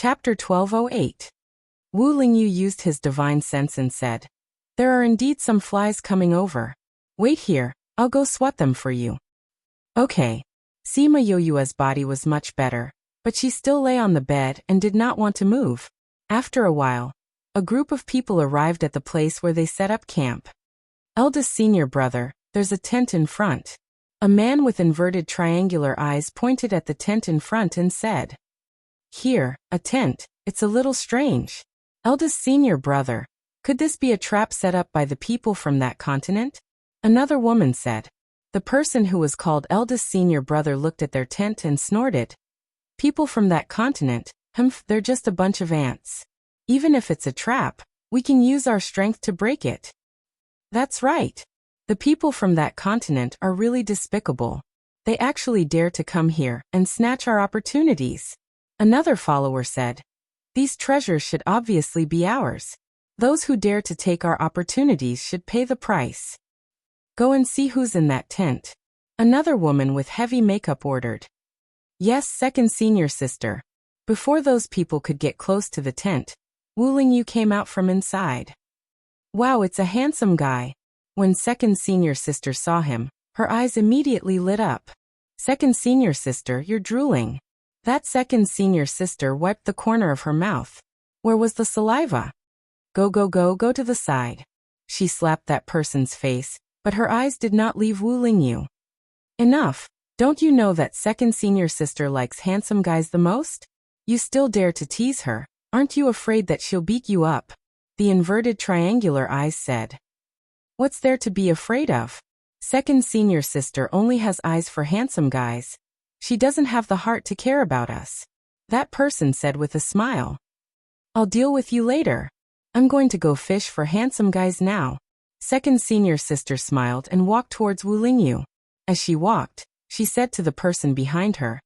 Chapter 1208. Wu Lingyu used his divine sense and said, "There are indeed some flies coming over. Wait here, I'll go swat them for you." Okay. Sima Yoyue's body was much better, but she still lay on the bed and did not want to move. After a while, a group of people arrived at the place where they set up camp. Eldest senior brother, there's a tent in front. A man with inverted triangular eyes pointed at the tent in front and said, "Here, a tent, it's a little strange." Eldest senior brother, could this be a trap set up by the people from that continent? Another woman said. The person who was called eldest senior brother looked at their tent and snorted. People from that continent, humph, they're just a bunch of ants. Even if it's a trap, we can use our strength to break it. That's right. The people from that continent are really despicable. They actually dare to come here and snatch our opportunities. Another follower said, "These treasures should obviously be ours. Those who dare to take our opportunities should pay the price. Go and see who's in that tent." Another woman with heavy makeup ordered. Yes, second senior sister. Before those people could get close to the tent, Wu Lingyu came out from inside. Wow, it's a handsome guy. When second senior sister saw him, her eyes immediately lit up. Second senior sister, you're drooling. That second senior sister wiped the corner of her mouth. Where was the saliva? Go to the side. She slapped that person's face, but her eyes did not leave Wu Lingyu. Enough. Don't you know that second senior sister likes handsome guys the most? You still dare to tease her. Aren't you afraid that she'll beat you up? The inverted triangular eyes said. What's there to be afraid of? Second senior sister only has eyes for handsome guys. She doesn't have the heart to care about us. That person said with a smile. I'll deal with you later. I'm going to go fish for handsome guys now. Second senior sister smiled and walked towards Wu Lingyu. As she walked, she said to the person behind her,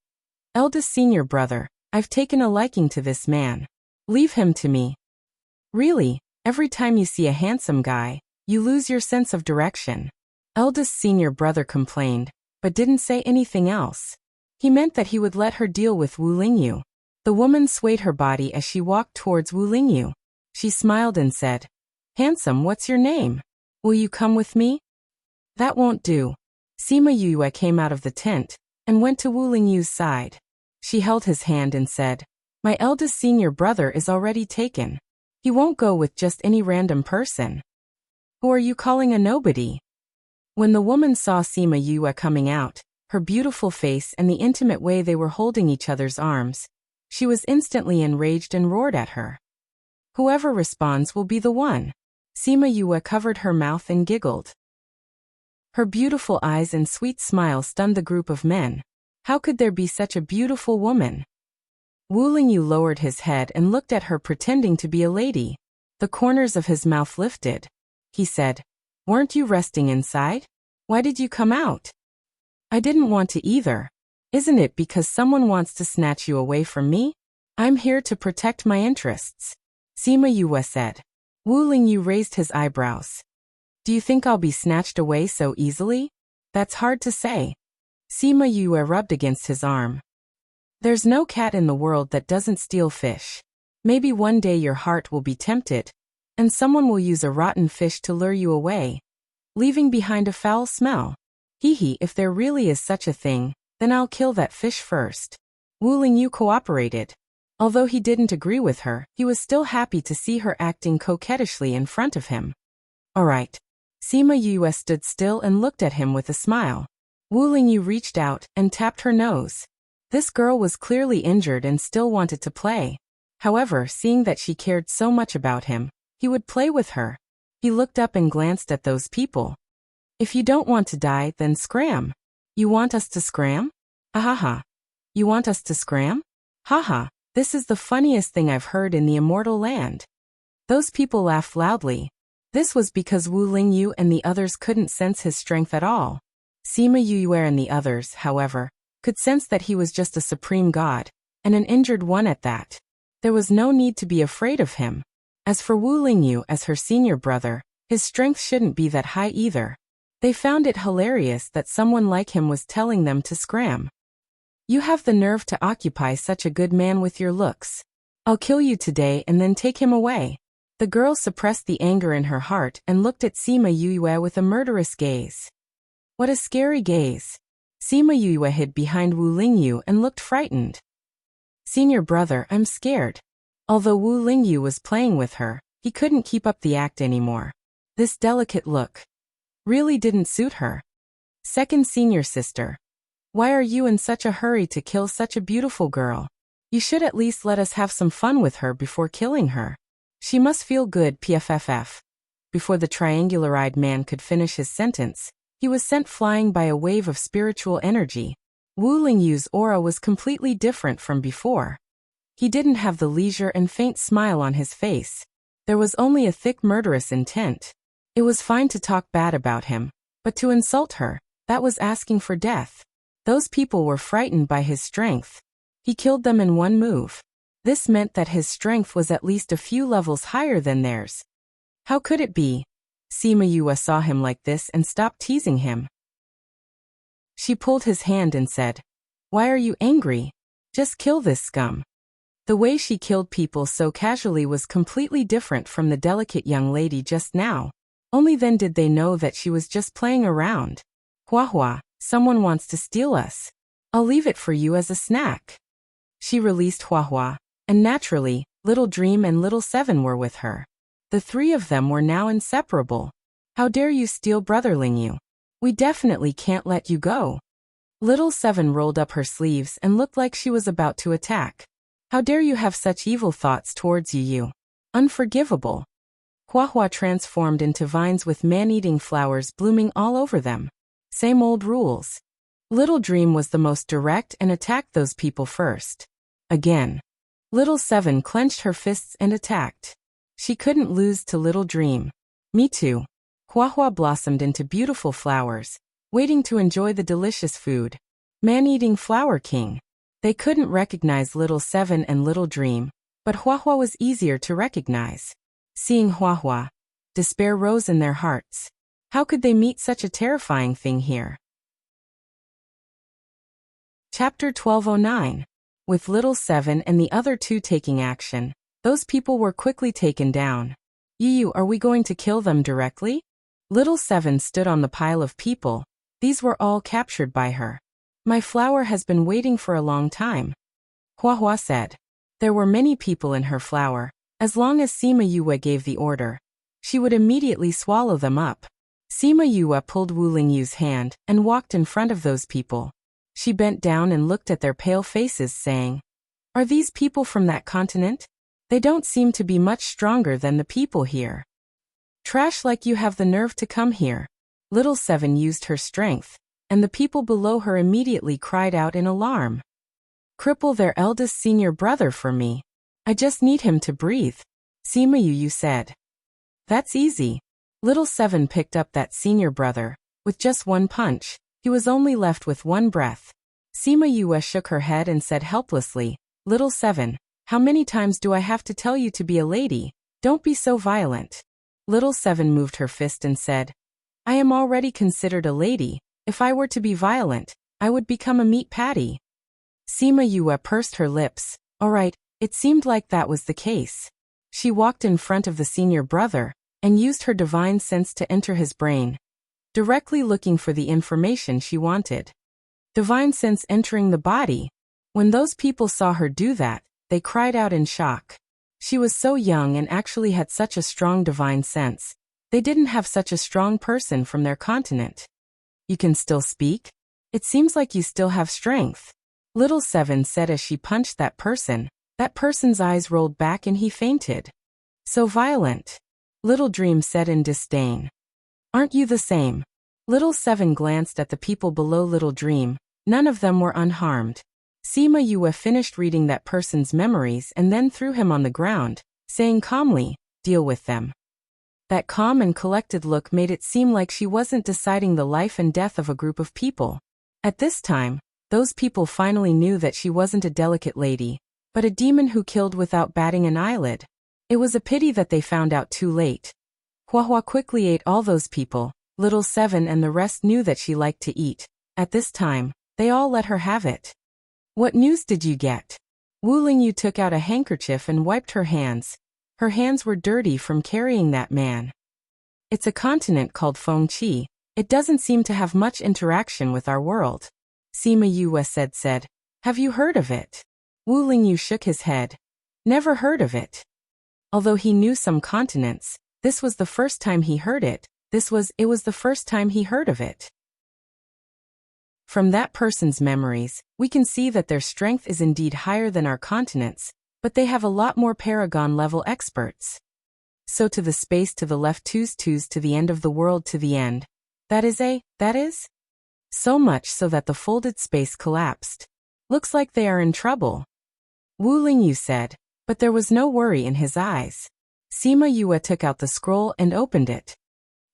"Eldest senior brother, I've taken a liking to this man. Leave him to me." Really, every time you see a handsome guy, you lose your sense of direction. Eldest senior brother complained, but didn't say anything else. He meant that he would let her deal with Wu Lingyu. The woman swayed her body as she walked towards Wu Lingyu. She smiled and said, "Handsome, what's your name? Will you come with me?" That won't do. Sima Yue came out of the tent and went to Wu Lingyu's side. She held his hand and said, "My eldest senior brother is already taken. He won't go with just any random person." Who are you calling a nobody? When the woman saw Sima Yue coming out, her beautiful face and the intimate way they were holding each other's arms, she was instantly enraged and roared at her. Whoever responds will be the one. Sima Yue covered her mouth and giggled. Her beautiful eyes and sweet smile stunned the group of men. How could there be such a beautiful woman? Wu Lingyu lowered his head and looked at her, pretending to be a lady. The corners of his mouth lifted. He said, "Weren't you resting inside? Why did you come out?" "I didn't want to either. Isn't it because someone wants to snatch you away from me? I'm here to protect my interests," Sima Yue said. Wu Lingyu raised his eyebrows. "Do you think I'll be snatched away so easily?" "That's hard to say." Sima Yue rubbed against his arm. "There's no cat in the world that doesn't steal fish. Maybe one day your heart will be tempted, and someone will use a rotten fish to lure you away, leaving behind a foul smell. Hee, if there really is such a thing, then I'll kill that fish first." Wu Lingyu cooperated. Although he didn't agree with her, he was still happy to see her acting coquettishly in front of him. All right. Sima Yue stood still and looked at him with a smile. Wu Lingyu reached out and tapped her nose. This girl was clearly injured and still wanted to play. However, seeing that she cared so much about him, he would play with her. He looked up and glanced at those people. "If you don't want to die, then scram." "You want us to scram? Ahaha. You want us to scram? Haha, this is the funniest thing I've heard in the immortal land." Those people laughed loudly. This was because Wu Lingyu and the others couldn't sense his strength at all. Sima Yue and the others, however, could sense that he was just a supreme god, and an injured one at that. There was no need to be afraid of him. As for Wu Lingyu as her senior brother, his strength shouldn't be that high either. They found it hilarious that someone like him was telling them to scram. "You have the nerve to occupy such a good man with your looks. I'll kill you today and then take him away. The girl suppressed the anger in her heart and looked at Sima Yue with a murderous gaze. What a scary gaze. Sima Yue hid behind Wu Lingyu and looked frightened. Senior brother, I'm scared. Although Wu Lingyu was playing with her, he couldn't keep up the act anymore. This delicate look really didn't suit her. Second senior sister. Why are you in such a hurry to kill such a beautiful girl? You should at least let us have some fun with her before killing her. She must feel good, pfff. Before the triangular-eyed man could finish his sentence, he was sent flying by a wave of spiritual energy. Wu Lingyu's aura was completely different from before. He didn't have the leisure and faint smile on his face. There was only a thick murderous intent. It was fine to talk bad about him, but to insult her, that was asking for death. Those people were frightened by his strength. He killed them in one move. This meant that his strength was at least a few levels higher than theirs. How could it be? Sima Yue saw him like this and stopped teasing him. She pulled his hand and said, "Why are you angry? Just kill this scum." The way she killed people so casually was completely different from the delicate young lady just now. Only then did they know that she was just playing around. "Hua Hua, someone wants to steal us. I'll leave it for you as a snack." She released Hua Hua, and naturally, Little Dream and Little Seven were with her. The three of them were now inseparable. "How dare you steal Brother Lingyu? We definitely can't let you go." Little Seven rolled up her sleeves and looked like she was about to attack. "How dare you have such evil thoughts towards you? Unforgivable." Hua Hua transformed into vines with man-eating flowers blooming all over them. Same old rules. Little Dream was the most direct and attacked those people first. Again. Little Seven clenched her fists and attacked. She couldn't lose to Little Dream. Me too. Hua Hua blossomed into beautiful flowers, waiting to enjoy the delicious food. Man-eating flower king. They couldn't recognize Little Seven and Little Dream, but Hua Hua was easier to recognize. Seeing Hua Hua, despair rose in their hearts. How could they meet such a terrifying thing here? Chapter 1209. With Little Seven and the other two taking action, those people were quickly taken down. "Yu, are we going to kill them directly?" Little Seven stood on the pile of people. These were all captured by her. "My flower has been waiting for a long time," Hua Hua said. There were many people in her flower. As long as Sima Yue gave the order, she would immediately swallow them up. Sima Yue pulled Wu Lingyu's hand and walked in front of those people. She bent down and looked at their pale faces, saying, "Are these people from that continent? They don't seem to be much stronger than the people here. Trash like you have the nerve to come here." Little Seven used her strength, and the people below her immediately cried out in alarm. "Cripple their eldest senior brother for me. I just need him to breathe," Sima Yue said. "That's easy." Little Seven picked up that senior brother. With just one punch, he was only left with one breath. Sima Yue shook her head and said helplessly, "Little Seven, how many times do I have to tell you to be a lady? Don't be so violent." Little Seven moved her fist and said, "I am already considered a lady. If I were to be violent, I would become a meat patty." Sima Yue pursed her lips. All right, it seemed like that was the case. She walked in front of the senior brother and used her divine sense to enter his brain, directly looking for the information she wanted. Divine sense entering the body. When those people saw her do that, they cried out in shock. She was so young and actually had such a strong divine sense. They didn't have such a strong person from their continent. "You can still speak? It seems like you still have strength," Little Seven said as she punched that person. That person's eyes rolled back and he fainted. "So violent," Little Dream said in disdain. "Aren't you the same?" Little Seven glanced at the people below Little Dream. None of them were unharmed. Sima Yue finished reading that person's memories and then threw him on the ground, saying calmly, "Deal with them." That calm and collected look made it seem like she wasn't deciding the life and death of a group of people. At this time, those people finally knew that she wasn't a delicate lady, but a demon who killed without batting an eyelid. It was a pity that they found out too late. Hua Hua quickly ate all those people. Little Seven and the rest knew that she liked to eat. At this time, they all let her have it. "What news did you get?" Wu Lingyu took out a handkerchief and wiped her hands. Her hands were dirty from carrying that man. It's a continent called Fengqi. It doesn't seem to have much interaction with our world. Sima Yue said. Have you heard of it? Wu Lingyu shook his head. Never heard of it. Although he knew some continents, this was the first time he heard it. It was the first time he heard of it. From that person's memories, we can see that their strength is indeed higher than our continents, but they have a lot more paragon-level experts. So to the space to the left, twos to the end of the world to the end. That is? So much so that the folded space collapsed. Looks like they are in trouble. Wu Lingyu said, but there was no worry in his eyes. Sima Yue took out the scroll and opened it.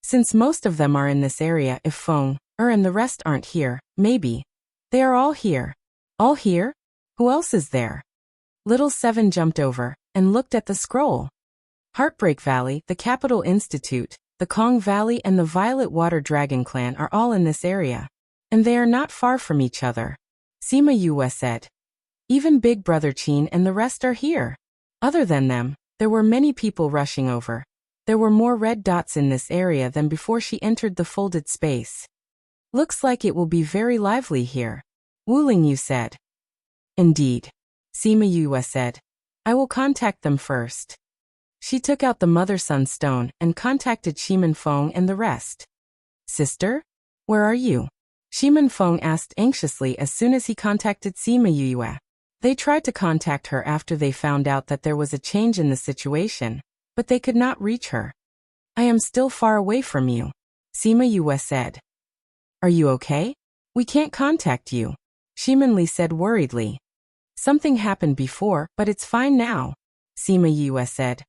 Since most of them are in this area, if Feng, and the rest aren't here, maybe. They are all here. All here? Who else is there? Little Seven jumped over and looked at the scroll. Heartbreak Valley, the Capital Institute, the Kong Valley and the Violet Water Dragon Clan are all in this area. And they are not far from each other. Sima Yue said. Even Big Brother Qin and the rest are here. Other than them, there were many people rushing over. There were more red dots in this area than before she entered the folded space. Looks like it will be very lively here. Wu Lingyu said. Indeed. Sima Yue said. I will contact them first. She took out the Mother-Son stone and contacted Shimen Feng and the rest. Sister? Where are you? Shimen Feng asked anxiously as soon as he contacted Sima Yue. They tried to contact her after they found out that there was a change in the situation, but they could not reach her. I am still far away from you, Sima Yue said. Are you okay? We can't contact you, Shimen Li said worriedly. Something happened before, but it's fine now, Sima Yue said.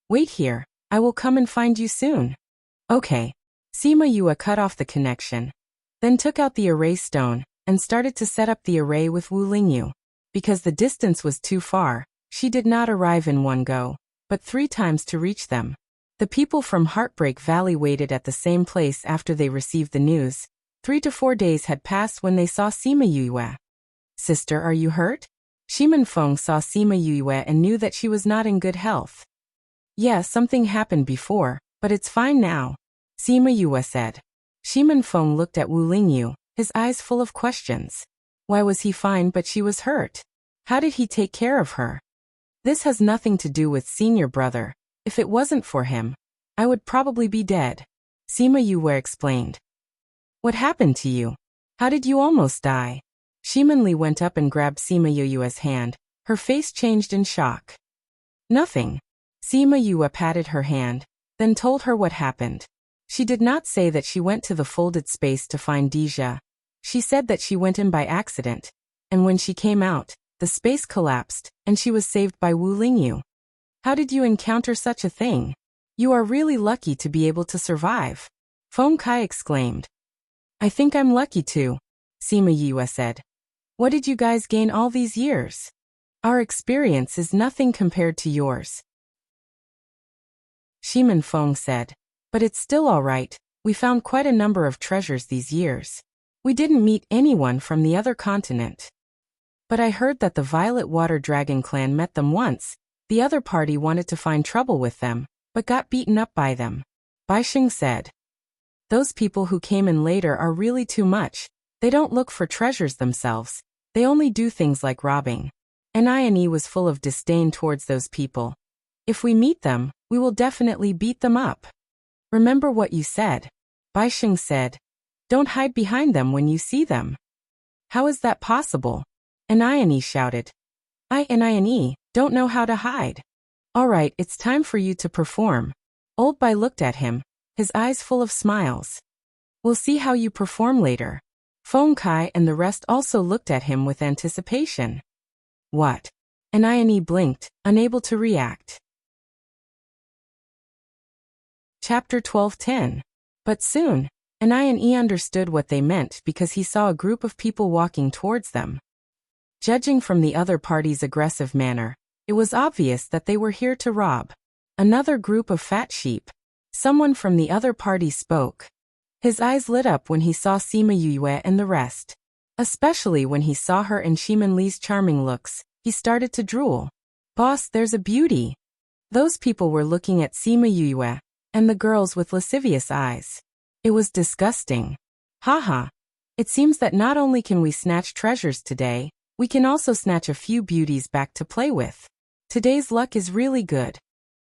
Wait here, I will come and find you soon. Okay. Sima Yue cut off the connection, then took out the array stone and started to set up the array with Wu Lingyu. Because the distance was too far, she did not arrive in one go, but 3 times to reach them. The people from Heartbreak Valley waited at the same place after they received the news. 3 to 4 days had passed when they saw Sima Yue. Sister, are you hurt? Shimen Feng saw Sima Yue and knew that she was not in good health. Yeah, something happened before, but it's fine now, Sima Yue said. Shimen Feng looked at Wu Lingyu, his eyes full of questions. Why was he fine but she was hurt? How did he take care of her? This has nothing to do with senior brother. If it wasn't for him, I would probably be dead, Sima Yue explained. What happened to you? How did you almost die? Shimen Li went up and grabbed Sima Yue's hand. Her face changed in shock. Nothing. Sima Yue patted her hand, then told her what happened. She did not say that she went to the folded space to find Deja. She said that she went in by accident, and when she came out, the space collapsed, and she was saved by Wu Lingyu. How did you encounter such a thing? You are really lucky to be able to survive, Feng Kai exclaimed. I think I'm lucky too, Sima Yue said. What did you guys gain all these years? Our experience is nothing compared to yours, Shimen Feng said. But it's still all right, we found quite a number of treasures these years. We didn't meet anyone from the other continent. But I heard that the Violet Water Dragon Clan met them once. The other party wanted to find trouble with them, but got beaten up by them, Baixing said. Those people who came in later are really too much. They don't look for treasures themselves. They only do things like robbing. Ine was full of disdain towards those people. If we meet them, we will definitely beat them up. Remember what you said, Baixing said. Don't hide behind them when you see them. How is that possible? Ine shouted. Ine don't know how to hide. All right, it's time for you to perform. Old Bai looked at him, his eyes full of smiles. We'll see how you perform later. Feng Kai and the rest also looked at him with anticipation. What? Ine blinked, unable to react. Chapter 12:10. But soon, Ine understood what they meant because he saw a group of people walking towards them. Judging from the other party's aggressive manner, it was obvious that they were here to rob. Another group of fat sheep. Someone from the other party spoke. His eyes lit up when he saw Sima Yue and the rest. Especially when he saw her and Shimen Li's charming looks, He started to drool. Boss, there's a beauty. Those people were looking at Sima Yue and the girls with lascivious eyes. It was disgusting. Haha. It seems that not only can we snatch treasures today, we can also snatch a few beauties back to play with. Today's luck is really good.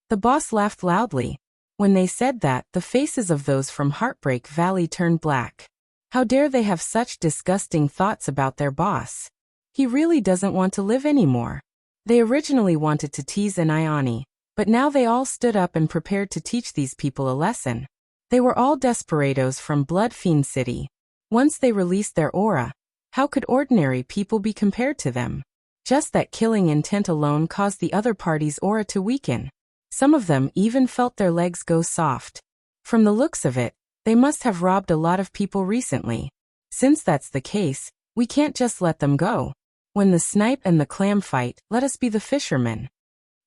The boss laughed loudly. When they said that, the faces of those from Heartbreak Valley turned black. How dare they have such disgusting thoughts about their boss? He really doesn't want to live anymore. They originally wanted to tease Ayani, but now they all stood up and prepared to teach these people a lesson. They were all desperados from Blood Fiend City. Once they released their aura, how could ordinary people be compared to them? Just that killing intent alone caused the other party's aura to weaken. Some of them even felt their legs go soft. From the looks of it, they must have robbed a lot of people recently. Since that's the case, we can't just let them go. When the snipe and the clam fight, let us be the fishermen.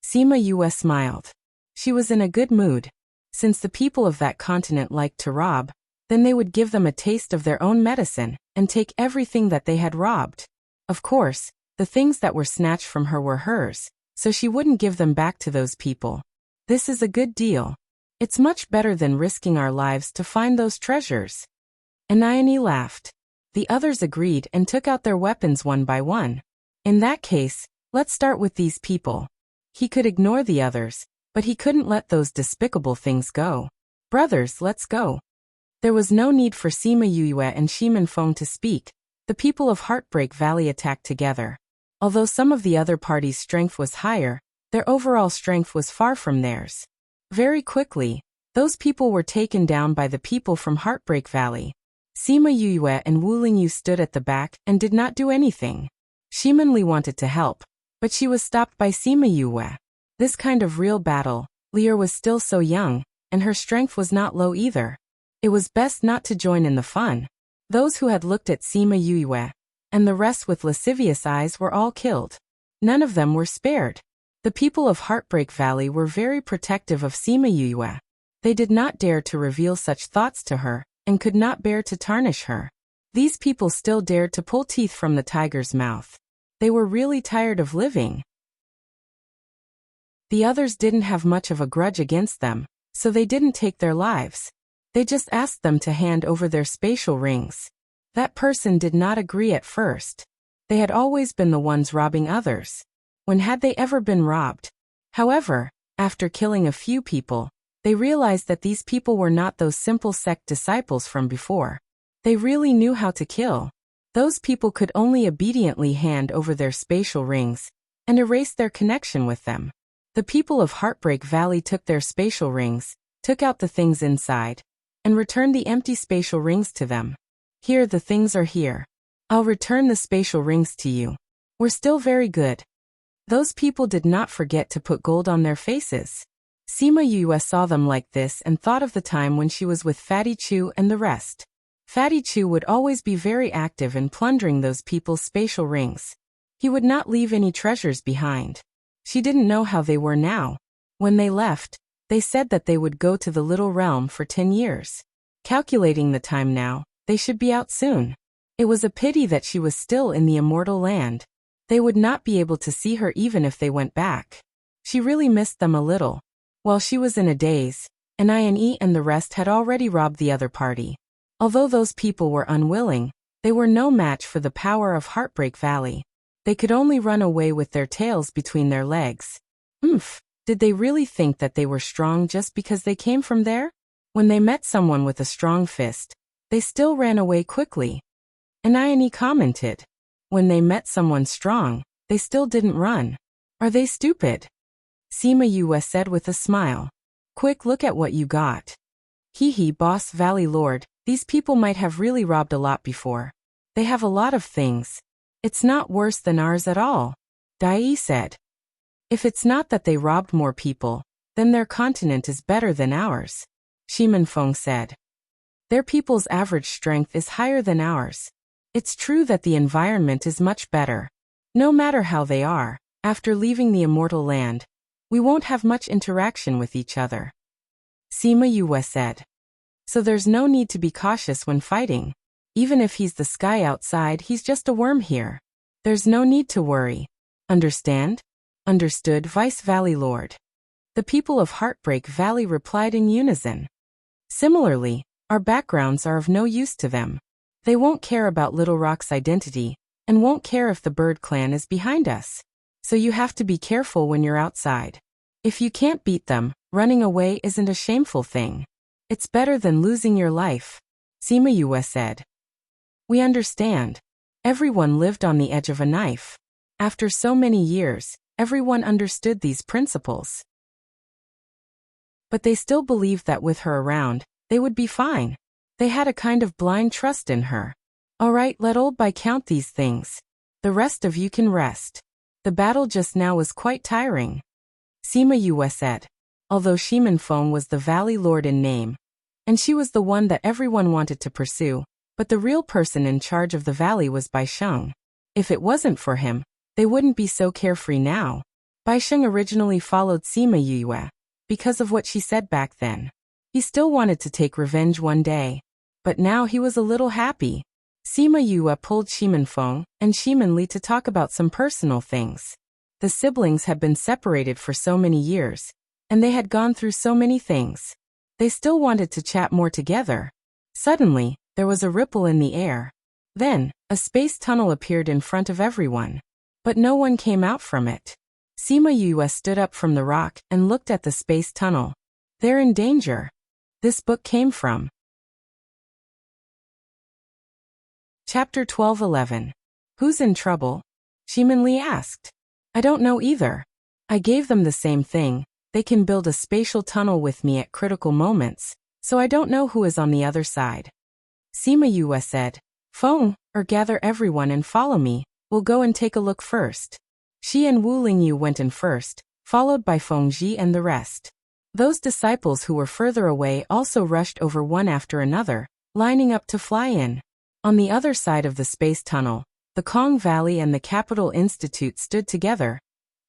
Sima Yue smiled. She was in a good mood. Since the people of that continent liked to rob, then they would give them a taste of their own medicine and take everything that they had robbed. Of course, the things that were snatched from her were hers, so she wouldn't give them back to those people. This is a good deal. It's much better than risking our lives to find those treasures. Ayani laughed. The others agreed and took out their weapons one by one. In that case, let's start with these people. He could ignore the others, but he couldn't let those despicable things go. Brothers, let's go. There was no need for Sima Yue and Shimin Feng to speak. The people of Heartbreak Valley attacked together. Although some of the other party's strength was higher, their overall strength was far from theirs. Very quickly, those people were taken down by the people from Heartbreak Valley. Sima Yue and Wu Lingyu stood at the back and did not do anything. Shimin Li wanted to help, but she was stopped by Sima Yue. This kind of real battle, Lier was still so young, and her strength was not low either. It was best not to join in the fun. Those who had looked at Sima Yue and the rest with lascivious eyes were all killed. None of them were spared. The people of Heartbreak Valley were very protective of Sima Yue. They did not dare to reveal such thoughts to her, and could not bear to tarnish her. These people still dared to pull teeth from the tiger's mouth. They were really tired of living. The others didn't have much of a grudge against them, so they didn't take their lives. They just asked them to hand over their spatial rings. That person did not agree at first. They had always been the ones robbing others. When had they ever been robbed? However, after killing a few people, they realized that these people were not those simple sect disciples from before. They really knew how to kill. Those people could only obediently hand over their spatial rings and erase their connection with them. The people of Heartbreak Valley took their spatial rings, took out the things inside, and returned the empty spatial rings to them. Here, the things are here. I'll return the spatial rings to you. We're still very good. Those people did not forget to put gold on their faces. Sima Yue saw them like this and thought of the time when she was with Fatty Chu and the rest. Fatty Chu would always be very active in plundering those people's spatial rings. He would not leave any treasures behind. She didn't know how they were now. When they left, they said that they would go to the Little Realm for 10 years. Calculating the time now, they should be out soon. It was a pity that she was still in the Immortal Land. They would not be able to see her even if they went back. She really missed them a little. While she was in a daze, Ayani and the rest had already robbed the other party. Although those people were unwilling, they were no match for the power of Heartbreak Valley. They could only run away with their tails between their legs. Did they really think that they were strong just because they came from there? When they met someone with a strong fist, they still ran away quickly. Ayani commented. When they met someone strong, they still didn't run. Are they stupid? Sima Yue said with a smile. Quick, look at what you got. Hee boss Valley Lord, these people might have really robbed a lot before. They have a lot of things. It's not worse than ours at all, Dai said. If it's not that they robbed more people, then their continent is better than ours, Shimin Feng said. Their people's average strength is higher than ours. It's true that the environment is much better. No matter how they are, after leaving the Immortal Land, we won't have much interaction with each other, Sima Yue said. So there's no need to be cautious when fighting. Even if he's the sky outside, he's just a worm here. There's no need to worry. Understand? Understood, Vice Valley Lord. The people of Heartbreak Valley replied in unison. Similarly, our backgrounds are of no use to them. They won't care about Little Rock's identity, and won't care if the Bird Clan is behind us. So you have to be careful when you're outside. If you can't beat them, running away isn't a shameful thing. It's better than losing your life, Sima Yue said. We understand. Everyone lived on the edge of a knife. After so many years, everyone understood these principles. But they still believed that with her around, they would be fine. They had a kind of blind trust in her. All right, let old Bai count these things. The rest of you can rest. The battle just now was quite tiring, Sima Yue said. Although Shimin Feng was the Valley Lord in name, and she was the one that everyone wanted to pursue, but the real person in charge of the valley was Bai Sheng. If it wasn't for him, they wouldn't be so carefree now. Bai Sheng originally followed Sima Yue because of what she said back then. He still wanted to take revenge one day, but now he was a little happy. Sima Yue pulled Shimin Feng and Shimin Li to talk about some personal things. The siblings had been separated for so many years, and they had gone through so many things. They still wanted to chat more together. Suddenly, there was a ripple in the air. Then, a space tunnel appeared in front of everyone. But no one came out from it. Sima Yue stood up from the rock and looked at the space tunnel. They're in danger. This book came from. Chapter 12:11. Who's in trouble? Shimin Li asked. I don't know either. I gave them the same thing. They can build a spatial tunnel with me at critical moments, so I don't know who is on the other side. Sima Yue said. Feng, or gather everyone and follow me. We'll go and take a look first. She and Wu Lingyu went in first, followed by Feng Ji and the rest. Those disciples who were further away also rushed over one after another, lining up to fly in. On the other side of the space tunnel, the Kong Valley and the Capital Institute stood together,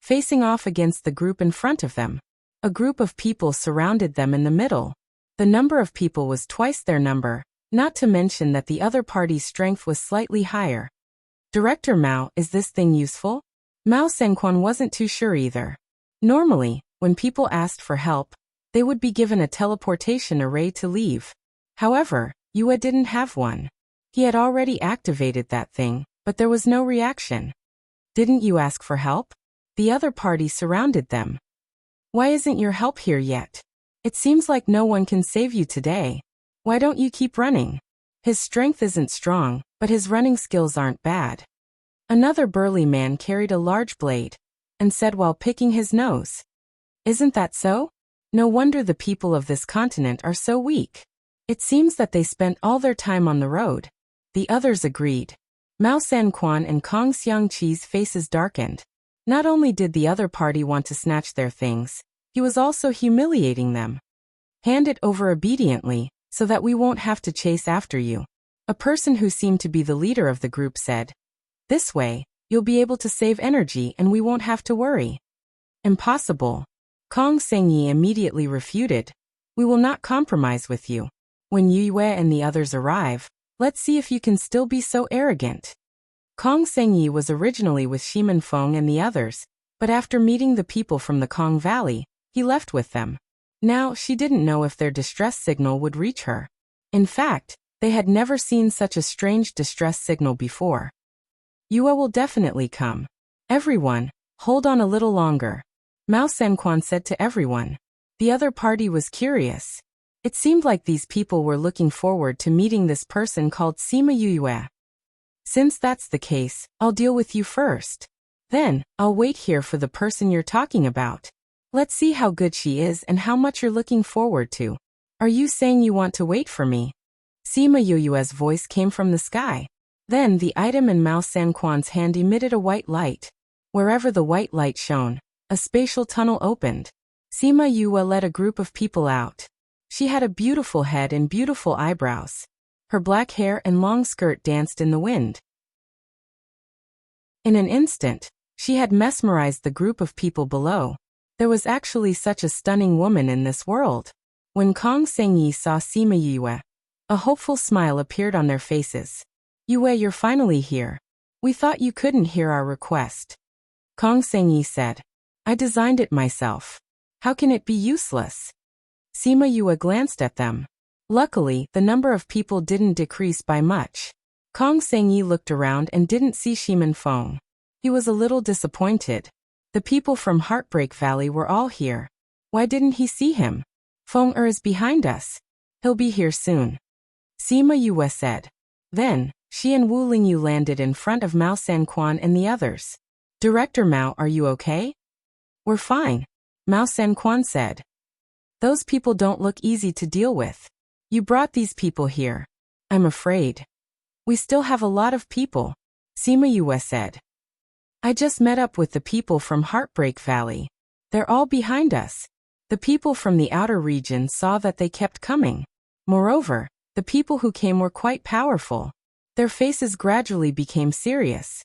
facing off against the group in front of them. A group of people surrounded them in the middle. The number of people was twice their number, not to mention that the other party's strength was slightly higher. Director Mao, is this thing useful? Mao Senquan wasn't too sure either. Normally, when people asked for help, they would be given a teleportation array to leave. However, Yue didn't have one. He had already activated that thing, but there was no reaction. Didn't you ask for help? The other party surrounded them. Why isn't your help here yet? It seems like no one can save you today. Why don't you keep running? His strength isn't strong, but his running skills aren't bad. Another burly man carried a large blade, and said while picking his nose. Isn't that so? No wonder the people of this continent are so weak. It seems that they spent all their time on the road. The others agreed. Mao Sanquan and Kong Xiangqi's faces darkened. Not only did the other party want to snatch their things, he was also humiliating them. Hand it over obediently, so that we won't have to chase after you. A person who seemed to be the leader of the group said. This way, you'll be able to save energy and we won't have to worry. Impossible. Kong Sengyi immediately refuted. We will not compromise with you. When Yue and the others arrive, let's see if you can still be so arrogant. Kong Sengyi was originally with Shimin Feng and the others, but after meeting the people from the Kong Valley, he left with them. Now, she didn't know if their distress signal would reach her. In fact, they had never seen such a strange distress signal before. Yue will definitely come. Everyone, hold on a little longer. Mao Senquan said to everyone. The other party was curious. It seemed like these people were looking forward to meeting this person called Sima Yue. Since that's the case, I'll deal with you first. Then, I'll wait here for the person you're talking about. Let's see how good she is and how much you're looking forward to. Are you saying you want to wait for me? Sima Yue's voice came from the sky. Then the item in Mao Sanquan's hand emitted a white light. Wherever the white light shone, a spatial tunnel opened. Sima Yue led a group of people out. She had a beautiful head and beautiful eyebrows. Her black hair and long skirt danced in the wind. In an instant, she had mesmerized the group of people below. There was actually such a stunning woman in this world. When Kong Sengyi saw Sima Yue, a hopeful smile appeared on their faces. Yue, you're finally here. We thought you couldn't hear our request. Kong Sengyi said. I designed it myself. How can it be useless? Sima Yue glanced at them. Luckily, the number of people didn't decrease by much. Kong Sengyi looked around and didn't see Shimin Feng. He was a little disappointed. The people from Heartbreak Valley were all here. Why didn't he see him? Feng Er is behind us. He'll be here soon. Sima Yue said. Then, she and Wu Lingyu landed in front of Mao Sanquan and the others. Director Mao, are you okay? We're fine, Mao Sanquan said. Those people don't look easy to deal with. You brought these people here. I'm afraid. We still have a lot of people, Sima Yue said. I just met up with the people from Heartbreak Valley. They're all behind us. The people from the outer region saw that they kept coming. Moreover, the people who came were quite powerful. Their faces gradually became serious.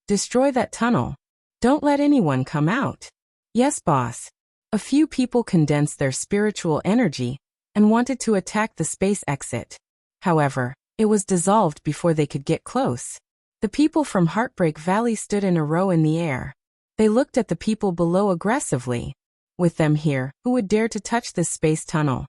Destroy that tunnel. Don't let anyone come out. Yes, boss. A few people condensed their spiritual energy and wanted to attack the space exit. However, it was dissolved before they could get close. The people from Heartbreak Valley stood in a row in the air. They looked at the people below aggressively. With them here, who would dare to touch this space tunnel?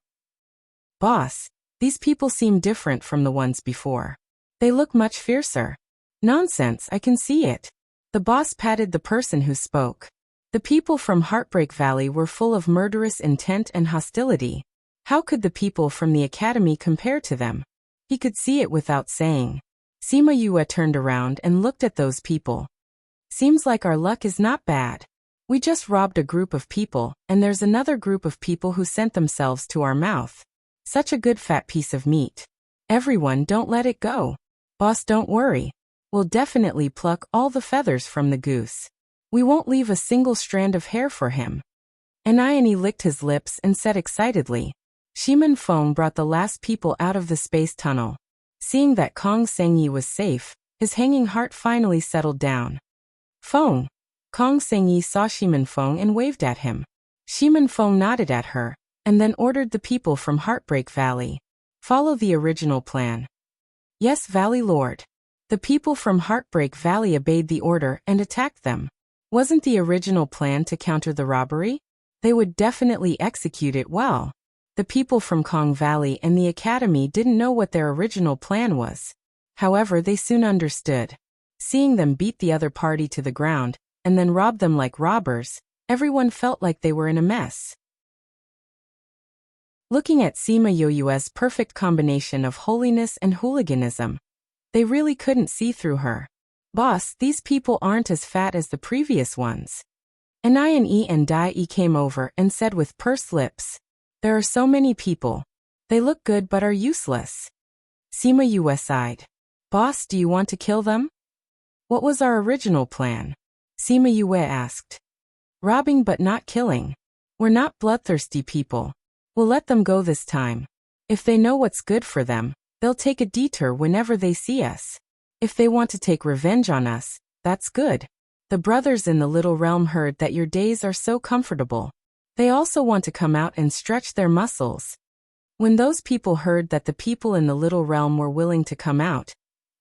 Boss, these people seem different from the ones before. They look much fiercer. Nonsense, I can see it. The boss patted the person who spoke. The people from Heartbreak Valley were full of murderous intent and hostility. How could the people from the academy compare to them? He could see it without saying. Sima Yue turned around and looked at those people. Seems like our luck is not bad. We just robbed a group of people, and there's another group of people who sent themselves to our mouth. Such a good fat piece of meat. Everyone, don't let it go. Boss, don't worry. We'll definitely pluck all the feathers from the goose. We won't leave a single strand of hair for him. Aniani licked his lips and said excitedly. Shimin Feng brought the last people out of the space tunnel. Seeing that Kong Sengyi was safe, his hanging heart finally settled down. Feng. Kong Sengyi saw Shimin Feng and waved at him. Shimin Feng nodded at her, and then ordered the people from Heartbreak Valley. Follow the original plan. Yes, Valley Lord. The people from Heartbreak Valley obeyed the order and attacked them. Wasn't the original plan to counter the robbery? They would definitely execute it well. The people from Kong Valley and the academy didn't know what their original plan was. However, they soon understood. Seeing them beat the other party to the ground, and then rob them like robbers, everyone felt like they were in a mess. Looking at Sima Yue's perfect combination of holiness and hooliganism, they really couldn't see through her. Boss, these people aren't as fat as the previous ones. Anian and Dai came over and said with pursed lips, there are so many people. They look good but are useless. Sima Yue sighed. Boss, do you want to kill them? What was our original plan? Sima Yue asked. Robbing but not killing. We're not bloodthirsty people. We'll let them go this time. If they know what's good for them, they'll take a detour whenever they see us. If they want to take revenge on us, that's good. The brothers in the Little Realm heard that your days are so comfortable. They also want to come out and stretch their muscles. When those people heard that the people in the Little Realm were willing to come out,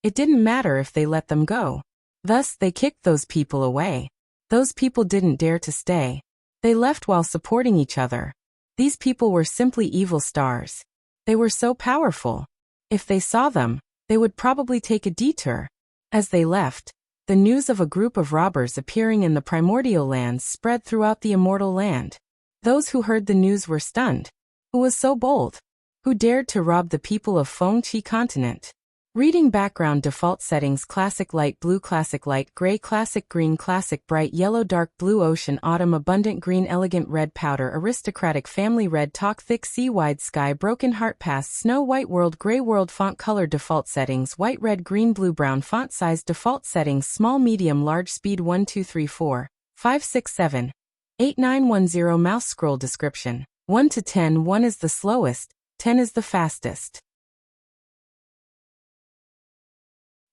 it didn't matter if they let them go. Thus, they kicked those people away. Those people didn't dare to stay. They left while supporting each other. These people were simply evil stars. They were so powerful. If they saw them, they would probably take a detour. As they left, the news of a group of robbers appearing in the primordial lands spread throughout the immortal land. Those who heard the news were stunned. Who was so bold? Who dared to rob the people of Fengqi continent? Reading background default settings: classic light blue, classic light gray, classic green, classic bright yellow, dark blue, ocean, autumn, abundant green, elegant red, powder, aristocratic, family red, talk, thick, sea, wide sky, broken heart, past, snow, white world, gray world, font color default settings: white, red, green, blue, brown, font size default settings: small, medium, large, speed 1 2 3 4 5 6 7 8 9 1 0. Mouse scroll description: 1 to 10. 1 is the slowest, 10 is the fastest.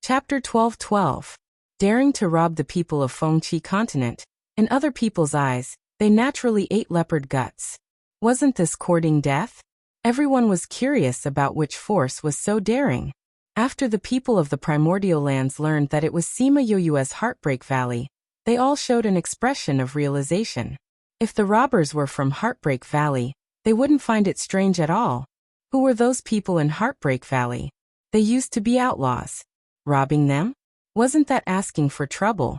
Chapter 12:12. Daring to rob the people of Fengqi continent. In other people's eyes, they naturally ate leopard guts. Wasn't this courting death? Everyone was curious about which force was so daring. After the people of the primordial lands learned that it was Sima Yue's Heartbreak Valley, They all showed an expression of realization. If the robbers were from Heartbreak Valley, they wouldn't find it strange at all. Who were those people in Heartbreak Valley? They used to be outlaws. Robbing them? Wasn't that asking for trouble?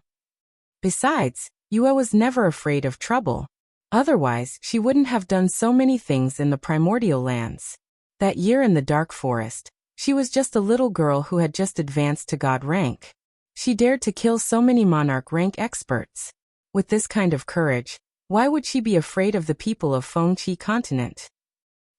Besides, Yue was never afraid of trouble. Otherwise, she wouldn't have done so many things in the primordial lands. That year in the dark forest, she was just a little girl who had just advanced to god rank. She dared to kill so many monarch rank experts. With this kind of courage, why would she be afraid of the people of Fengqi continent?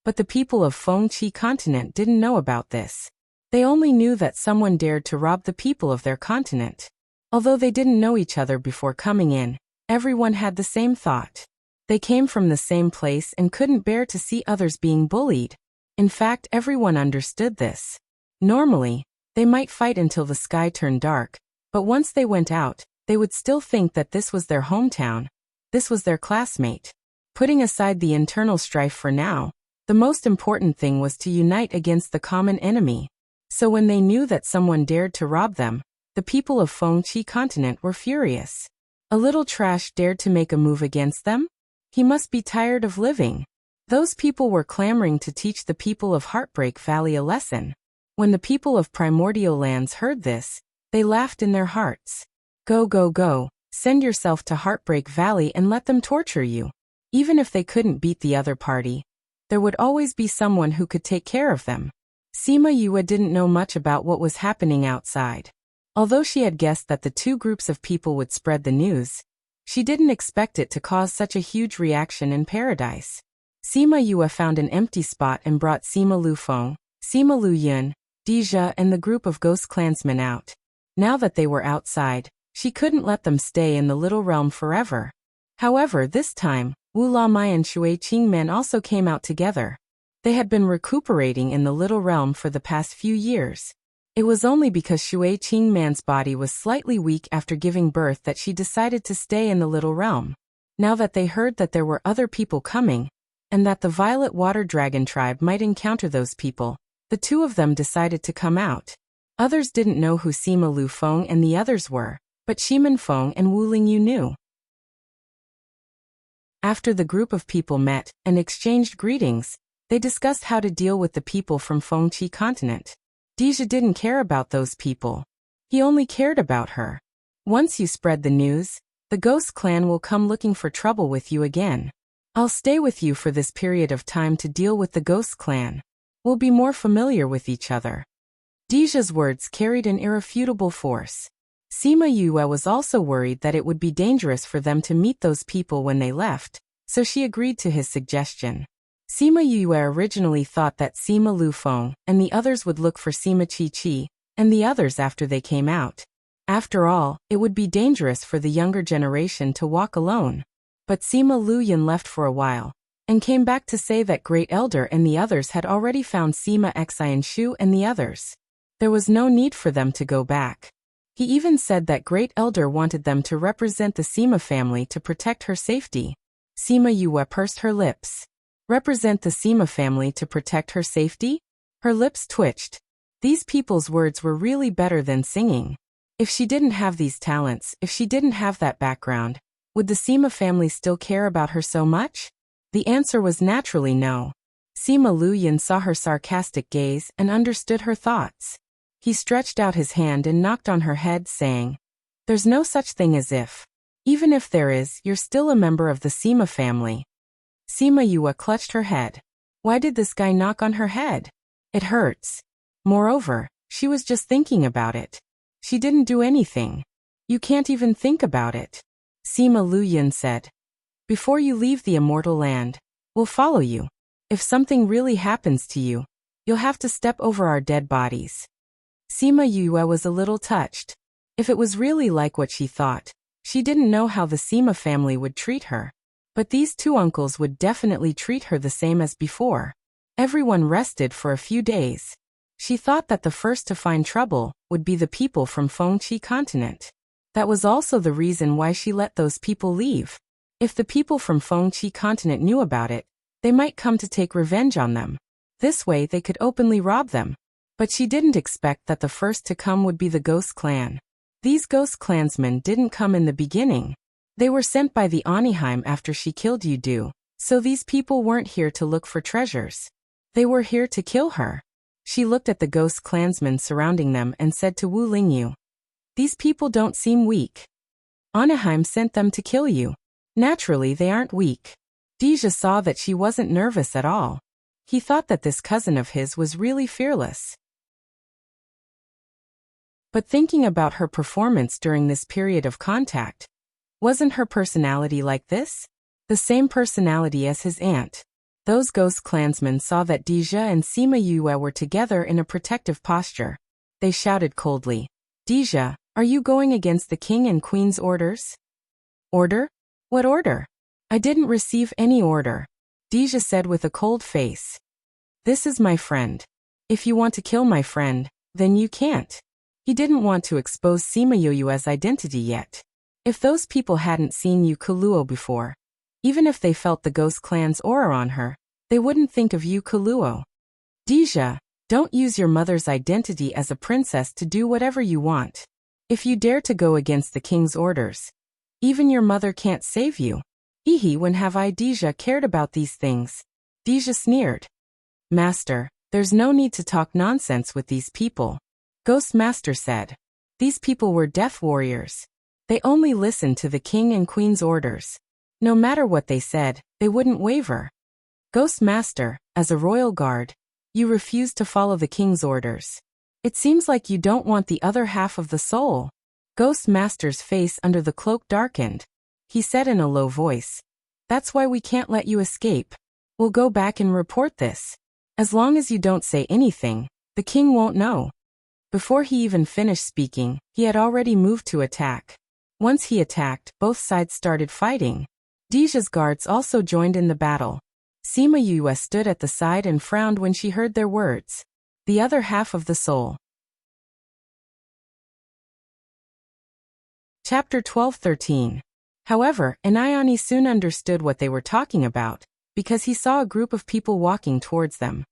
But the people of Fengqi continent didn't know about this. They only knew that someone dared to rob the people of their continent. Although they didn't know each other before coming in, everyone had the same thought. They came from the same place and couldn't bear to see others being bullied. In fact, everyone understood this. Normally, they might fight until the sky turned dark, but once they went out, they would still think that this was their hometown. This was their classmate. Putting aside the internal strife for now, the most important thing was to unite against the common enemy. So when they knew that someone dared to rob them, the people of Fengqi continent were furious. A little trash dared to make a move against them? He must be tired of living. Those people were clamoring to teach the people of Heartbreak Valley a lesson. When the people of Primordial Lands heard this, they laughed in their hearts. Go, go, go, send yourself to Heartbreak Valley and let them torture you. Even if they couldn't beat the other party, there would always be someone who could take care of them. Sima Yue didn't know much about what was happening outside. Although she had guessed that the two groups of people would spread the news, she didn't expect it to cause such a huge reaction in paradise. Sima Yue found an empty spot and brought Sima Lufeng, Sima Luyun, Deja and the group of ghost clansmen out. Now that they were outside, she couldn't let them stay in the little realm forever. However, this time, Wu Lamai and Shui Qingmen also came out together. They had been recuperating in the little realm for the past few years. It was only because Shui Qingman's body was slightly weak after giving birth that she decided to stay in the little realm. Now that they heard that there were other people coming, and that the Violet Water Dragon tribe might encounter those people, the two of them decided to come out. Others didn't know who Sima Lufeng and the others were, but Shimen Feng and Wu Lingyu knew. After the group of people met and exchanged greetings, they discussed how to deal with the people from Fengqi continent. Deja didn't care about those people. He only cared about her. Once you spread the news, the Ghost Clan will come looking for trouble with you again. I'll stay with you for this period of time to deal with the Ghost Clan. We'll be more familiar with each other. Deja's words carried an irrefutable force. Sima Yue was also worried that it would be dangerous for them to meet those people when they left, so she agreed to his suggestion. Sima Yue originally thought that Sima Lufeng and the others would look for Sima Qi and the others after they came out. After all, it would be dangerous for the younger generation to walk alone. But Sima Luyun left for a while, and came back to say that Great Elder and the others had already found Sima Xianshu and the others. There was no need for them to go back. He even said that Great Elder wanted them to represent the Sima family to protect her safety. Sima Yue pursed her lips. Represent the Sima family to protect her safety? Her lips twitched. These people's words were really better than singing. If she didn't have these talents, if she didn't have that background, would the Sima family still care about her so much? The answer was naturally no. Sima Luyun saw her sarcastic gaze and understood her thoughts. He stretched out his hand and knocked on her head, saying, "There's no such thing as if. Even if there is, you're still a member of the Sima family." Sima Yue clutched her head. Why did this guy knock on her head? It hurts. Moreover, she was just thinking about it. She didn't do anything. You can't even think about it. Sima Luyun said, "Before you leave the immortal land, we'll follow you. If something really happens to you, you'll have to step over our dead bodies." Sima Yue was a little touched. If it was really like what she thought, she didn't know how the Sima family would treat her. But these two uncles would definitely treat her the same as before. Everyone rested for a few days. She thought that the first to find trouble would be the people from Fengqi continent. That was also the reason why she let those people leave. If the people from Fengqi continent knew about it, they might come to take revenge on them. This way they could openly rob them. But she didn't expect that the first to come would be the Ghost Clan. These ghost clansmen didn't come in the beginning. They were sent by the Aniheim after she killed Yudu, so these people weren't here to look for treasures. They were here to kill her. She looked at the ghost clansmen surrounding them and said to Wu Lingyu, "These people don't seem weak. Anaheim sent them to kill you. Naturally they aren't weak." Deja saw that she wasn't nervous at all. He thought that this cousin of his was really fearless. But thinking about her performance during this period of contact, wasn't her personality like this? The same personality as his aunt. Those ghost clansmen saw that Deja and Sima Yue were together in a protective posture. They shouted coldly, "Deja, are you going against the king and queen's orders?" "Order? What order? I didn't receive any order," Deja said with a cold face. "This is my friend. If you want to kill my friend, then you can't." He didn't want to expose Sima Yue's identity yet. If those people hadn't seen Yu Kaluo before, even if they felt the ghost clan's aura on her, they wouldn't think of Yu Kaluo. "Deja, don't use your mother's identity as a princess to do whatever you want. If you dare to go against the king's orders, even your mother can't save you." When have I, Deja, cared about these things? Deja sneered. "Master, there's no need to talk nonsense with these people," Ghost Master said. These people were death warriors. They only listened to the king and queen's orders. No matter what they said, they wouldn't waver. "Ghost Master, as a royal guard, you refuse to follow the king's orders. It seems like you don't want the other half of the soul." Ghost Master's face under the cloak darkened. He said in a low voice, "That's why we can't let you escape. We'll go back and report this. As long as you don't say anything, the king won't know." Before he even finished speaking, he had already moved to attack. Once he attacked, both sides started fighting. Deja's guards also joined in the battle. Sima Yue stood at the side and frowned when she heard their words. The other half of the soul. Chapter 12-13. However, Inayani soon understood what they were talking about, because he saw a group of people walking towards them.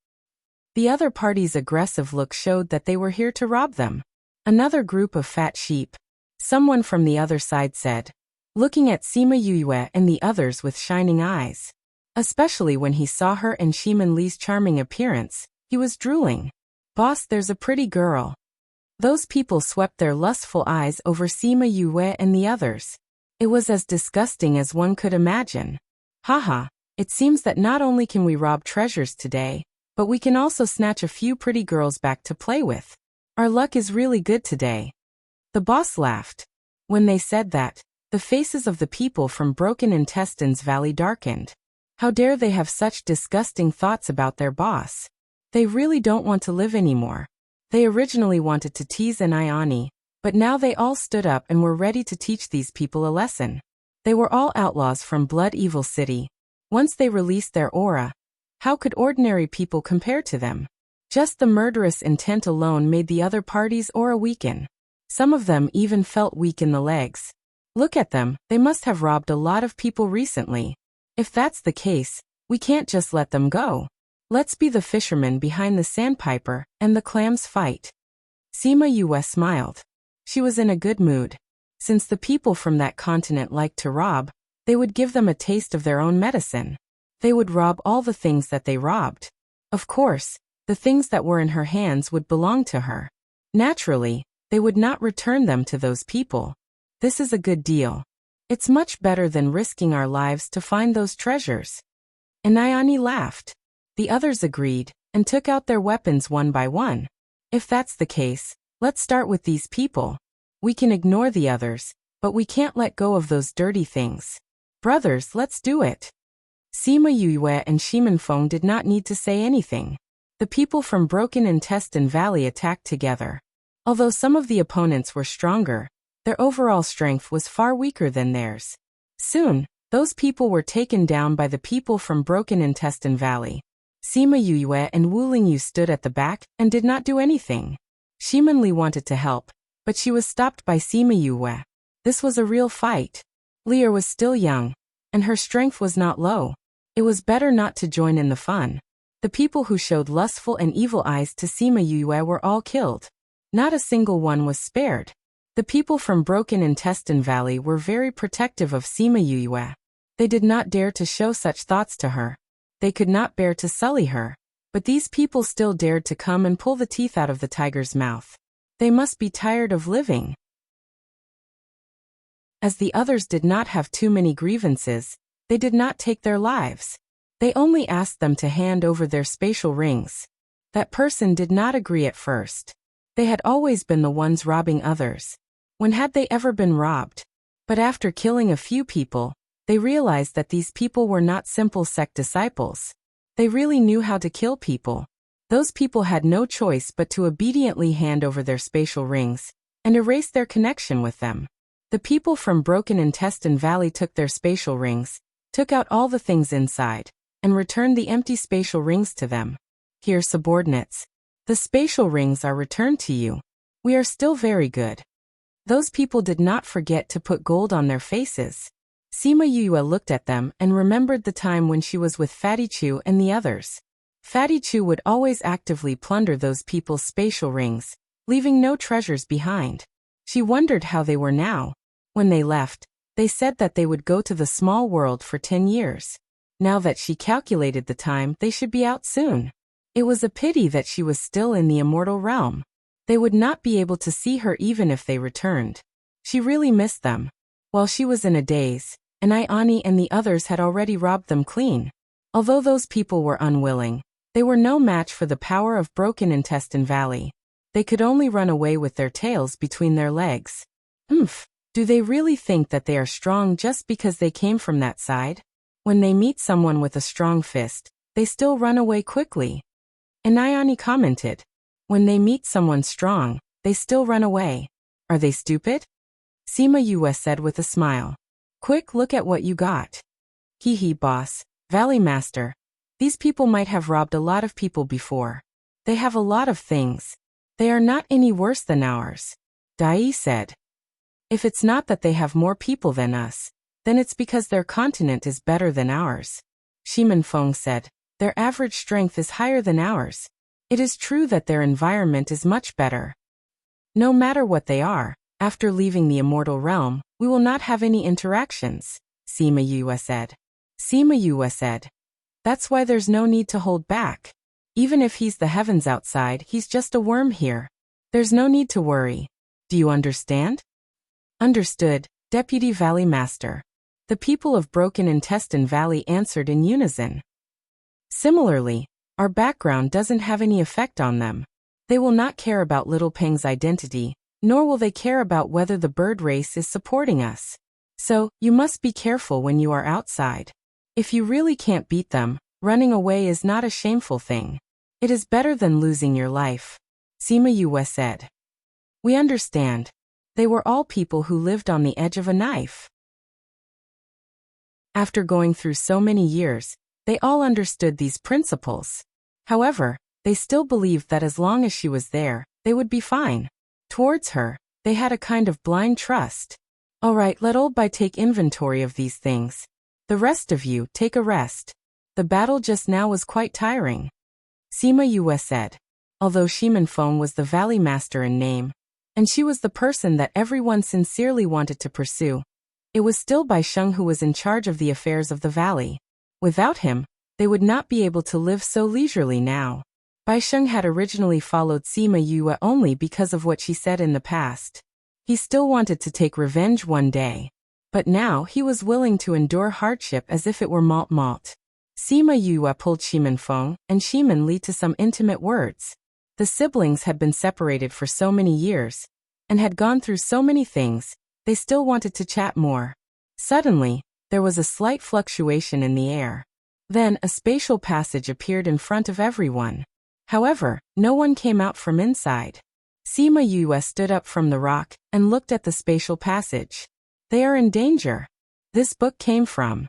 The other party's aggressive look showed that they were here to rob them. "Another group of fat sheep," someone from the other side said, looking at Sima Yue and the others with shining eyes. Especially when he saw her and Shiman Li's charming appearance, he was drooling. "Boss, there's a pretty girl." Those people swept their lustful eyes over Sima Yue and the others. It was as disgusting as one could imagine. "Haha, it seems that not only can we rob treasures today, but we can also snatch a few pretty girls back to play with. Our luck is really good today." The boss laughed. When they said that, the faces of the people from Broken Intestines Valley darkened. How dare they have such disgusting thoughts about their boss? They really don't want to live anymore. They originally wanted to tease Inayani, but now they all stood up and were ready to teach these people a lesson. They were all outlaws from Blood Evil City. Once they released their aura, how could ordinary people compare to them? Just the murderous intent alone made the other party's aura weaken. Some of them even felt weak in the legs. Look at them, they must have robbed a lot of people recently. If that's the case, we can't just let them go. Let's be the fisherman behind the sandpiper and the clams fight. Sima Yue smiled. She was in a good mood. Since the people from that continent liked to rob, they would give them a taste of their own medicine. They would rob all the things that they robbed. Of course, the things that were in her hands would belong to her. Naturally, they would not return them to those people. This is a good deal. It's much better than risking our lives to find those treasures. Inayani laughed. The others agreed, and took out their weapons one by one. If that's the case, let's start with these people. We can ignore the others, but we can't let go of those dirty things. Brothers, let's do it. Sima Yue and Shiman Feng did not need to say anything. The people from Broken Intestine Valley attacked together. Although some of the opponents were stronger, their overall strength was far weaker than theirs. Soon, those people were taken down by the people from Broken Intestine Valley. Sima Yue and Wu Lingyu stood at the back and did not do anything. Shiman Li wanted to help, but she was stopped by Sima Yue. This was a real fight. Lear was still young, and her strength was not low. It was better not to join in the fun. The people who showed lustful and evil eyes to Sima Yue were all killed. Not a single one was spared. The people from Broken Intestine Valley were very protective of Sima Yue. They did not dare to show such thoughts to her. They could not bear to sully her. But these people still dared to come and pull the teeth out of the tiger's mouth. They must be tired of living. As the others did not have too many grievances, they did not take their lives. They only asked them to hand over their spatial rings. That person did not agree at first. They had always been the ones robbing others. When had they ever been robbed? But after killing a few people, they realized that these people were not simple sect disciples. They really knew how to kill people. Those people had no choice but to obediently hand over their spatial rings and erase their connection with them. The people from Broken Intestine Valley took their spatial rings, took out all the things inside, and returned the empty spatial rings to them. Here, subordinates. The spatial rings are returned to you. We are still very good. Those people did not forget to put gold on their faces. Sima Yue looked at them and remembered the time when she was with Fatty Chu and the others. Fatty Chu would always actively plunder those people's spatial rings, leaving no treasures behind. She wondered how they were now. When they left, they said that they would go to the small world for 10 years. Now that she calculated the time, they should be out soon. It was a pity that she was still in the immortal realm. They would not be able to see her even if they returned. She really missed them. While she was in a daze, Ani and the others had already robbed them clean. Although those people were unwilling, they were no match for the power of Broken Intestine Valley. They could only run away with their tails between their legs. Do they really think that they are strong just because they came from that side? When they meet someone with a strong fist, they still run away quickly. Ani commented. When they meet someone strong, they still run away. Are they stupid? Sima Yue said with a smile. Quick, look at what you got. Hee boss, Valley Master. These people might have robbed a lot of people before. They have a lot of things. They are not any worse than ours. Dai said. If it's not that they have more people than us, then it's because their continent is better than ours. Shimen Feng said. Their average strength is higher than ours. It is true that their environment is much better. No matter what they are, after leaving the immortal realm, we will not have any interactions, Sima Yue said. Sima Yue said. That's why there's no need to hold back. Even if he's the heavens outside, he's just a worm here. There's no need to worry. Do you understand? Understood, Deputy Valley Master. The people of Broken Intestine Valley answered in unison. Similarly, our background doesn't have any effect on them. They will not care about Little Peng's identity, nor will they care about whether the bird race is supporting us. So, you must be careful when you are outside. If you really can't beat them, running away is not a shameful thing. It is better than losing your life. Sima Yue said. We understand. They were all people who lived on the edge of a knife. After going through so many years, they all understood these principles. However, they still believed that as long as she was there, they would be fine. Towards her, they had a kind of blind trust. All right, let Old Bai take inventory of these things. The rest of you, take a rest. The battle just now was quite tiring. Sima Yue said. Although Shimen Feng was the Valley Master in name, and she was the person that everyone sincerely wanted to pursue, it was still Bai Sheng who was in charge of the affairs of the valley. Without him, they would not be able to live so leisurely now. Bai Sheng had originally followed Sima Yue only because of what she said in the past. He still wanted to take revenge one day. But now he was willing to endure hardship as if it were malt. Sima Yue pulled Shimen Feng and Shimen Li to some intimate words. The siblings had been separated for so many years, and had gone through so many things, they still wanted to chat more. Suddenly, there was a slight fluctuation in the air. Then a spatial passage appeared in front of everyone. However, no one came out from inside. Sima Yue stood up from the rock and looked at the spatial passage. They are in danger. This book came from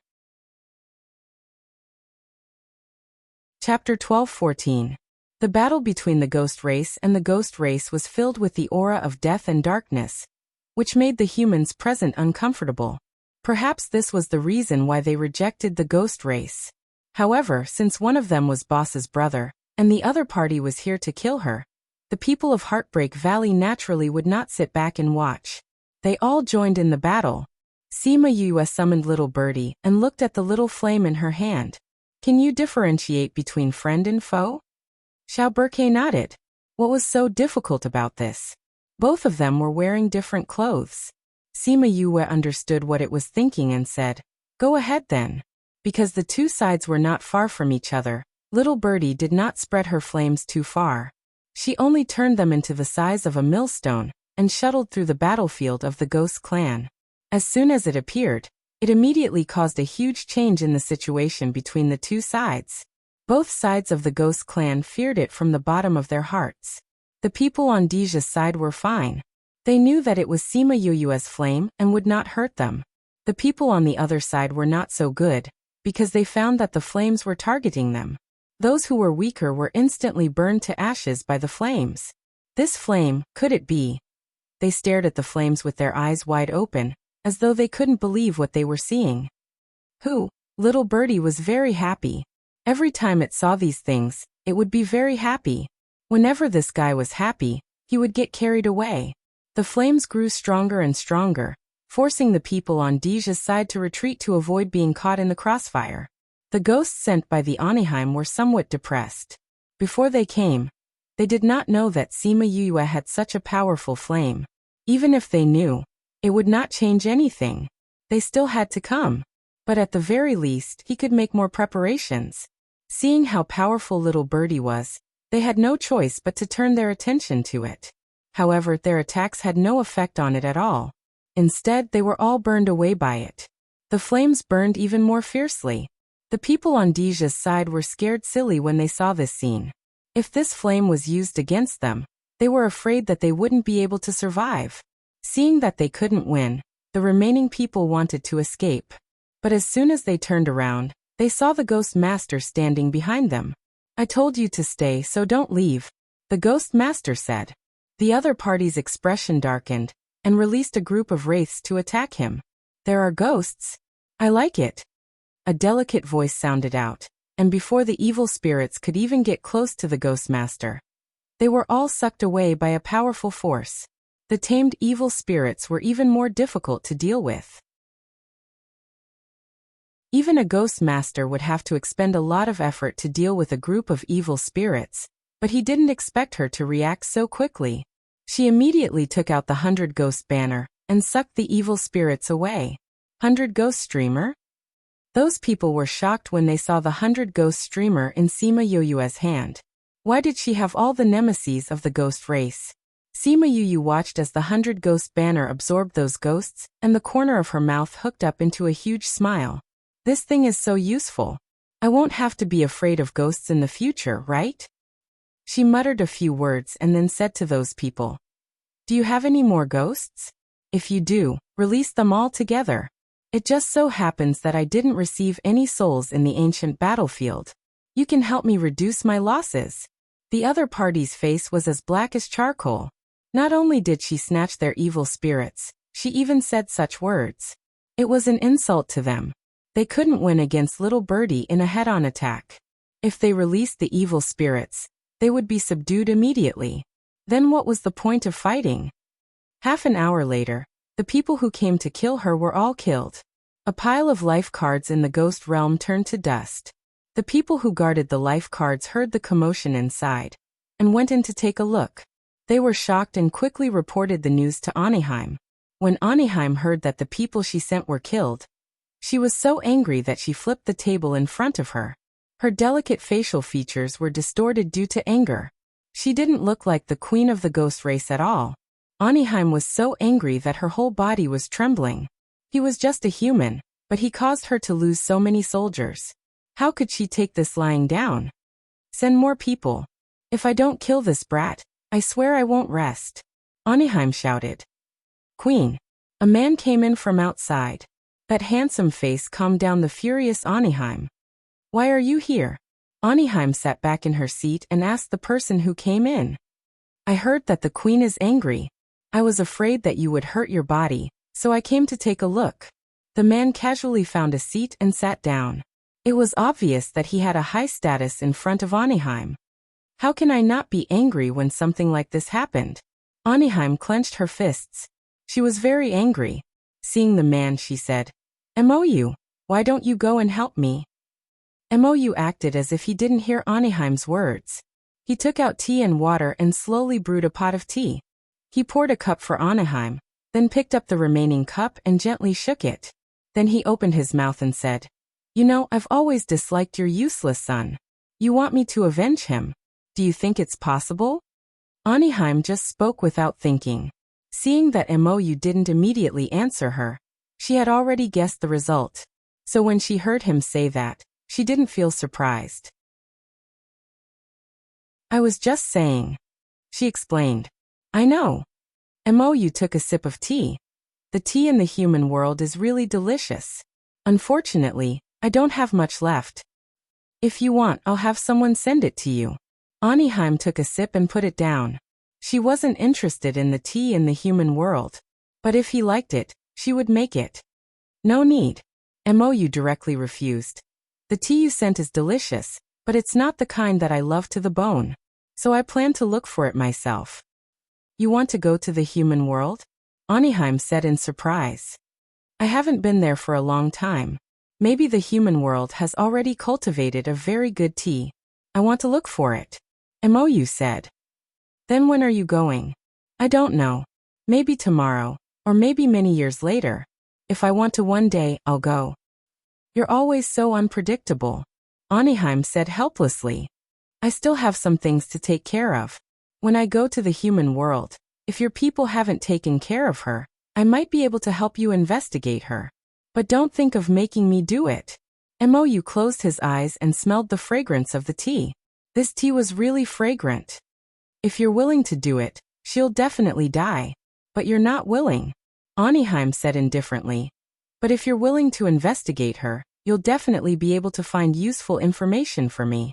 Chapter 12-14. The battle between the ghost race and the ghost race was filled with the aura of death and darkness, which made the humans present uncomfortable. Perhaps this was the reason why they rejected the ghost race. However, since one of them was Boss's brother, and the other party was here to kill her, The people of Heartbreak Valley naturally would not sit back and watch. They all joined in the battle. Sima Yue summoned Little Birdie and looked at the little flame in her hand. Can you differentiate between friend and foe? Xiao Berke nodded. What was so difficult about this? Both of them were wearing different clothes. Sima Yue understood what it was thinking and said, go ahead then. Because the two sides were not far from each other, Little Birdie did not spread her flames too far. She only turned them into the size of a millstone and shuttled through the battlefield of the Ghost Clan. As soon as it appeared, it immediately caused a huge change in the situation between the two sides. Both sides of the Ghost Clan feared it from the bottom of their hearts. The people on Deja's side were fine. They knew that it was Sima Yue's flame and would not hurt them. The people on the other side were not so good, because they found that the flames were targeting them. Those who were weaker were instantly burned to ashes by the flames. This flame, could it be? They stared at the flames with their eyes wide open, as though they couldn't believe what they were seeing. Little Birdie was very happy. Every time it saw these things, it would be very happy. Whenever this guy was happy, he would get carried away. The flames grew stronger and stronger, forcing the people on Deja's side to retreat to avoid being caught in the crossfire. The ghosts sent by the Oniheim were somewhat depressed. Before they came, they did not know that Sima Yue had such a powerful flame. Even if they knew, it would not change anything. They still had to come. But at the very least, he could make more preparations. Seeing how powerful Little Birdie was, they had no choice but to turn their attention to it. However, their attacks had no effect on it at all. Instead, they were all burned away by it. The flames burned even more fiercely. The people on Deja's side were scared silly when they saw this scene. If this flame was used against them, they were afraid that they wouldn't be able to survive. Seeing that they couldn't win, the remaining people wanted to escape. But as soon as they turned around, they saw the Ghost Master standing behind them. I told you to stay, so don't leave, the Ghost Master said. The other party's expression darkened, and released a group of wraiths to attack him. There are ghosts? I like it. A delicate voice sounded out, and before the evil spirits could even get close to the Ghost Master, they were all sucked away by a powerful force. The tamed evil spirits were even more difficult to deal with. Even a Ghost Master would have to expend a lot of effort to deal with a group of evil spirits, but he didn't expect her to react so quickly. She immediately took out the 100 Ghost banner and sucked the evil spirits away. 100 Ghost Streamer? Those people were shocked when they saw the 100 Ghost Streamer in Sima Yue's hand. Why did she have all the nemesis of the ghost race? Sima Yue watched as the 100 Ghost banner absorbed those ghosts, and the corner of her mouth hooked up into a huge smile. This thing is so useful. I won't have to be afraid of ghosts in the future, right? She muttered a few words and then said to those people, do you have any more ghosts? If you do, release them all together. It just so happens that I didn't receive any souls in the ancient battlefield. You can help me reduce my losses. The other party's face was as black as charcoal. Not only did she snatch their evil spirits, she even said such words. It was an insult to them. They couldn't win against Little Birdie in a head-on attack. If they released the evil spirits, they would be subdued immediately. Then what was the point of fighting? Half an hour later, the people who came to kill her were all killed. A pile of life cards in the ghost realm turned to dust. The people who guarded the life cards heard the commotion inside and went in to take a look. They were shocked and quickly reported the news to Oniheim. When Oniheim heard that the people she sent were killed, she was so angry that she flipped the table in front of her. Her delicate facial features were distorted due to anger. She didn't look like the queen of the ghost race at all. Oniheim was so angry that her whole body was trembling. He was just a human, but he caused her to lose so many soldiers. How could she take this lying down? Send more people. If I don't kill this brat, I swear I won't rest, Oniheim shouted. Queen. A man came in from outside. That handsome face calmed down the furious Oniheim. Why are you here? Oniheim sat back in her seat and asked the person who came in. I heard that the queen is angry. I was afraid that you would hurt your body, so I came to take a look. The man casually found a seat and sat down. It was obvious that he had a high status in front of Oniheim. How can I not be angry when something like this happened? Aniheim clenched her fists. She was very angry. Seeing the man, she said, "Mou, why don't you go and help me?" Mou acted as if he didn't hear Aniheim's words. He took out tea and water and slowly brewed a pot of tea. He poured a cup for Aniheim, then picked up the remaining cup and gently shook it. Then he opened his mouth and said, "You know, I've always disliked your useless son. You want me to avenge him. Do you think it's possible?" Aniheim just spoke without thinking. Seeing that Mou didn't immediately answer her, she had already guessed the result. So when she heard him say that, she didn't feel surprised. "I was just saying," she explained. "I know." Mou took a sip of tea. "The tea in the human world is really delicious. Unfortunately, I don't have much left. If you want, I'll have someone send it to you." Aniheim took a sip and put it down. She wasn't interested in the tea in the human world. But if he liked it, she would make it. "No need." Mou directly refused. "The tea you sent is delicious, but it's not the kind that I love to the bone. So I plan to look for it myself." "You want to go to the human world?" Aniheim said in surprise. "I haven't been there for a long time. Maybe the human world has already cultivated a very good tea. I want to look for it," Mou said. "Then when are you going?" "I don't know. Maybe tomorrow, or maybe many years later. If I want to one day, I'll go." "You're always so unpredictable," Aniheim said helplessly. "I still have some things to take care of. When I go to the human world, if your people haven't taken care of her, I might be able to help you investigate her. But don't think of making me do it." Mou closed his eyes and smelled the fragrance of the tea. This tea was really fragrant. "If you're willing to do it, she'll definitely die. But you're not willing," Aniheim said indifferently. "But if you're willing to investigate her, you'll definitely be able to find useful information for me."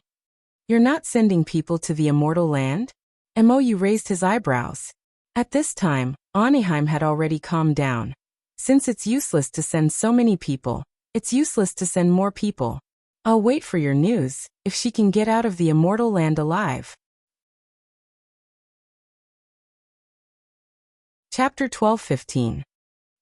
"You're not sending people to the immortal land?" Mou raised his eyebrows. At this time, Aniheim had already calmed down. "Since it's useless to send so many people, it's useless to send more people. I'll wait for your news, if she can get out of the immortal land alive." Chapter 12:15.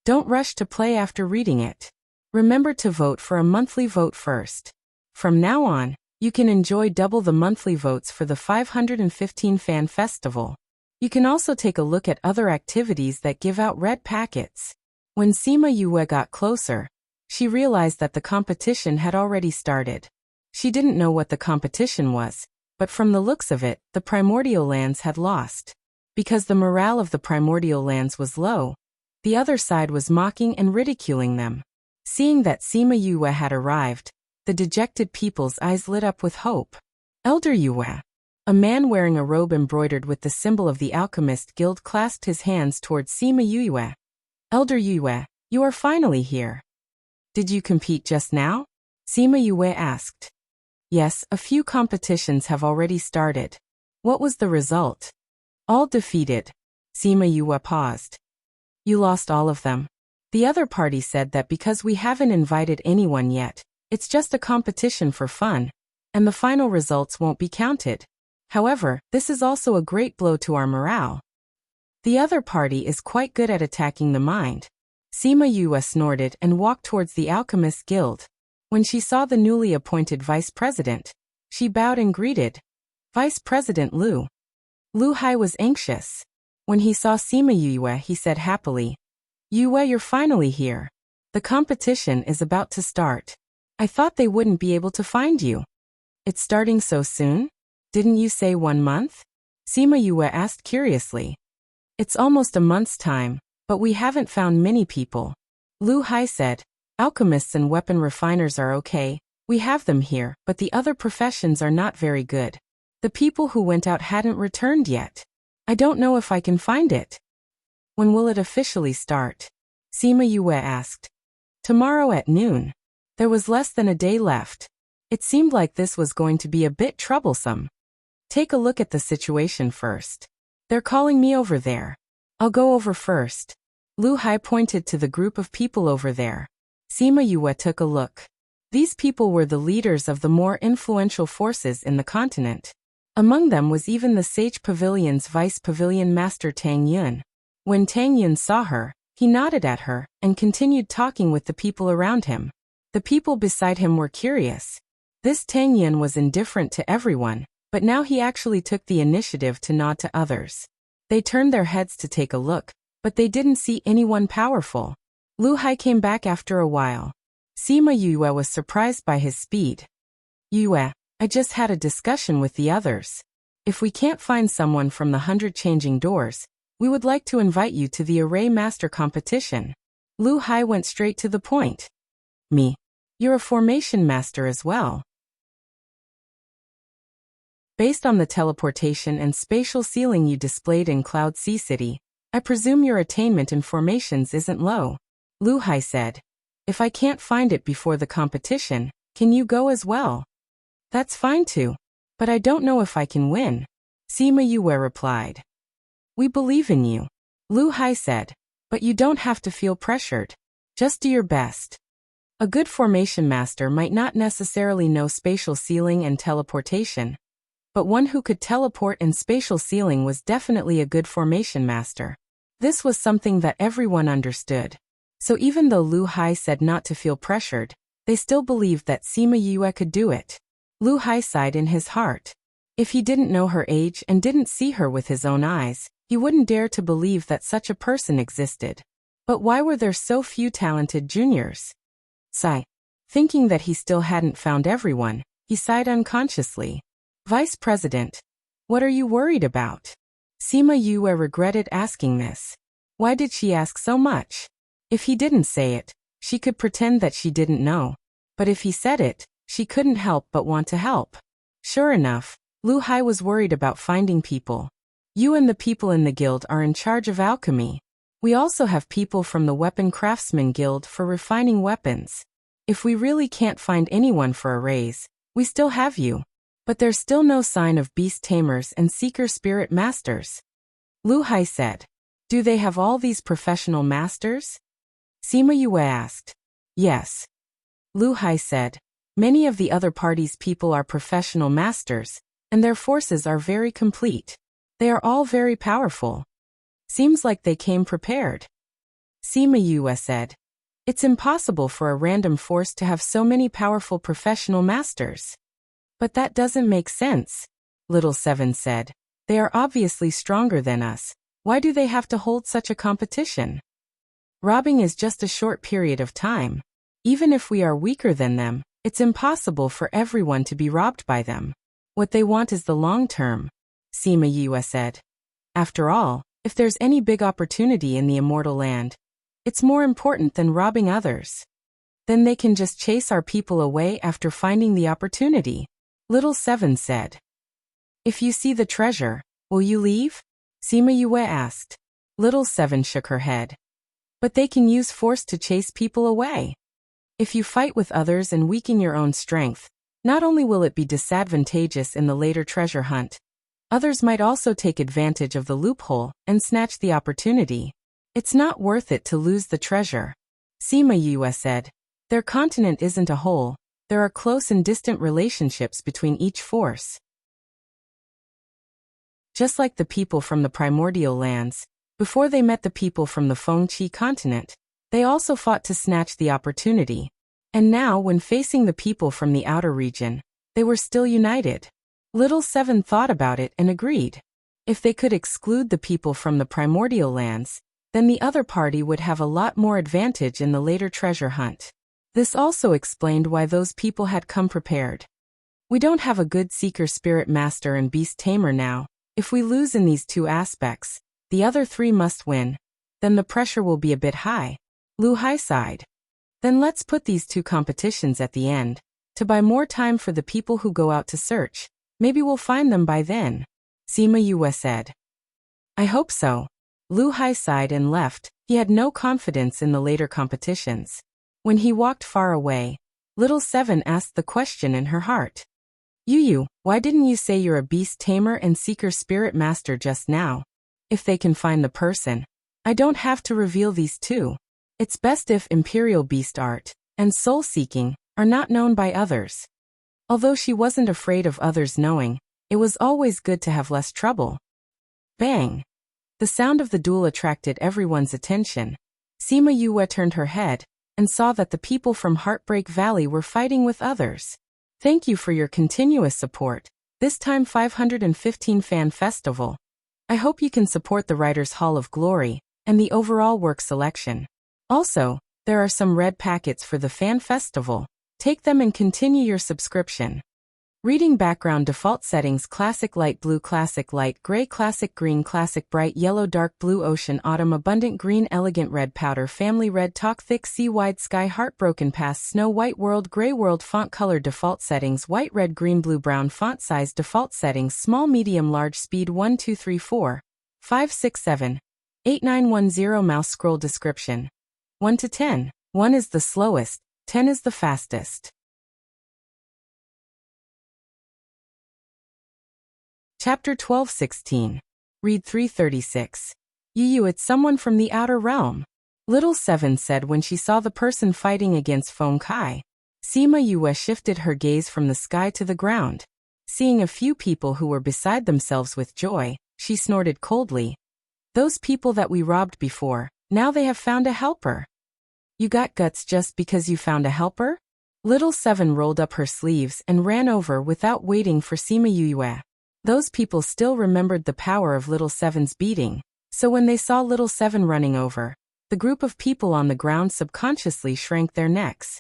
Don't rush to play after reading it. Remember to vote for a monthly vote first. From now on, you can enjoy double the monthly votes for the 515 Fan Festival. You can also take a look at other activities that give out red packets. When Sima Yue got closer, she realized that the competition had already started. She didn't know what the competition was, but from the looks of it, the primordial lands had lost. Because the morale of the primordial lands was low, the other side was mocking and ridiculing them. Seeing that Sima Yue had arrived, the dejected people's eyes lit up with hope. "Elder Yue." A man wearing a robe embroidered with the symbol of the Alchemist Guild clasped his hands towards Sima Yue. "Elder Yue, you are finally here." "Did you compete just now?" Sima Yue asked. "Yes, a few competitions have already started." "What was the result?" "All defeated." Sima Yue paused. "You lost all of them?" The other party said that because we haven't invited anyone yet, it's just a competition for fun, and the final results won't be counted. However, this is also a great blow to our morale. The other party is quite good at attacking the mind. Sima Yue snorted and walked towards the Alchemist Guild. When she saw the newly appointed vice president, she bowed and greeted. "Vice President Lu." Lu Hai was anxious. When he saw Sima Yue, he said happily, "Yue, you're finally here. The competition is about to start. I thought they wouldn't be able to find you." "It's starting so soon? Didn't you say 1 month?" Sima Yue asked curiously. "It's almost a month's time, but we haven't found many people." Lu Hai said, "Alchemists and weapon refiners are okay, we have them here, but the other professions are not very good. The people who went out hadn't returned yet. I don't know if I can find it." "When will it officially start?" Sima Yue asked. "Tomorrow at noon." There was less than a day left. It seemed like this was going to be a bit troublesome. "Take a look at the situation first. They're calling me over there. I'll go over first." Lu Hai pointed to the group of people over there. Sima Yue took a look. These people were the leaders of the more influential forces in the continent. Among them was even the Sage Pavilion's Vice Pavilion Master Tang Yun. When Tang Yun saw her, he nodded at her and continued talking with the people around him. The people beside him were curious. This Tang Yun was indifferent to everyone, but now he actually took the initiative to nod to others. They turned their heads to take a look, but they didn't see anyone powerful. Lu Hai came back after a while. Sima Yue was surprised by his speed. Yue, I just had a discussion with the others. If we can't find someone from the 100 Changing Doors, we would like to invite you to the Array Master competition. Lu Hai went straight to the point. Me? You're a formation master as well. Based on the teleportation and spatial sealing you displayed in Cloud Sea City, I presume your attainment in formations isn't low. Lu Hai said. If I can't find it before the competition, can you go as well? That's fine too, but I don't know if I can win. Sima Yue replied. We believe in you. Lu Hai said, but you don't have to feel pressured. Just do your best. A good formation master might not necessarily know spatial sealing and teleportation, but one who could teleport and spatial sealing was definitely a good formation master. This was something that everyone understood. So even though Lu Hai said not to feel pressured, they still believed that Sima Yue could do it. Lu Hai sighed in his heart. If he didn't know her age and didn't see her with his own eyes, he wouldn't dare to believe that such a person existed. But why were there so few talented juniors? Sigh. Thinking that he still hadn't found everyone, he sighed unconsciously. Vice President, what are you worried about? Sima Yue regretted asking this. Why did she ask so much? If he didn't say it, she could pretend that she didn't know. But if he said it, she couldn't help but want to help. Sure enough, Lu Hai was worried about finding people. You and the people in the guild are in charge of alchemy. We also have people from the Weapon Craftsman Guild for refining weapons. If we really can't find anyone for a raise, we still have you. But there's still no sign of beast tamers and seeker spirit masters. Lu Hai said. Do they have all these professional masters? Sima Yue asked. Yes. Lu Hai said. Many of the other party's people are professional masters, and their forces are very complete. They are all very powerful. Seems like they came prepared. Sima Yue said. It's impossible for a random force to have so many powerful professional masters. But that doesn't make sense, Little Seven said. They are obviously stronger than us. Why do they have to hold such a competition? Robbing is just a short period of time. Even if we are weaker than them, it's impossible for everyone to be robbed by them. What they want is the long term, Sima Yue said. After all, if there's any big opportunity in the Immortal Land, it's more important than robbing others. Then they can just chase our people away after finding the opportunity, Little Seven said. If you see the treasure, will you leave? Sima Yue asked. Little Seven shook her head. But they can use force to chase people away. If you fight with others and weaken your own strength, not only will it be disadvantageous in the later treasure hunt, others might also take advantage of the loophole and snatch the opportunity. It's not worth it to lose the treasure, Sima Yue said. Their continent isn't a whole, there are close and distant relationships between each force. Just like the people from the primordial lands, before they met the people from the Fengqi continent, they also fought to snatch the opportunity. And now, when facing the people from the outer region, they were still united. Little Seven thought about it and agreed. If they could exclude the people from the primordial lands, then the other party would have a lot more advantage in the later treasure hunt. This also explained why those people had come prepared. We don't have a good seeker spirit master and beast tamer now. If we lose in these two aspects, the other three must win. Then the pressure will be a bit high. Lu Hai sighed. Then let's put these two competitions at the end, to buy more time for the people who go out to search. Maybe we'll find them by then, Sima Yue said. I hope so. Lu Hai sighed and left. He had no confidence in the later competitions. When he walked far away, Little Seven asked the question in her heart. Yu, why didn't you say you're a beast tamer and seeker spirit master just now? If they can find the person, I don't have to reveal these two. It's best if Imperial Beast Art and Soul Seeking are not known by others. Although she wasn't afraid of others knowing, It was always good to have less trouble. Bang! The sound of the duel attracted everyone's attention. Sima Yue turned her head and saw that the people from Heartbreak Valley were fighting with others. Thank you for your continuous support. This time 515 Fan Festival. I hope you can support the Writers' Hall of Glory and the overall work selection. Also, there are some red packets for the Fan Festival. Take them and continue your subscription. Reading background default settings: classic light blue, classic light gray, classic green, classic bright yellow, dark blue, ocean, autumn, abundant green, elegant red, powder, family red, talk, thick, sea, wide, sky, heartbroken, past, snow, white, world, gray, world, font color default settings: white, red, green, blue, brown, font size default settings: small, medium, large, speed 1 2 3 4 5 6 7 8 9 1 0. Mouse scroll description: 1 to 10. 1 is the slowest, 10 is the fastest. Chapter 12:16. Read 336. Yu, it's someone from the outer realm. Little Seven said when she saw the person fighting against Feng Kai. Sima Yue shifted her gaze from the sky to the ground. Seeing a few people who were beside themselves with joy, she snorted coldly. Those people that we robbed before, now they have found a helper. You got guts just because you found a helper? Little Seven rolled up her sleeves and ran over without waiting for Sima Yue. Those people still remembered the power of Little Seven's beating, so when they saw Little Seven running over, the group of people on the ground subconsciously shrank their necks.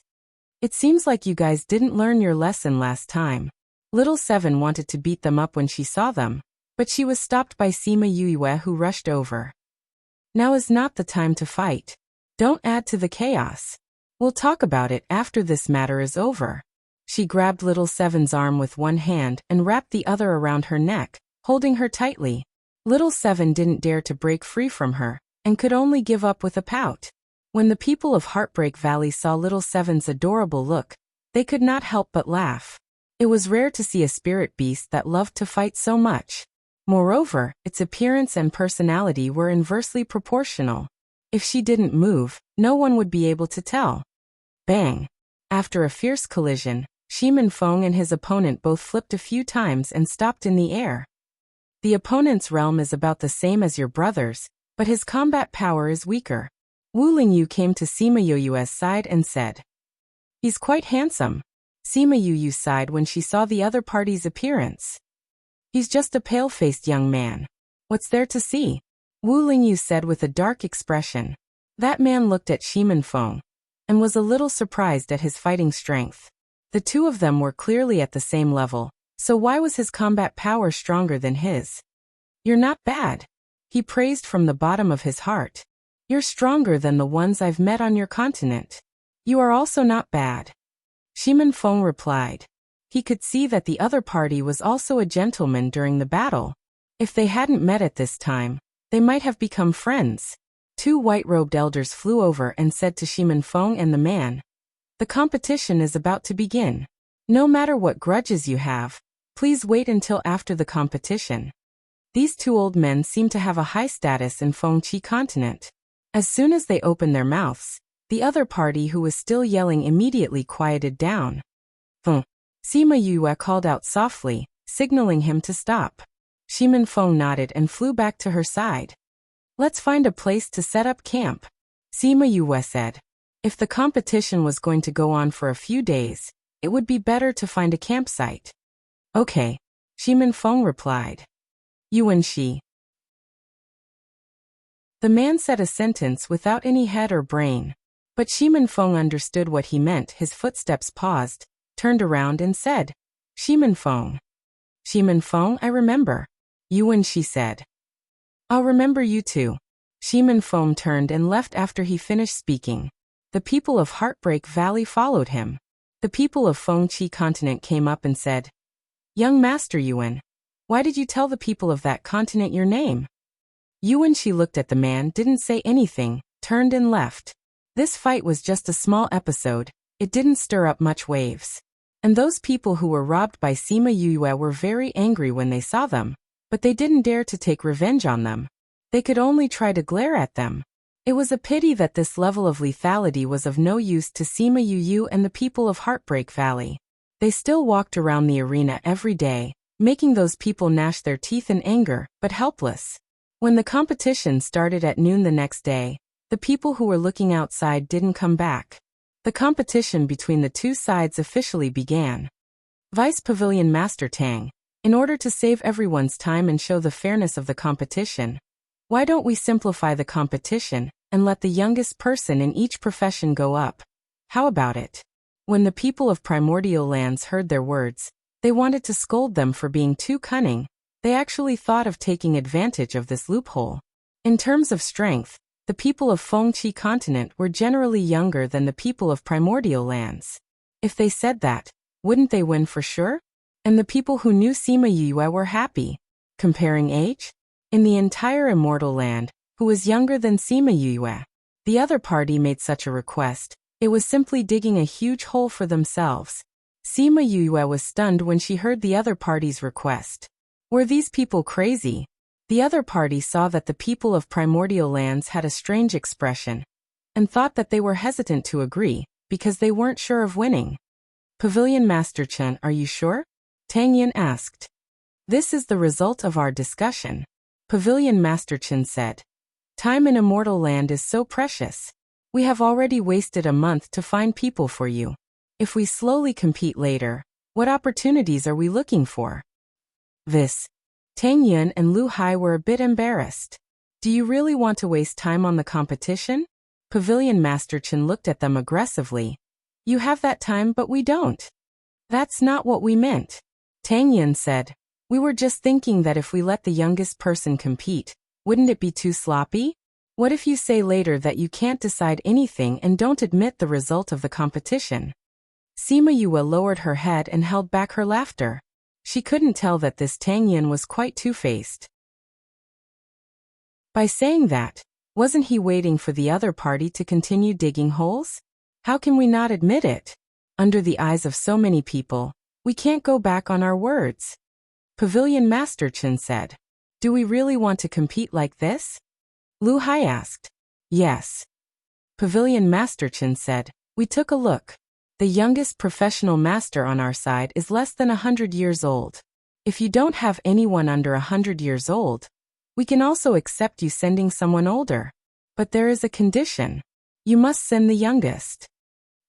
It seems like you guys didn't learn your lesson last time. Little Seven wanted to beat them up when she saw them, but she was stopped by Sima Yue, who rushed over. Now is not the time to fight. Don't add to the chaos. We'll talk about it after this matter is over. She grabbed Little Seven's arm with one hand and wrapped the other around her neck, holding her tightly. Little Seven didn't dare to break free from her, and could only give up with a pout. When the people of Heartbreak Valley saw Little Seven's adorable look, they could not help but laugh. It was rare to see a spirit beast that loved to fight so much. Moreover, its appearance and personality were inversely proportional. If she didn't move, no one would be able to tell. Bang! After a fierce collision, Shimin Feng and his opponent both flipped a few times and stopped in the air. The opponent's realm is about the same as your brother's, but his combat power is weaker. Wu Lingyu came to Sima Yue's side and said, "He's quite handsome." Sima Yu sighed when she saw the other party's appearance. "He's just a pale-faced young man. What's there to see?" Wu Lingyu said with a dark expression. That man looked at Shimin Feng and was a little surprised at his fighting strength. The two of them were clearly at the same level, so why was his combat power stronger than his? "You're not bad," he praised from the bottom of his heart. "You're stronger than the ones I've met on your continent. You are also not bad." Shimin Feng replied. He could see that the other party was also a gentleman during the battle. If they hadn't met at this time, they might have become friends. Two white-robed elders flew over and said to Shimin Feng and the man, "The competition is about to begin. No matter what grudges you have, please wait until after the competition." These two old men seemed to have a high status in Fengqi continent. As soon as they opened their mouths, the other party who was still yelling immediately quieted down. Sima Yue called out softly, signaling him to stop. Shimin Feng nodded and flew back to her side. "Let's find a place to set up camp," Sima Yue said. If the competition was going to go on for a few days, it would be better to find a campsite. "Okay," Shimin Feng replied. "Yuan Shi." The man said a sentence without any head or brain, but Shimin Feng understood what he meant. His footsteps paused, turned around and said, "Shimin Feng." "Shimin Feng, I remember," Yuan Shi said. "I'll remember you too." Shimin Feng turned and left after he finished speaking. The people of Heartbreak Valley followed him. The people of Fengqi continent came up and said, "Young Master Yuan, why did you tell the people of that continent your name?" Yuan Shi looked at the man, didn't say anything, turned and left. This fight was just a small episode, it didn't stir up much waves. And those people who were robbed by Sima Yue were very angry when they saw them, but they didn't dare to take revenge on them. They could only try to glare at them. It was a pity that this level of lethality was of no use to Sima Yu and the people of Heartbreak Valley. They still walked around the arena every day, making those people gnash their teeth in anger, but helpless. When the competition started at noon the next day, the people who were looking outside didn't come back. The competition between the two sides officially began. Vice Pavilion Master Tang, in order to save everyone's time and show the fairness of the competition, why don't we simplify the competition and let the youngest person in each profession go up? How about it? When the people of Primordial Lands heard their words, they wanted to scold them for being too cunning. They actually thought of taking advantage of this loophole. In terms of strength, the people of Fengqi continent were generally younger than the people of Primordial Lands. If they said that, wouldn't they win for sure? And the people who knew Sima Yue were happy. Comparing age? In the entire Immortal Land, who was younger than Sima Yue? The other party made such a request. It was simply digging a huge hole for themselves. Sima Yue was stunned when she heard the other party's request. Were these people crazy? The other party saw that the people of Primordial Lands had a strange expression, and thought that they were hesitant to agree, because they weren't sure of winning. Pavilion Master Chen, are you sure? Tang Yin asked. This is the result of our discussion. Pavilion Master Chen said. Time in Immortal Land is so precious. We have already wasted a month to find people for you. If we slowly compete later, what opportunities are we looking for? Tang Yun and Lu Hai were a bit embarrassed. Do you really want to waste time on the competition? Pavilion Master Chen looked at them aggressively. You have that time, but we don't. That's not what we meant. Tang Yun said. We were just thinking that if we let the youngest person compete, wouldn't it be too sloppy? What if you say later that you can't decide anything and don't admit the result of the competition? Sima Yue lowered her head and held back her laughter. She couldn't tell that this Tang Yin was quite two-faced. By saying that, wasn't he waiting for the other party to continue digging holes? How can we not admit it? Under the eyes of so many people, we can't go back on our words. Pavilion Master Chen said. Do we really want to compete like this? Lu Hai asked. Yes. Pavilion Master Chen said. We took a look. The youngest professional master on our side is less than 100 years old. If you don't have anyone under 100 years old, we can also accept you sending someone older. But there is a condition. You must send the youngest.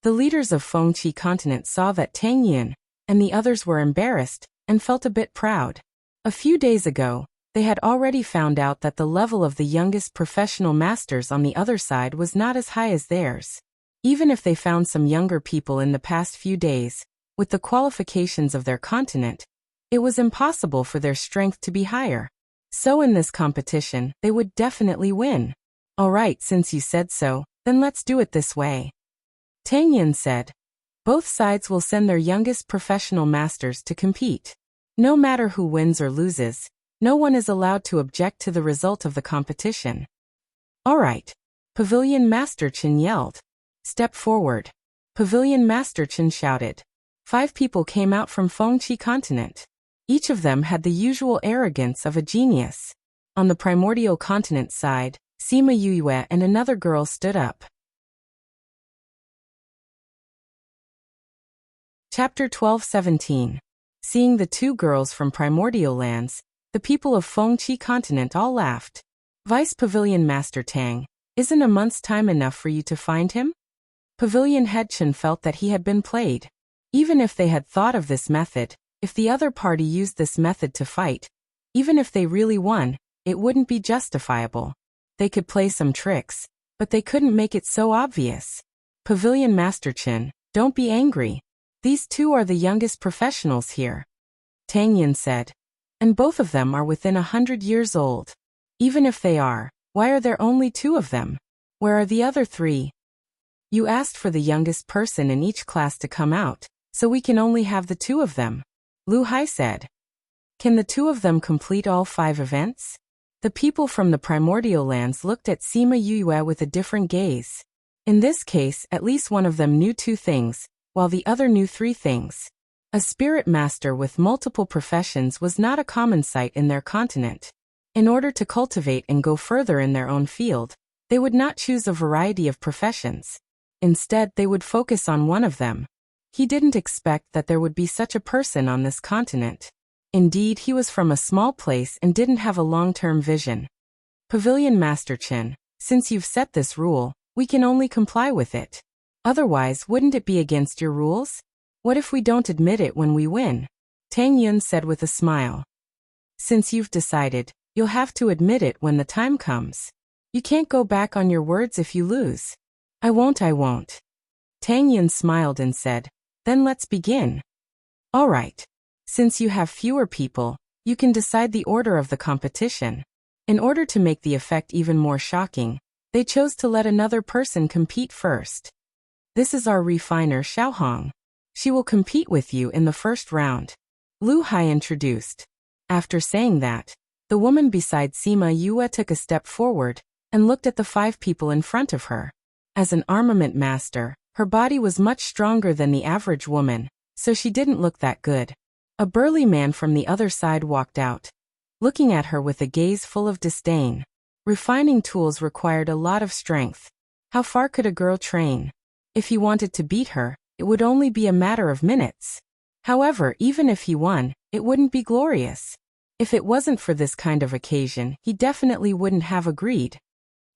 The leaders of Fengqi continent saw that Tang Yin and the others were embarrassed and felt a bit proud. A few days ago, they had already found out that the level of the youngest professional masters on the other side was not as high as theirs. Even if they found some younger people in the past few days, with the qualifications of their continent, it was impossible for their strength to be higher. So in this competition, they would definitely win. All right, since you said so, then let's do it this way. Tang Yin said. Both sides will send their youngest professional masters to compete. No matter who wins or loses, no one is allowed to object to the result of the competition. All right. Pavilion Master Chen yelled. Step forward. Pavilion Master Chen shouted. 5 people came out from Fengqi continent. Each of them had the usual arrogance of a genius. On the Primordial continent side, Sima Yue and another girl stood up. Chapter 12-17. Seeing the 2 girls from Primordial Lands, the people of Fengqi continent all laughed. Vice Pavilion Master Tang, isn't a month's time enough for you to find him? Pavilion Head Chen felt that he had been played. Even if they had thought of this method, if the other party used this method to fight, even if they really won, it wouldn't be justifiable. They could play some tricks, but they couldn't make it so obvious. Pavilion Master Chen, don't be angry. These 2 are the youngest professionals here. Tang Yin said. And both of them are within 100 years old. Even if they are, why are there only 2 of them? Where are the other 3? You asked for the youngest person in each class to come out, so we can only have the 2 of them. Lu Hai said. Can the 2 of them complete all 5 events? The people from the Primordial Lands looked at Sima Yue with a different gaze. In this case, at least one of them knew 2 things, while the other knew 3 things. A spirit master with multiple professions was not a common sight in their continent. In order to cultivate and go further in their own field, they would not choose a variety of professions. Instead, they would focus on one of them. He didn't expect that there would be such a person on this continent. Indeed, he was from a small place and didn't have a long-term vision. Pavilion Master Chen, since you've set this rule, we can only comply with it. Otherwise, wouldn't it be against your rules? What if we don't admit it when we win? Tang Yun said with a smile. Since you've decided, you'll have to admit it when the time comes. You can't go back on your words if you lose. I won't. Tang Yun smiled and said, then let's begin. All right. Since you have fewer people, you can decide the order of the competition. In order to make the effect even more shocking, they chose to let another person compete first. This is our refiner Xiaohong. She will compete with you in the first round. Lu Hai introduced. After saying that, the woman beside Sima Yue took a step forward and looked at the 5 people in front of her. As an armament master, her body was much stronger than the average woman, so she didn't look that good. A burly man from the other side walked out, looking at her with a gaze full of disdain. Refining tools required a lot of strength. How far could a girl train? If he wanted to beat her, it would only be a matter of minutes. However, even if he won, it wouldn't be glorious. If it wasn't for this kind of occasion, he definitely wouldn't have agreed.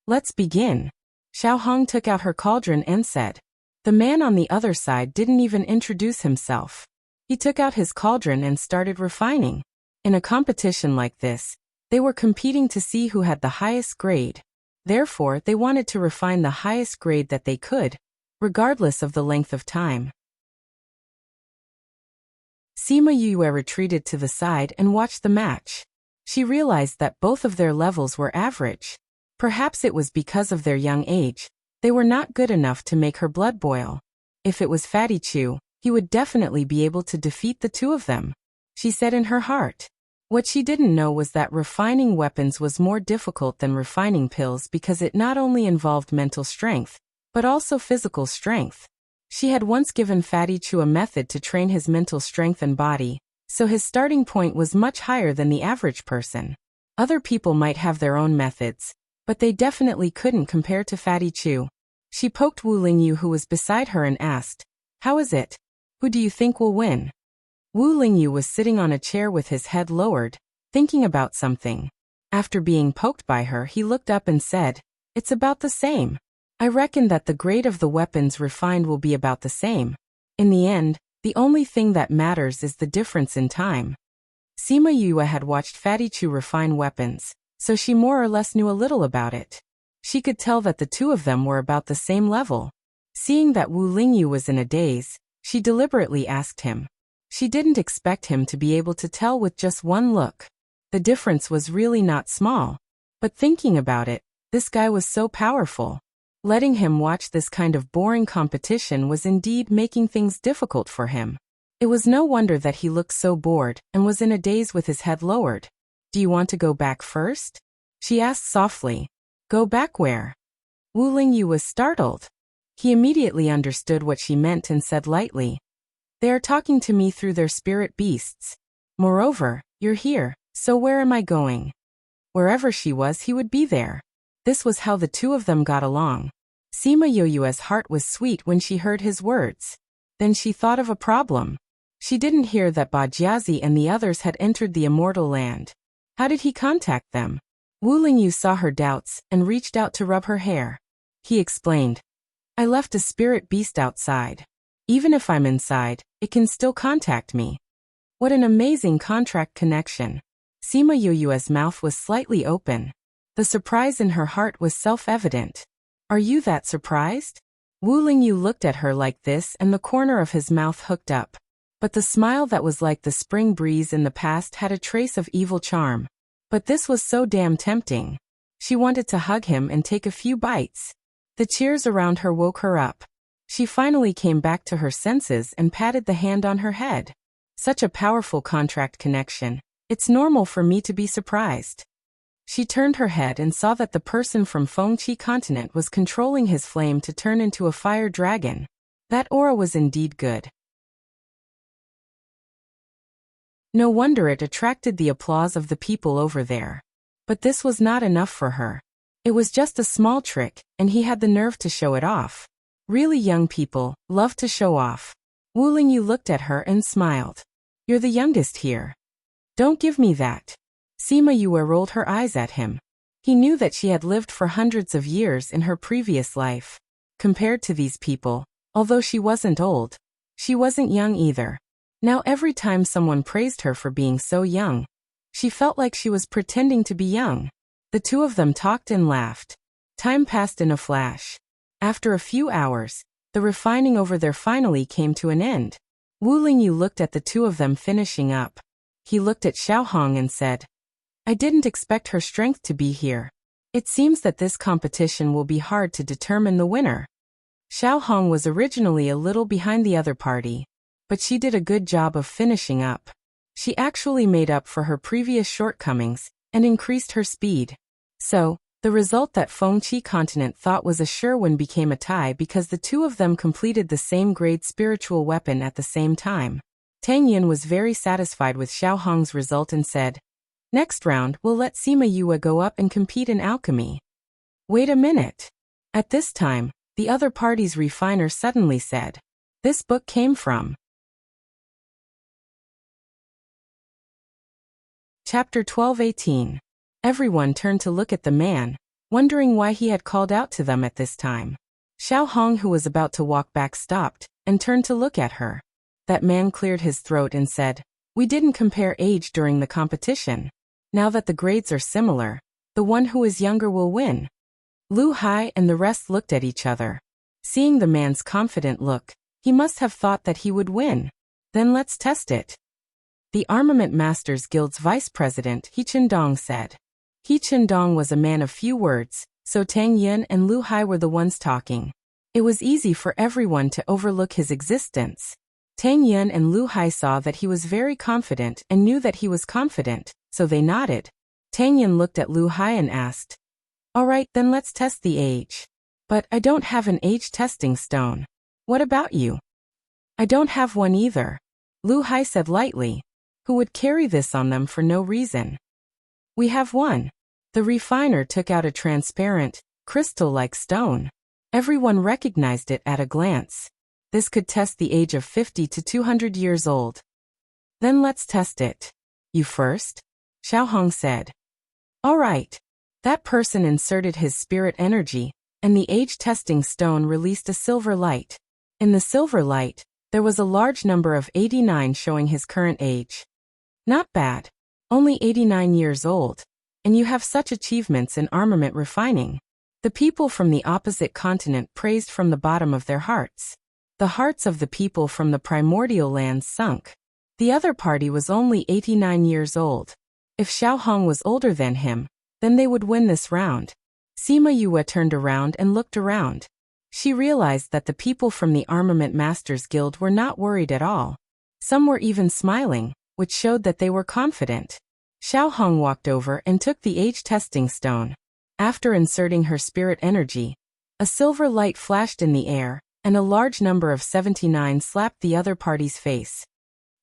Let's begin. Xiaohong took out her cauldron and said. The man on the other side didn't even introduce himself. He took out his cauldron and started refining. In a competition like this, they were competing to see who had the highest grade. Therefore, they wanted to refine the highest grade that they could, regardless of the length of time. Sima Yue retreated to the side and watched the match. She realized that both of their levels were average. Perhaps it was because of their young age. They were not good enough to make her blood boil. If it was Fatty Chu, he would definitely be able to defeat the 2 of them. She said in her heart. What she didn't know was that refining weapons was more difficult than refining pills because it not only involved mental strength, but also physical strength. She had once given Fatty Chu a method to train his mental strength and body, so his starting point was much higher than the average person. Other people might have their own methods, but they definitely couldn't compare to Fatty Chu. She poked Wu Lingyu, who was beside her, and asked, "How is it? Who do you think will win?" Wu Lingyu was sitting on a chair with his head lowered, thinking about something. After being poked by her, he looked up and said, "It's about the same. I reckon that the grade of the weapons refined will be about the same. In the end, the only thing that matters is the difference in time." Sima Yue had watched Fatty Chu refine weapons, so she more or less knew a little about it. She could tell that the 2 of them were about the same level. Seeing that Wu Lingyu was in a daze, she deliberately asked him. She didn't expect him to be able to tell with just one look. The difference was really not small. But thinking about it, this guy was so powerful. Letting him watch this kind of boring competition was indeed making things difficult for him. It was no wonder that he looked so bored and was in a daze with his head lowered. "Do you want to go back first?" she asked softly. "Go back where?" Wu Lingyu was startled. He immediately understood what she meant and said lightly, "They are talking to me through their spirit beasts. Moreover, you're here, so where am I going?" Wherever she was, he would be there. This was how the 2 of them got along. Sima Yue's heart was sweet when she heard his words. Then she thought of a problem. She didn't hear that Bajiazi and the others had entered the immortal land. How did he contact them? Wu Lingyu saw her doubts and reached out to rub her hair. He explained, "I left a spirit beast outside. Even if I'm inside, it can still contact me." What an amazing contract connection. Sima Yue's mouth was slightly open. The surprise in her heart was self-evident. "Are you that surprised?" Wu Lingyu looked at her like this and the corner of his mouth hooked up. But the smile that was like the spring breeze in the past had a trace of evil charm. But this was so damn tempting. She wanted to hug him and take a few bites. The cheers around her woke her up. She finally came back to her senses and patted the hand on her head. Such a powerful contract connection. It's normal for me to be surprised. She turned her head and saw that the person from Fengqi continent was controlling his flame to turn into a fire dragon. That aura was indeed good. No wonder it attracted the applause of the people over there. But this was not enough for her. It was just a small trick, and he had the nerve to show it off. Really young people love to show off. Wu Lingyu looked at her and smiled. "You're the youngest here." Don't give me that. Sima Yue rolled her eyes at him. He knew that she had lived for hundreds of years in her previous life. Compared to these people, although she wasn't old, she wasn't young either. Now every time someone praised her for being so young, she felt like she was pretending to be young. The two of them talked and laughed. Time passed in a flash. After a few hours, the refining over there finally came to an end. Wu Lingyu looked at the two of them finishing up. He looked at Xiaohong and said, I didn't expect her strength to be here. It seems that this competition will be hard to determine the winner. Xiaohong was originally a little behind the other party, but she did a good job of finishing up. She actually made up for her previous shortcomings and increased her speed. So, the result that Fengqi continent thought was a sure win became a tie because the two of them completed the same grade spiritual weapon at the same time. Tang Yin was very satisfied with Xiaohong's result and said, Next round, we'll let Sima Yue go up and compete in alchemy. Wait a minute. At this time, the other party's refiner suddenly said, This book came from Chapter 12:18. Everyone turned to look at the man, wondering why he had called out to them at this time. Xiaohong, who was about to walk back, stopped and turned to look at her. That man cleared his throat and said, We didn't compare age during the competition. Now that the grades are similar, the one who is younger will win. Lu Hai and the rest looked at each other. Seeing the man's confident look, he must have thought that he would win. Then let's test it. The Armament Masters Guild's vice president, He Qindong, said. He Qindong was a man of few words, so Tang Yin and Lu Hai were the ones talking. It was easy for everyone to overlook his existence. Tang Yin and Lu Hai saw that he was very confident and knew that he was confident, so they nodded. Tang Yin looked at Lu Hai and asked, All right, then let's test the age. But I don't have an age testing stone. What about you? I don't have one either. Lu Hai said lightly. Who would carry this on them for no reason? We have one. The refiner took out a transparent, crystal-like stone. Everyone recognized it at a glance. This could test the age of 50 to 200 years old. Then let's test it. You first? Xiaohong said. All right. That person inserted his spirit energy, and the age testing stone released a silver light. In the silver light, there was a large number of 89 showing his current age. Not bad. Only 89 years old. And you have such achievements in armament refining. The people from the opposite continent praised from the bottom of their hearts. The hearts of the people from the primordial lands sunk. The other party was only 89 years old. If Xiaohong was older than him, then they would win this round. Sima Yue turned around and looked around. She realized that the people from the Armament Masters Guild were not worried at all. Some were even smiling, which showed that they were confident. Xiaohong walked over and took the age testing stone. After inserting her spirit energy, a silver light flashed in the air, and a large number of 79 slapped the other party's face.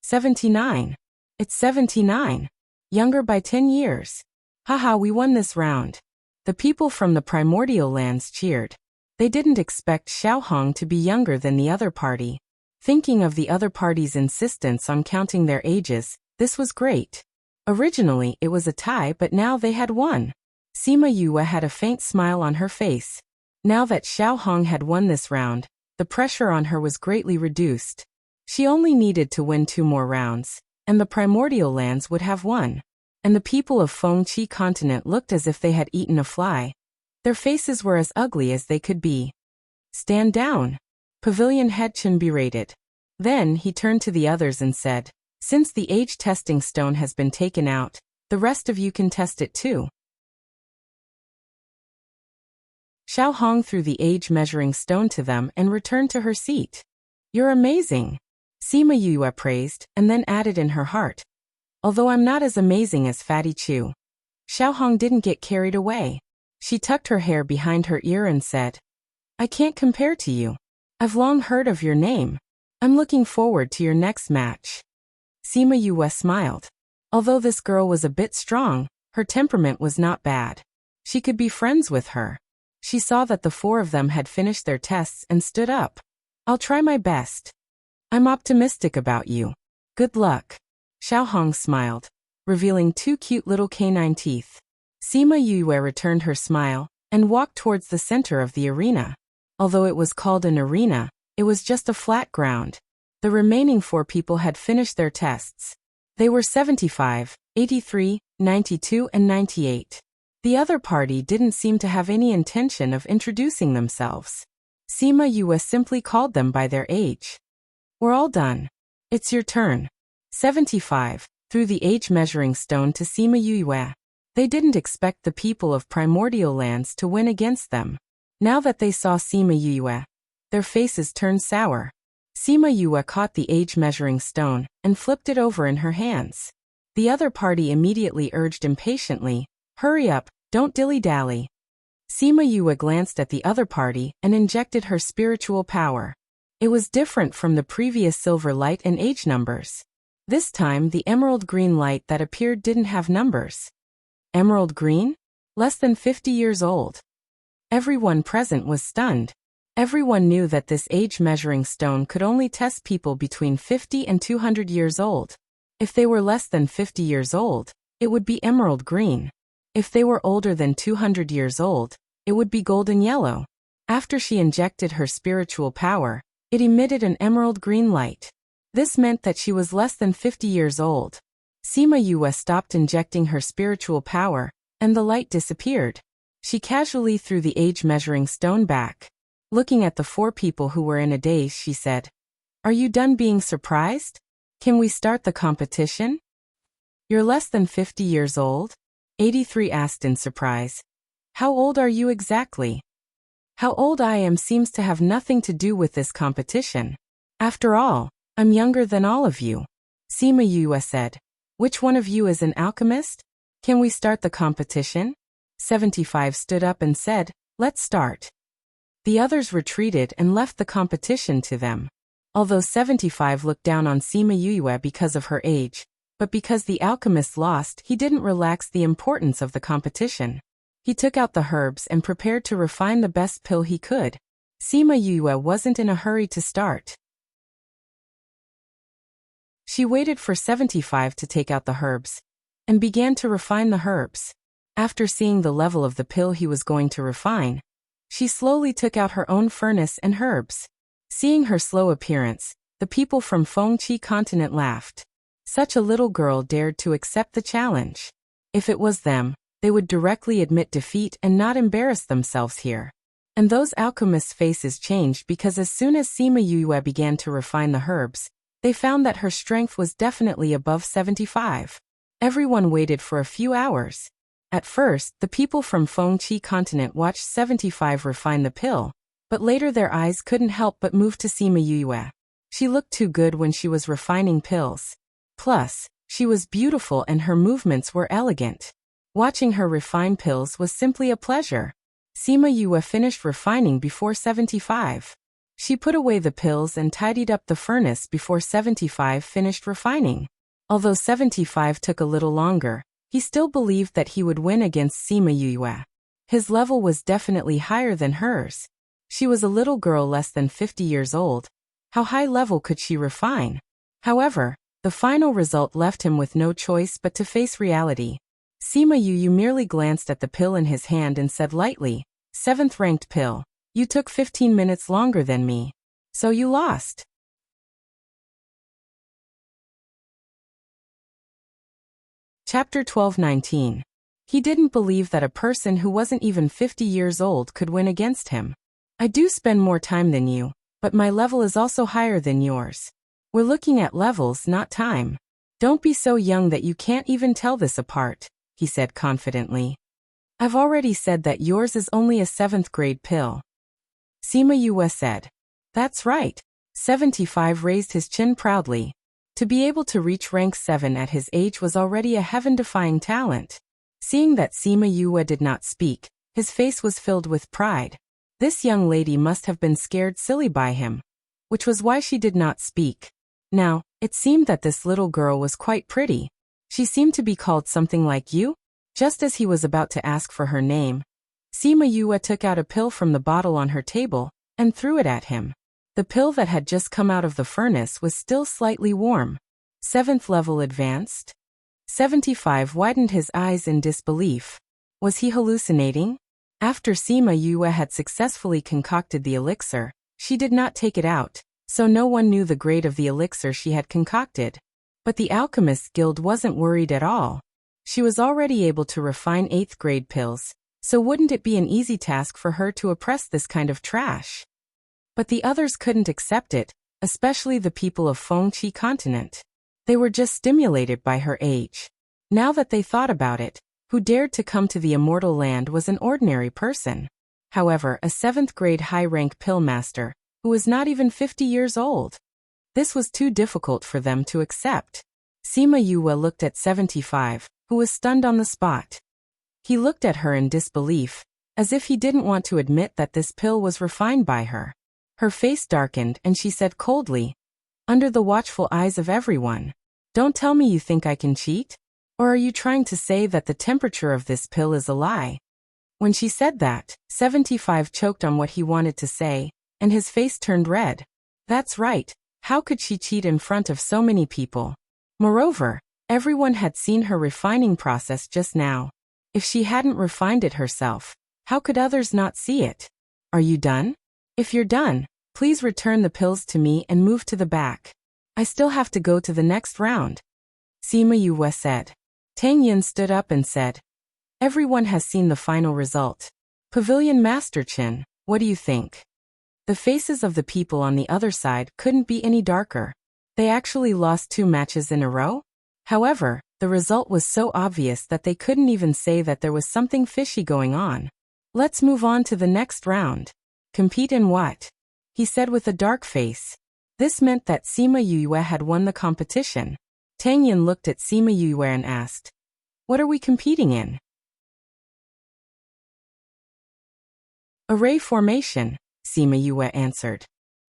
79. It's 79. Younger by 10 years. Haha, we won this round. The people from the primordial lands cheered. They didn't expect Xiaohong to be younger than the other party. Thinking of the other party's insistence on counting their ages, this was great. Originally, it was a tie, but now they had won. Sima Yue had a faint smile on her face. Now that Xiaohong had won this round, the pressure on her was greatly reduced. She only needed to win 2 more rounds, and the primordial lands would have won. And the people of Fengqi continent looked as if they had eaten a fly. Their faces were as ugly as they could be. Stand down. Pavilion head Chen berated. Then he turned to the others and said, Since the age testing stone has been taken out, the rest of you can test it too. Xiaohong threw the age measuring stone to them and returned to her seat. You're amazing. Sima Yue praised, and then added in her heart. Although I'm not as amazing as Fatty Chu. Xiaohong didn't get carried away. She tucked her hair behind her ear and said, I can't compare to you. I've long heard of your name. I'm looking forward to your next match. Sima Yue smiled. Although this girl was a bit strong, her temperament was not bad. She could be friends with her. She saw that the 4 of them had finished their tests and stood up. I'll try my best. I'm optimistic about you. Good luck. Xiaohong smiled. revealing 2 cute little canine teeth. Sima Yue returned her smile and walked towards the center of the arena. Although it was called an arena, it was just a flat ground. The remaining 4 people had finished their tests. They were 75, 83, 92 and 98. The other party didn't seem to have any intention of introducing themselves. Sima Yue simply called them by their age. We're all done. It's your turn. 75, threw the age measuring stone to Sima Yue. They didn't expect the people of primordial lands to win against them. Now that they saw Sima Yue, their faces turned sour. Sima Yue caught the age measuring stone and flipped it over in her hands. The other party immediately urged impatiently, "Hurry up, don't dilly-dally." Sima Yue glanced at the other party and injected her spiritual power. It was different from the previous silver light and age numbers. This time the emerald green light that appeared didn't have numbers. Emerald green? Less than 50 years old. Everyone present was stunned. Everyone knew that this age-measuring stone could only test people between 50 and 200 years old. If they were less than 50 years old, it would be emerald green. If they were older than 200 years old, it would be golden yellow. After she injected her spiritual power, it emitted an emerald green light. This meant that she was less than 50 years old. Sima Yue stopped injecting her spiritual power, and the light disappeared. She casually threw the age-measuring stone back. Looking at the 4 people who were in a daze, she said, "Are you done being surprised? Can we start the competition?" "You're less than 50 years old?" 83 asked in surprise. "How old are you exactly?" "How old I am seems to have nothing to do with this competition. After all, I'm younger than all of you," Sima Yue said. "Which one of you is an alchemist? Can we start the competition?" 75 stood up and said, "Let's start." The others retreated and left the competition to them. Although 75 looked down on Sima Yue because of her age, but because the alchemist lost, he didn't relax the importance of the competition. He took out the herbs and prepared to refine the best pill he could. Sima Yue wasn't in a hurry to start. She waited for 75 to take out the herbs and began to refine the herbs. After seeing the level of the pill he was going to refine, she slowly took out her own furnace and herbs. Seeing her slow appearance, the people from Fengqi continent laughed. Such a little girl dared to accept the challenge. If it was them, they would directly admit defeat and not embarrass themselves here. And those alchemists' faces changed because as soon as Sima Yue began to refine the herbs, they found that her strength was definitely above 75. Everyone waited for a few hours. At first, the people from Fengqi continent watched 75 refine the pill, but later their eyes couldn't help but move to Sima Yue. She looked too good when she was refining pills. Plus, she was beautiful and her movements were elegant. Watching her refine pills was simply a pleasure. Sima Yue finished refining before 75. She put away the pills and tidied up the furnace before 75 finished refining. Although 75 took a little longer, he still believed that he would win against Sima Yue. His level was definitely higher than hers. She was a little girl less than 50 years old. How high level could she refine? However, the final result left him with no choice but to face reality. Sima Yue merely glanced at the pill in his hand and said lightly, "7th ranked pill. You took 15 minutes longer than me. So you lost." Chapter 12:19. He didn't believe that a person who wasn't even 50 years old could win against him. "I do spend more time than you, but my level is also higher than yours. We're looking at levels, not time. Don't be so young that you can't even tell this apart," he said confidently. "I've already said that yours is only a 7th grade pill." Sima Yue said. "That's right." 75 raised his chin proudly. To be able to reach rank 7 at his age was already a heaven-defying talent. Seeing that Sima Yue did not speak, his face was filled with pride. This young lady must have been scared silly by him, which was why she did not speak. Now, it seemed that this little girl was quite pretty. She seemed to be called something like you. Just as he was about to ask for her name, Sima Yue took out a pill from the bottle on her table and threw it at him. The pill that had just come out of the furnace was still slightly warm. 7th level advanced. 75 widened his eyes in disbelief. Was he hallucinating? After Sima Yue had successfully concocted the elixir, she did not take it out, so no one knew the grade of the elixir she had concocted. But the Alchemist's Guild wasn't worried at all. She was already able to refine 8th grade pills, so wouldn't it be an easy task for her to oppress this kind of trash? But the others couldn't accept it, especially the people of Fengqi continent. They were just stimulated by her age. Now that they thought about it, who dared to come to the immortal land was an ordinary person. However, a 7th grade high-rank pill master, who was not even 50 years old. This was too difficult for them to accept. Sima Yue looked at 75, who was stunned on the spot. He looked at her in disbelief, as if he didn't want to admit that this pill was refined by her. Her face darkened and she said coldly, under the watchful eyes of everyone, "Don't tell me you think I can cheat? Or are you trying to say that the temperature of this pill is a lie?" When she said that, 75 choked on what he wanted to say, and his face turned red. That's right, how could she cheat in front of so many people? Moreover, everyone had seen her refining process just now. If she hadn't refined it herself, how could others not see it? Are you done? If you're done, please return the pills to me and move to the back. I still have to go to the next round. Sima Yue said. Tang Yin stood up and said, everyone has seen the final result. Pavilion Master Qin, what do you think? The faces of the people on the other side couldn't be any darker. They actually lost 2 matches in a row? However, the result was so obvious that they couldn't even say that there was something fishy going on. Let's move on to the next round. Compete in what? He said with a dark face. This meant that Sima Yue had won the competition. Tang Yin looked at Sima Yue and asked, what are we competing in? Array formation, Sima Yue answered.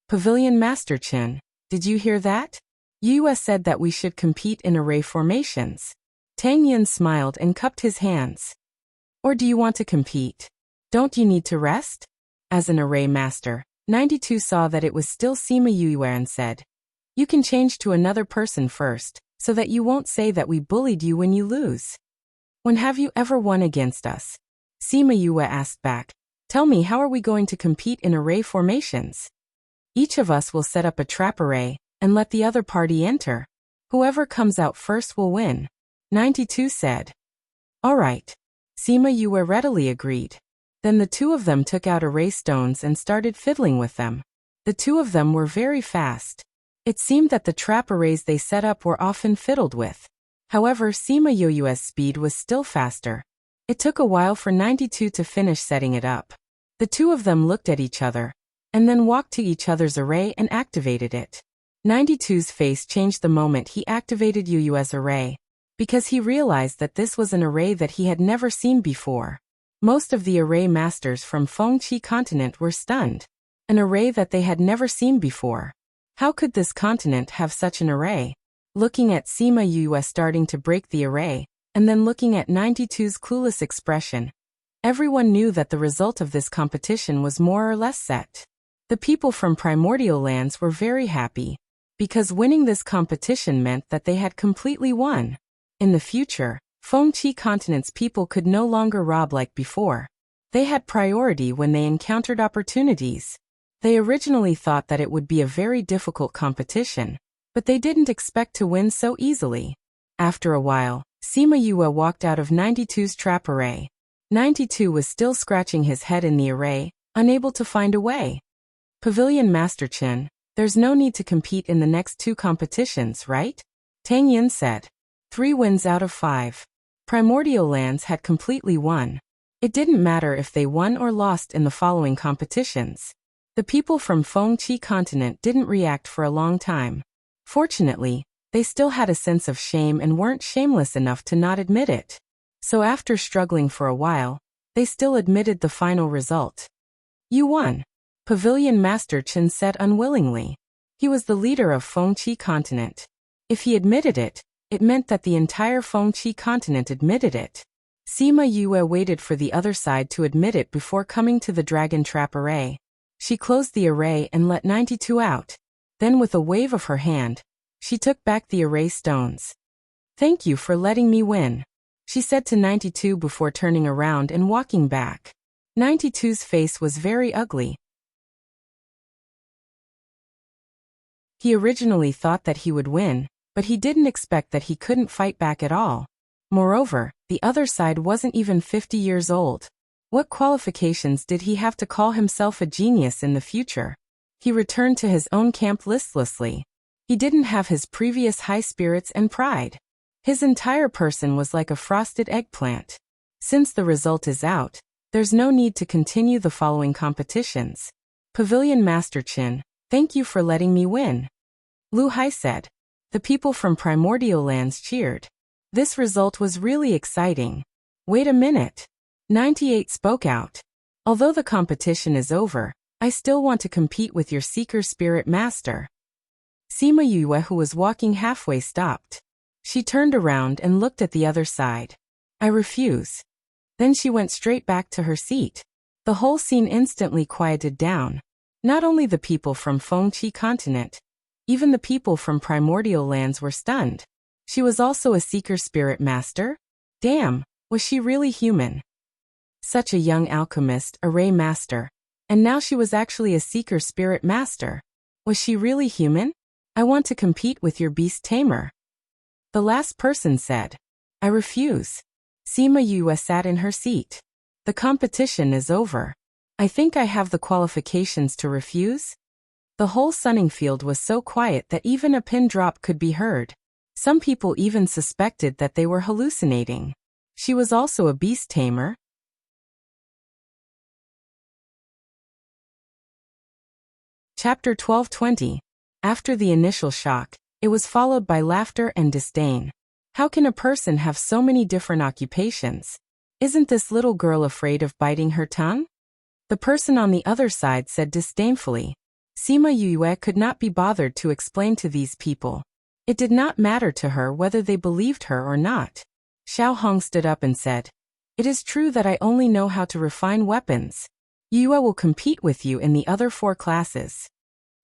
Pavilion Master Qin, did you hear that? Yue said that we should compete in array formations. Tang Yin smiled and cupped his hands. Or do you want to compete? Don't you need to rest? As an array master, 92 saw that it was still Sima Yue and said, you can change to another person first, so that you won't say that we bullied you when you lose. When have you ever won against us? Sima Yue asked back. Tell me, how are we going to compete in array formations? Each of us will set up a trap array, and let the other party enter. Whoever comes out first will win. 92 said. All right. Sima Yue readily agreed. Then the 2 of them took out array stones and started fiddling with them. The 2 of them were very fast. It seemed that the trap arrays they set up were often fiddled with. However, Sima Yue's speed was still faster. It took a while for 92 to finish setting it up. The 2 of them looked at each other, and then walked to each other's array and activated it. 92's face changed the moment he activated Yue's array, because he realized that this was an array that he had never seen before. Most of the array masters from Fengqi continent were stunned. An array that they had never seen before. How could this continent have such an array? Looking at Sima Yue starting to break the array, and then looking at 92's clueless expression, everyone knew that the result of this competition was more or less set. The people from primordial lands were very happy, because winning this competition meant that they had completely won. In the future, Fengqi continent's people could no longer rob like before. They had priority when they encountered opportunities. They originally thought that it would be a very difficult competition, but they didn't expect to win so easily. After a while, Sima Yue walked out of 92's trap array. 92 was still scratching his head in the array, unable to find a way. Pavilion Master Qin, there's no need to compete in the next 2 competitions, right? Tang Yin said. 3 wins out of 5. Primordial lands had completely won. It didn't matter if they won or lost in the following competitions. The people from Fengqi continent didn't react for a long time. Fortunately, they still had a sense of shame and weren't shameless enough to not admit it. So after struggling for a while, they still admitted the final result. You won. Pavilion Master Qin said unwillingly. He was the leader of Fengqi continent. If he admitted it, it meant that the entire Fengqi continent admitted it. Sima Yue waited for the other side to admit it before coming to the dragon trap array. She closed the array and let 92 out. Then with a wave of her hand, she took back the array stones. Thank you for letting me win, she said to 92 before turning around and walking back. 92's face was very ugly. He originally thought that he would win, but he didn't expect that he couldn't fight back at all. Moreover, the other side wasn't even 50 years old. What qualifications did he have to call himself a genius in the future? He returned to his own camp listlessly. He didn't have his previous high spirits and pride. His entire person was like a frosted eggplant. Since the result is out, there's no need to continue the following competitions. Pavilion Master Qin, thank you for letting me win, Lu Hai said. The people from Primordial Lands cheered. This result was really exciting. Wait a minute. 98 spoke out. Although the competition is over, I still want to compete with your Seeker Spirit Master. Sima Yue, who was walking halfway, stopped. She turned around and looked at the other side. I refuse. Then she went straight back to her seat. The whole scene instantly quieted down. Not only the people from Fengqi continent, even the people from Primordial Lands were stunned. She was also a Seeker Spirit Master? Damn, was she really human? Such a young alchemist, a Ray Master, and now she was actually a Seeker Spirit Master. Was she really human? I want to compete with your beast tamer. The last person said. I refuse. Sima Yue sat in her seat. The competition is over. I think I have the qualifications to refuse. The whole sunning field was so quiet that even a pin drop could be heard. Some people even suspected that they were hallucinating. She was also a beast tamer. Chapter 12:20. After the initial shock, it was followed by laughter and disdain. How can a person have so many different occupations? Isn't this little girl afraid of biting her tongue? The person on the other side said disdainfully. Sima Yue could not be bothered to explain to these people. It did not matter to her whether they believed her or not. Xiao Hong stood up and said, It is true that I only know how to refine weapons. Yue will compete with you in the other 4 classes.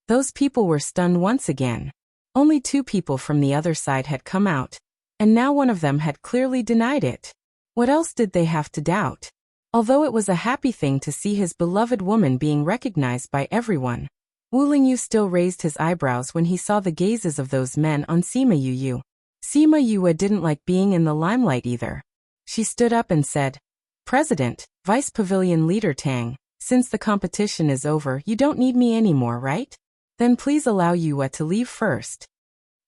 Those people were stunned once again. Only 2 people from the other side had come out, and now one of them had clearly denied it. What else did they have to doubt? Although it was a happy thing to see his beloved woman being recognized by everyone, Wu Lingyu still raised his eyebrows when he saw the gazes of those men on Sima Yue. Sima Yue didn't like being in the limelight either. She stood up and said, President, Vice Pavilion Leader Tang, since the competition is over, you don't need me anymore, right? Then please allow Yue to leave first.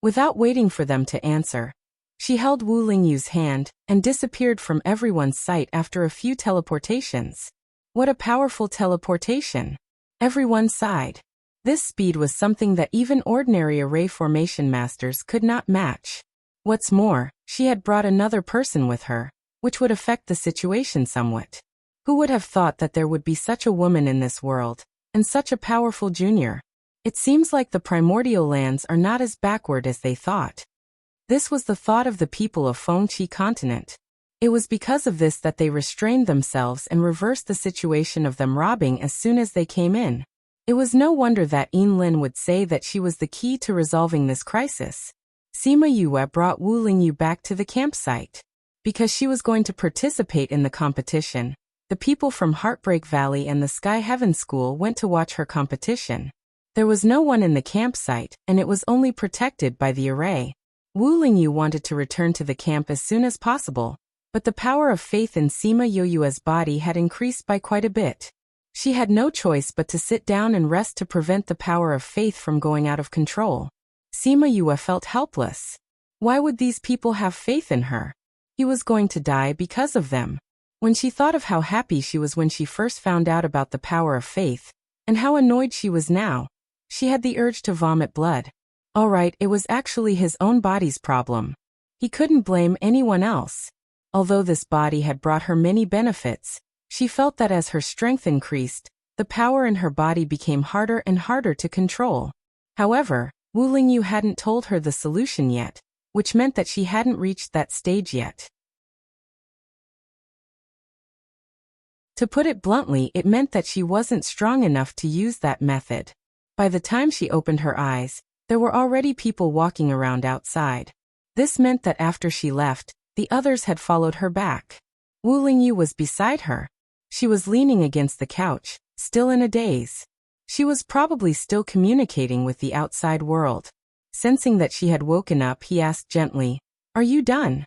Without waiting for them to answer, she held Wu Lingyu's hand and disappeared from everyone's sight after a few teleportations. What a powerful teleportation! Everyone sighed. This speed was something that even ordinary array formation masters could not match. What's more, she had brought another person with her, which would affect the situation somewhat. Who would have thought that there would be such a woman in this world, and such a powerful junior? It seems like the Primordial Lands are not as backward as they thought. This was the thought of the people of Fengqi continent. It was because of this that they restrained themselves and reversed the situation of them robbing as soon as they came in. It was no wonder that Yin Lin would say that she was the key to resolving this crisis. Sima Yue brought Wu Lingyu back to the campsite. Because she was going to participate in the competition, the people from Heartbreak Valley and the Sky Heaven School went to watch her competition. There was no one in the campsite, and it was only protected by the array. Wu Lingyu wanted to return to the camp as soon as possible, but the power of faith in Sima Yue's body had increased by quite a bit. She had no choice but to sit down and rest to prevent the power of faith from going out of control. Sima Yue felt helpless. Why would these people have faith in her? He was going to die because of them. When she thought of how happy she was when she first found out about the power of faith, and how annoyed she was now, she had the urge to vomit blood. Alright, it was actually his own body's problem. He couldn't blame anyone else. Although this body had brought her many benefits, she felt that as her strength increased, the power in her body became harder and harder to control. However, Wu Lingyu hadn't told her the solution yet, which meant that she hadn't reached that stage yet. To put it bluntly, it meant that she wasn't strong enough to use that method. By the time she opened her eyes, there were already people walking around outside. This meant that after she left, the others had followed her back. Wu Lingyu was beside her. She was leaning against the couch, still in a daze. She was probably still communicating with the outside world. Sensing that she had woken up, he asked gently, "Are you done?"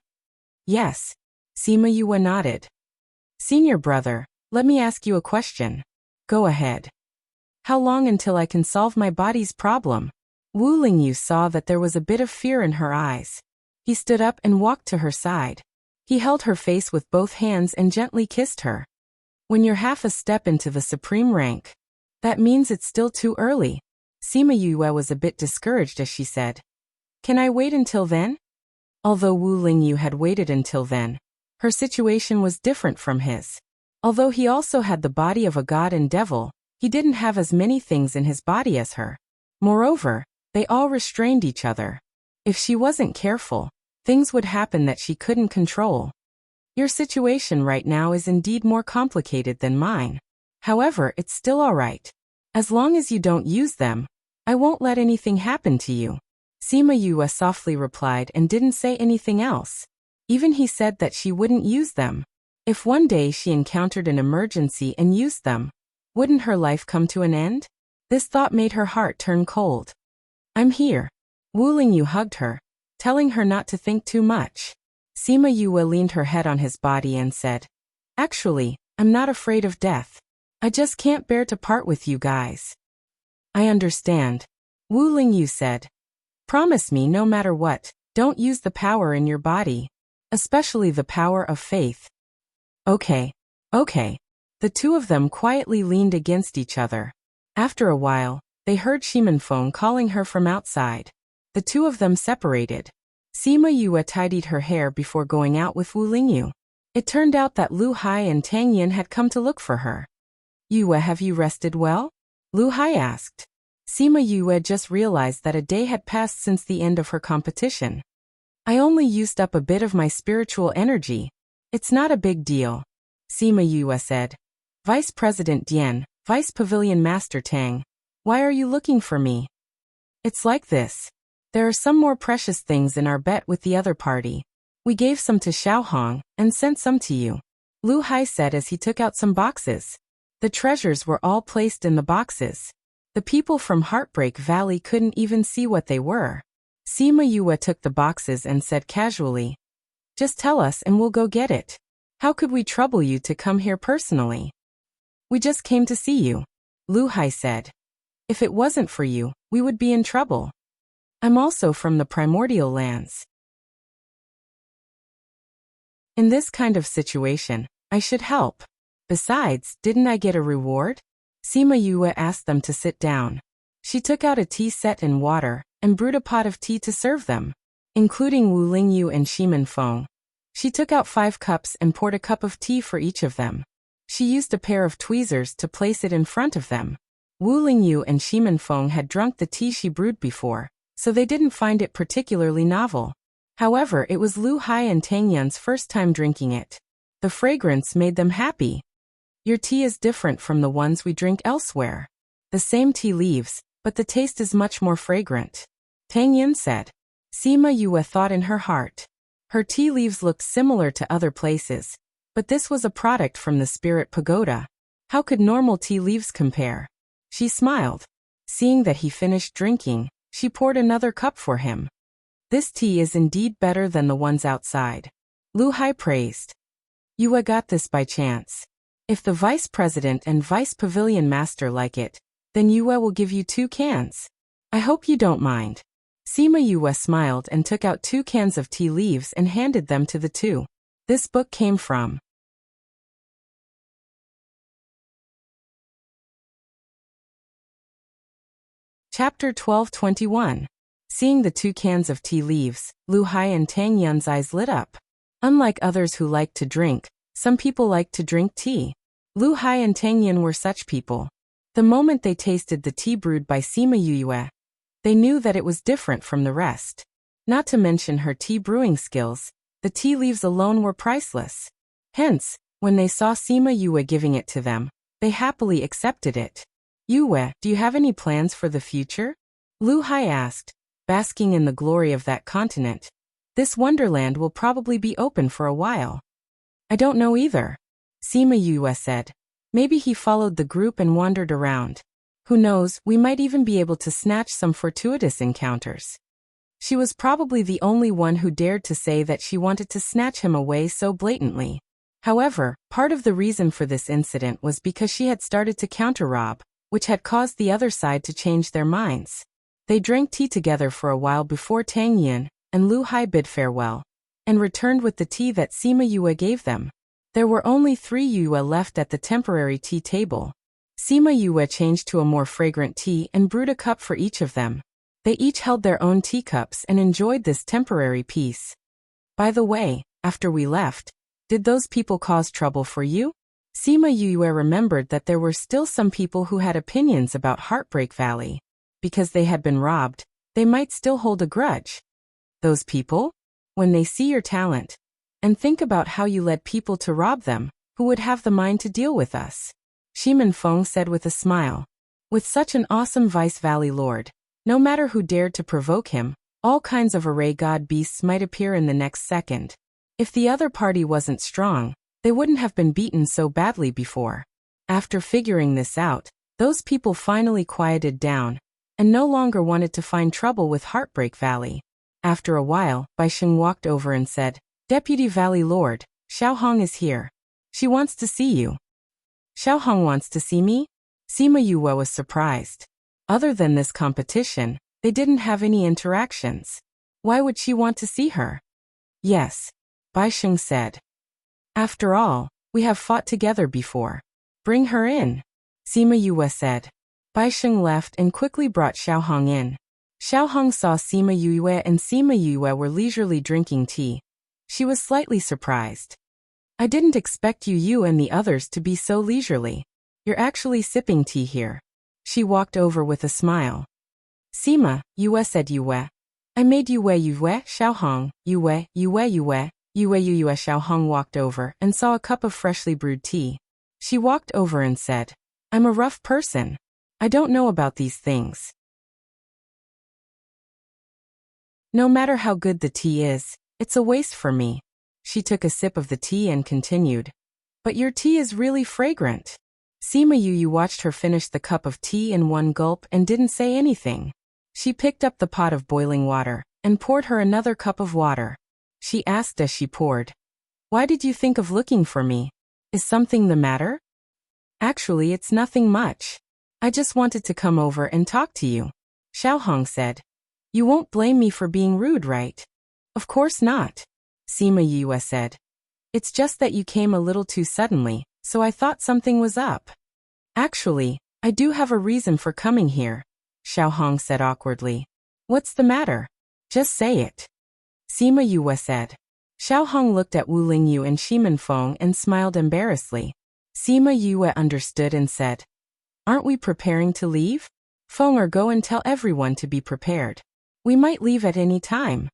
"Yes." Sima Yue nodded. "Senior brother, let me ask you a question." "Go ahead." "How long until I can solve my body's problem?" Wu Lingyu saw that there was a bit of fear in her eyes. He stood up and walked to her side. He held her face with both hands and gently kissed her. "When you're half a step into the supreme rank, that means it's still too early." Sima Yue was a bit discouraged as she said, "Can I wait until then?" Although Wu Lingyu had waited until then, her situation was different from his. Although he also had the body of a god and devil, he didn't have as many things in his body as her. Moreover, they all restrained each other. If she wasn't careful, things would happen that she couldn't control. "Your situation right now is indeed more complicated than mine. However, it's still alright. As long as you don't use them, I won't let anything happen to you." Sima Yue softly replied and didn't say anything else. Even he said that she wouldn't use them. If one day she encountered an emergency and used them, wouldn't her life come to an end? This thought made her heart turn cold. "I'm here." Wu Lingyu hugged her, telling her not to think too much. Sima Yue leaned her head on his body and said, "Actually, I'm not afraid of death. I just can't bear to part with you guys." "I understand," Wu Lingyu said. "Promise me no matter what, don't use the power in your body, especially the power of faith." Okay. The two of them quietly leaned against each other. After a while, they heard Shimenfeng calling her from outside. The two of them separated. Sima Yue tidied her hair before going out with Wu Lingyu. It turned out that Lu Hai and Tang Yin had come to look for her. "Yue, have you rested well?" Lu Hai asked. Sima Yue just realized that a day had passed since the end of her competition. "I only used up a bit of my spiritual energy. It's not a big deal," Sima Yue said. "Vice President Dian, Vice Pavilion Master Tang, why are you looking for me?" "It's like this. There are some more precious things in our bet with the other party. We gave some to Xiaohong and sent some to you," Lu Hai said as he took out some boxes. The treasures were all placed in the boxes. The people from Heartbreak Valley couldn't even see what they were. Sima Yue took the boxes and said casually, "Just tell us and we'll go get it. How could we trouble you to come here personally?" "We just came to see you," Lu Hai said. "If it wasn't for you, we would be in trouble. I'm also from the primordial lands. In this kind of situation, I should help. Besides, didn't I get a reward?" Sima Yue asked them to sit down. She took out a tea set and water, and brewed a pot of tea to serve them, including Wu Lingyu and Shimenfeng. She took out 5 cups and poured a cup of tea for each of them. She used a pair of tweezers to place it in front of them. Wu Lingyu and Shimenfeng had drunk the tea she brewed before, so they didn't find it particularly novel. However, it was Lu Hai and Tang Yun's first time drinking it. The fragrance made them happy. "Your tea is different from the ones we drink elsewhere. The same tea leaves, but the taste is much more fragrant," Tang Yun said. Sima Yue thought in her heart. Her tea leaves looked similar to other places, but this was a product from the Spirit Pagoda. How could normal tea leaves compare? She smiled. Seeing that he finished drinking, she poured another cup for him. "This tea is indeed better than the ones outside," Lu Hai praised. "Yue got this by chance. If the Vice President and Vice Pavilion Master like it, then Yue will give you 2 cans. I hope you don't mind." Sima Yue smiled and took out 2 cans of tea leaves and handed them to the two. This book came from Chapter 1221. Seeing the 2 cans of tea leaves, Lu Hai and Tang Yun's eyes lit up. Unlike others who liked to drink, some people liked to drink tea. Lu Hai and Tang Yun were such people. The moment they tasted the tea brewed by Sima Yue, they knew that it was different from the rest. Not to mention her tea brewing skills, the tea leaves alone were priceless. Hence, when they saw Sima Yue giving it to them, they happily accepted it. "Yue, do you have any plans for the future?" Lu Hai asked, basking in the glory of that continent. This wonderland will probably be open for a while. I don't know either, Sima Yue said. Maybe he followed the group and wandered around. Who knows, we might even be able to snatch some fortuitous encounters. She was probably the only one who dared to say that she wanted to snatch him away so blatantly. However, part of the reason for this incident was because she had started to counter-rob, which had caused the other side to change their minds. They drank tea together for a while before Tang Yin and Lu Hai bid farewell, and returned with the tea that Sima Yue gave them. There were only 3 Yue left at the temporary tea table. Sima Yue changed to a more fragrant tea and brewed a cup for each of them. They each held their own teacups and enjoyed this temporary peace. By the way, after we left, did those people cause trouble for you? Sima Yue remembered that there were still some people who had opinions about Heartbreak Valley. Because they had been robbed, they might still hold a grudge. Those people? When they see your talent, and think about how you led people to rob them, who would have the mind to deal with us? Shimin Feng said with a smile. With such an awesome Vice Valley Lord, no matter who dared to provoke him, all kinds of array god beasts might appear in the next second. If the other party wasn't strong, they wouldn't have been beaten so badly before. After figuring this out, those people finally quieted down, and no longer wanted to find trouble with Heartbreak Valley. After a while, Bai Sheng walked over and said, Deputy Valley Lord, Xiao Hong is here. She wants to see you. Xiao Hong wants to see me? Sima Yue was surprised. Other than this competition, they didn't have any interactions. Why would she want to see her? Yes, Bai Sheng said. After all, we have fought together before. Bring her in, Sima Yue said. Bai Sheng left and quickly brought Xiao Hong in. Xiao Hong saw Sima Yue and Sima Yue were leisurely drinking tea. She was slightly surprised. I didn't expect you and the others to be so leisurely. You're actually sipping tea here. She walked over with a smile. Sima, Yue said Yue. I made Yue Xiao Hong, Yue. Xiao Hong walked over and saw a cup of freshly brewed tea. She walked over and said, I'm a rough person. I don't know about these things. No matter how good the tea is, it's a waste for me. She took a sip of the tea and continued. But your tea is really fragrant. Sima Yue watched her finish the cup of tea in one gulp and didn't say anything. She picked up the pot of boiling water and poured her another cup of water. She asked as she poured, Why did you think of looking for me? Is something the matter? Actually, it's nothing much. I just wanted to come over and talk to you, Xiao Hong said. You won't blame me for being rude, right? Of course not, Sima Yue said. It's just that you came a little too suddenly, so I thought something was up. Actually, I do have a reason for coming here, Xiao Hong said awkwardly. What's the matter? Just say it, Sima Yue said. Xiao Hong looked at Wu Lingyu and Shimin Feng and smiled embarrassedly. Sima Yue understood and said, Aren't we preparing to leave? Feng or go and tell everyone to be prepared. We might leave at any time.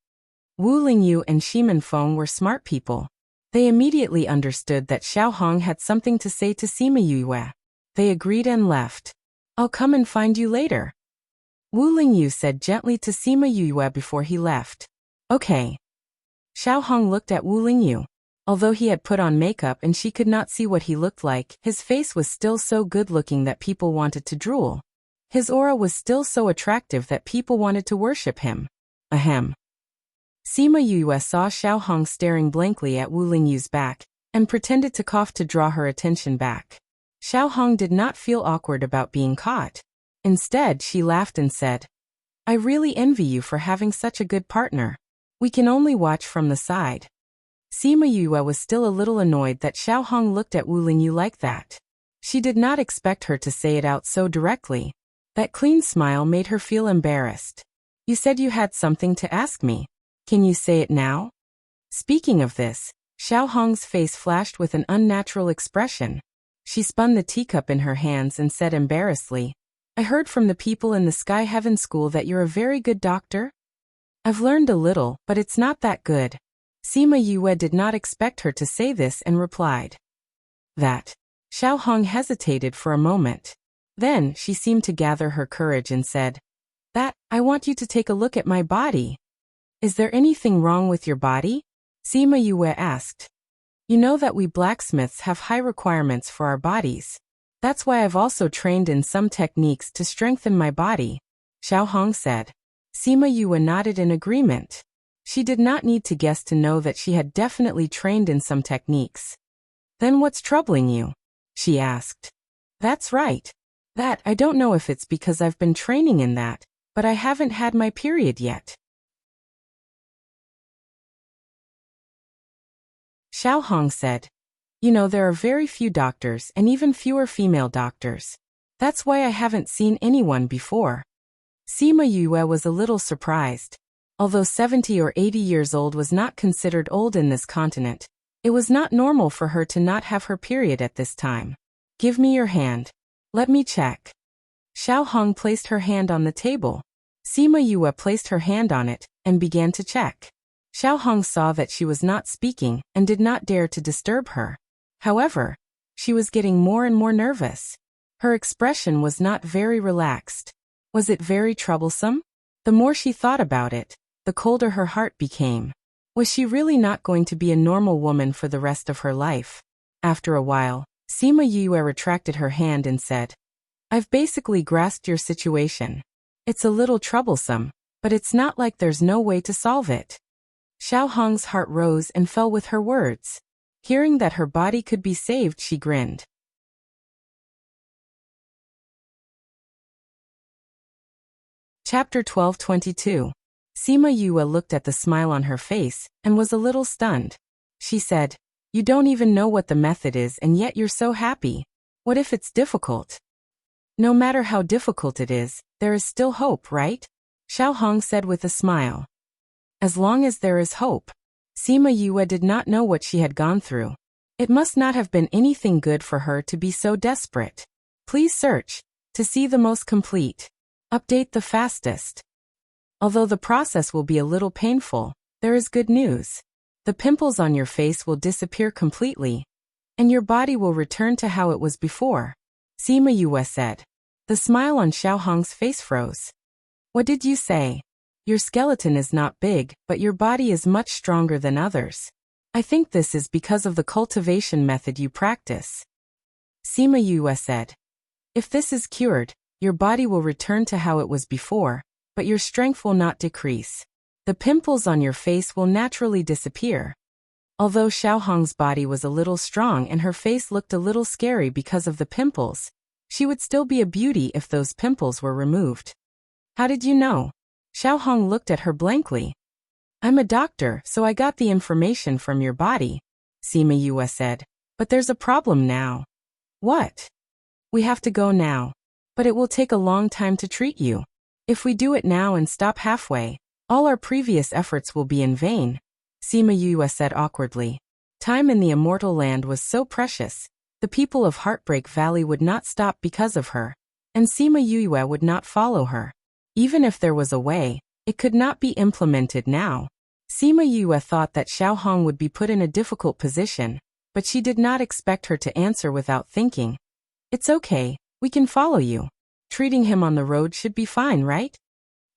Wu Lingyu and Shimin Feng were smart people. They immediately understood that Xiao Hong had something to say to Sima Yue. They agreed and left. I'll come and find you later, Wu Lingyu said gently to Sima Yue before he left. Okay. Xiao Hong looked at Wu Lingyu. Although he had put on makeup and she could not see what he looked like, his face was still so good-looking that people wanted to drool. His aura was still so attractive that people wanted to worship him. Ahem. Sima Yue saw Xiao Hong staring blankly at Wu Lingyu's back, and pretended to cough to draw her attention back. Xiao Hong did not feel awkward about being caught. Instead, she laughed and said, I really envy you for having such a good partner. We can only watch from the side. Sima Yue was still a little annoyed that Xiao Hong looked at Wu Lingyu like that. She did not expect her to say it out so directly. That clean smile made her feel embarrassed. You said you had something to ask me. Can you say it now? Speaking of this, Xiao Hong's face flashed with an unnatural expression. She spun the teacup in her hands and said embarrassedly, I heard from the people in the Sky Heaven School that you're a very good doctor. I've learned a little, but it's not that good. Sima Yue did not expect her to say this and replied. That. Xiao Hong hesitated for a moment. Then, she seemed to gather her courage and said, That, I want you to take a look at my body. Is there anything wrong with your body? Sima Yue asked. You know that we blacksmiths have high requirements for our bodies. That's why I've also trained in some techniques to strengthen my body, Xiao Hong said. Sima Yue nodded in agreement. She did not need to guess to know that she had definitely trained in some techniques. Then what's troubling you? She asked. That's right. That I don't know if it's because I've been training in that, but I haven't had my period yet. Xiao Hong said. You know, there are very few doctors and even fewer female doctors. That's why I haven't seen anyone before. Sima Yue was a little surprised. Although 70 or 80 years old was not considered old in this continent, it was not normal for her to not have her period at this time. Give me your hand. Let me check. Xiao Hong placed her hand on the table. Sima Yue placed her hand on it and began to check. Xiao Hong saw that she was not speaking and did not dare to disturb her. However, she was getting more and more nervous. Her expression was not very relaxed. Was it very troublesome? The more she thought about it, the colder her heart became. Was she really not going to be a normal woman for the rest of her life? After a while, Sima Yue retracted her hand and said, I've basically grasped your situation. It's a little troublesome, but it's not like there's no way to solve it. Xiao Hong's heart rose and fell with her words. Hearing that her body could be saved, she grinned. Chapter 12:22. Sima Yue looked at the smile on her face and was a little stunned. She said, You don't even know what the method is and yet you're so happy. What if it's difficult? No matter how difficult it is, there is still hope, right? Xiao Hong said with a smile. As long as there is hope. Sima Yue did not know what she had gone through. It must not have been anything good for her to be so desperate. Please search to see the most complete. Update the fastest. Although the process will be a little painful, there is good news. The pimples on your face will disappear completely, and your body will return to how it was before, Sima Yue said. The smile on Xiao Hong's face froze. What did you say? Your skeleton is not big, but your body is much stronger than others. I think this is because of the cultivation method you practice. Sima Yue said. If this is cured, your body will return to how it was before, but your strength will not decrease. The pimples on your face will naturally disappear. Although Xiao Hong's body was a little strong and her face looked a little scary because of the pimples, she would still be a beauty if those pimples were removed. How did you know? Xiao Hong looked at her blankly. I'm a doctor, so I got the information from your body, Sima Yue said. But there's a problem now. What? We have to go now. But it will take a long time to treat you. If we do it now and stop halfway, all our previous efforts will be in vain, Sima Yue said awkwardly. Time in the immortal land was so precious. The people of Heartbreak Valley would not stop because of her, and Sima Yue would not follow her. Even if there was a way, it could not be implemented now. Sima Yue thought that Xiao Hong would be put in a difficult position, but she did not expect her to answer without thinking. It's okay, we can follow you. Treating him on the road should be fine, right?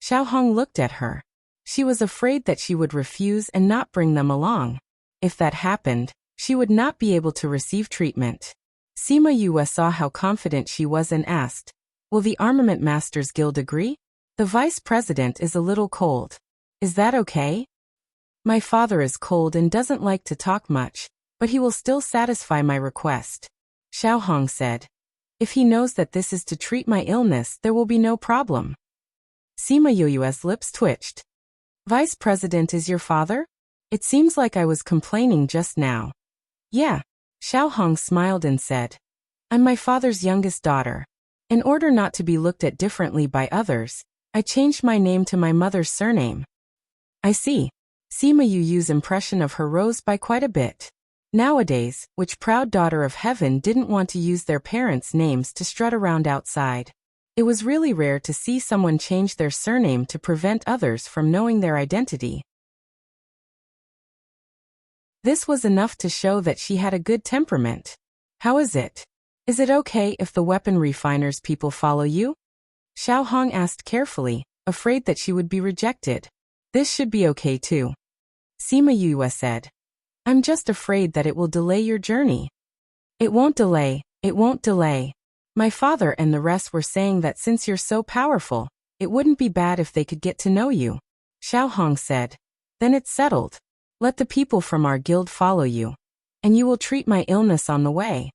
Xiao Hong looked at her. She was afraid that she would refuse and not bring them along. If that happened, she would not be able to receive treatment. Sima Yue saw how confident she was and asked, Will the Armament Masters Guild agree? The vice president is a little cold. Is that okay? My father is cold and doesn't like to talk much, but he will still satisfy my request, Xiao Hong said. If he knows that this is to treat my illness, there will be no problem. Sima Yue's lips twitched. Vice President is your father? It seems like I was complaining just now. Yeah, Xiao Hong smiled and said. I'm my father's youngest daughter. In order not to be looked at differently by others, I changed my name to my mother's surname. I see. Sima Yue's impression of her rose by quite a bit. Nowadays, which proud daughter of heaven didn't want to use their parents' names to strut around outside? It was really rare to see someone change their surname to prevent others from knowing their identity. This was enough to show that she had a good temperament. How is it? Is it okay if the weapon refiners people follow you? Xiao Hong asked carefully, afraid that she would be rejected. This should be okay too. Sima Yue said. I'm just afraid that it will delay your journey. It won't delay, it won't delay. My father and the rest were saying that since you're so powerful, it wouldn't be bad if they could get to know you. Xiao Hong said. Then it's settled. Let the people from our guild follow you, and you will treat my illness on the way.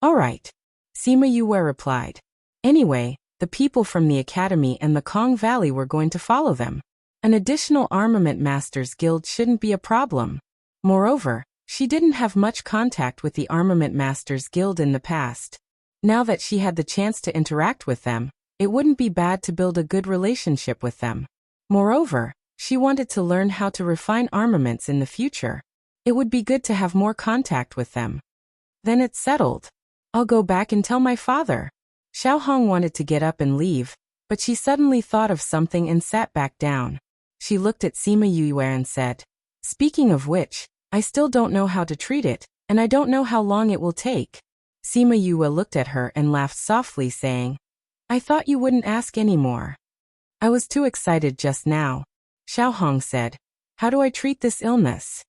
All right. Sima Yue replied. Anyway, the people from the academy and the Kong Valley were going to follow them. An additional armament masters guild shouldn't be a problem. Moreover, she didn't have much contact with the Armament Masters Guild in the past. Now that she had the chance to interact with them, it wouldn't be bad to build a good relationship with them. Moreover, she wanted to learn how to refine armaments in the future. It would be good to have more contact with them. Then it's settled. I'll go back and tell my father. Xiao Hong wanted to get up and leave, but she suddenly thought of something and sat back down. She looked at Sima Yue and said, Speaking of which, I still don't know how to treat it, and I don't know how long it will take. Sima Yue looked at her and laughed softly, saying, I thought you wouldn't ask anymore. I was too excited just now. Xiao Hong said, How do I treat this illness?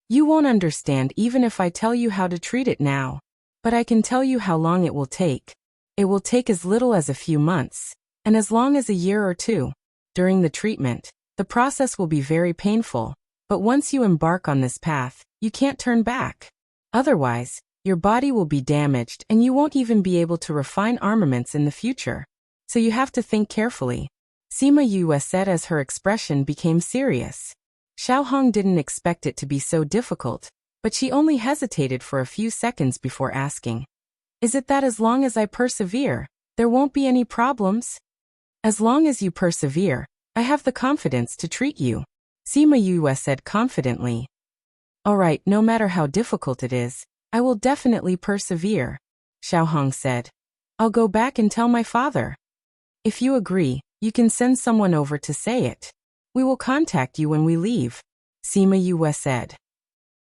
You won't understand even if I tell you how to treat it now. But I can tell you how long it will take. It will take as little as a few months, and as long as a year or two. During the treatment, the process will be very painful. But once you embark on this path, you can't turn back. Otherwise, your body will be damaged and you won't even be able to refine armaments in the future. So you have to think carefully. Sima Yue said as her expression became serious. Xiao Hong didn't expect it to be so difficult, but she only hesitated for a few seconds before asking. Is it that as long as I persevere, there won't be any problems? As long as you persevere, I have the confidence to treat you. Sima Yue said confidently. All right, no matter how difficult it is, I will definitely persevere, Xiao Hong said. I'll go back and tell my father. If you agree, you can send someone over to say it. We will contact you when we leave, Sima Yue said.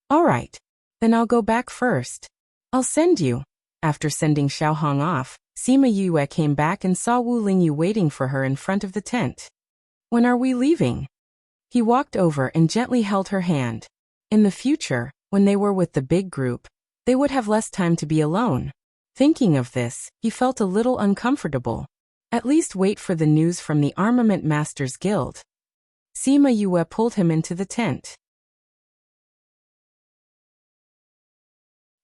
All right, then I'll go back first. I'll send you. After sending Xiao Hong off, Sima Yue came back and saw Wu Lingyu waiting for her in front of the tent. When are we leaving? He walked over and gently held her hand. In the future, when they were with the big group, they would have less time to be alone. Thinking of this, he felt a little uncomfortable. At least wait for the news from the Armament Masters Guild. Sima Yue pulled him into the tent.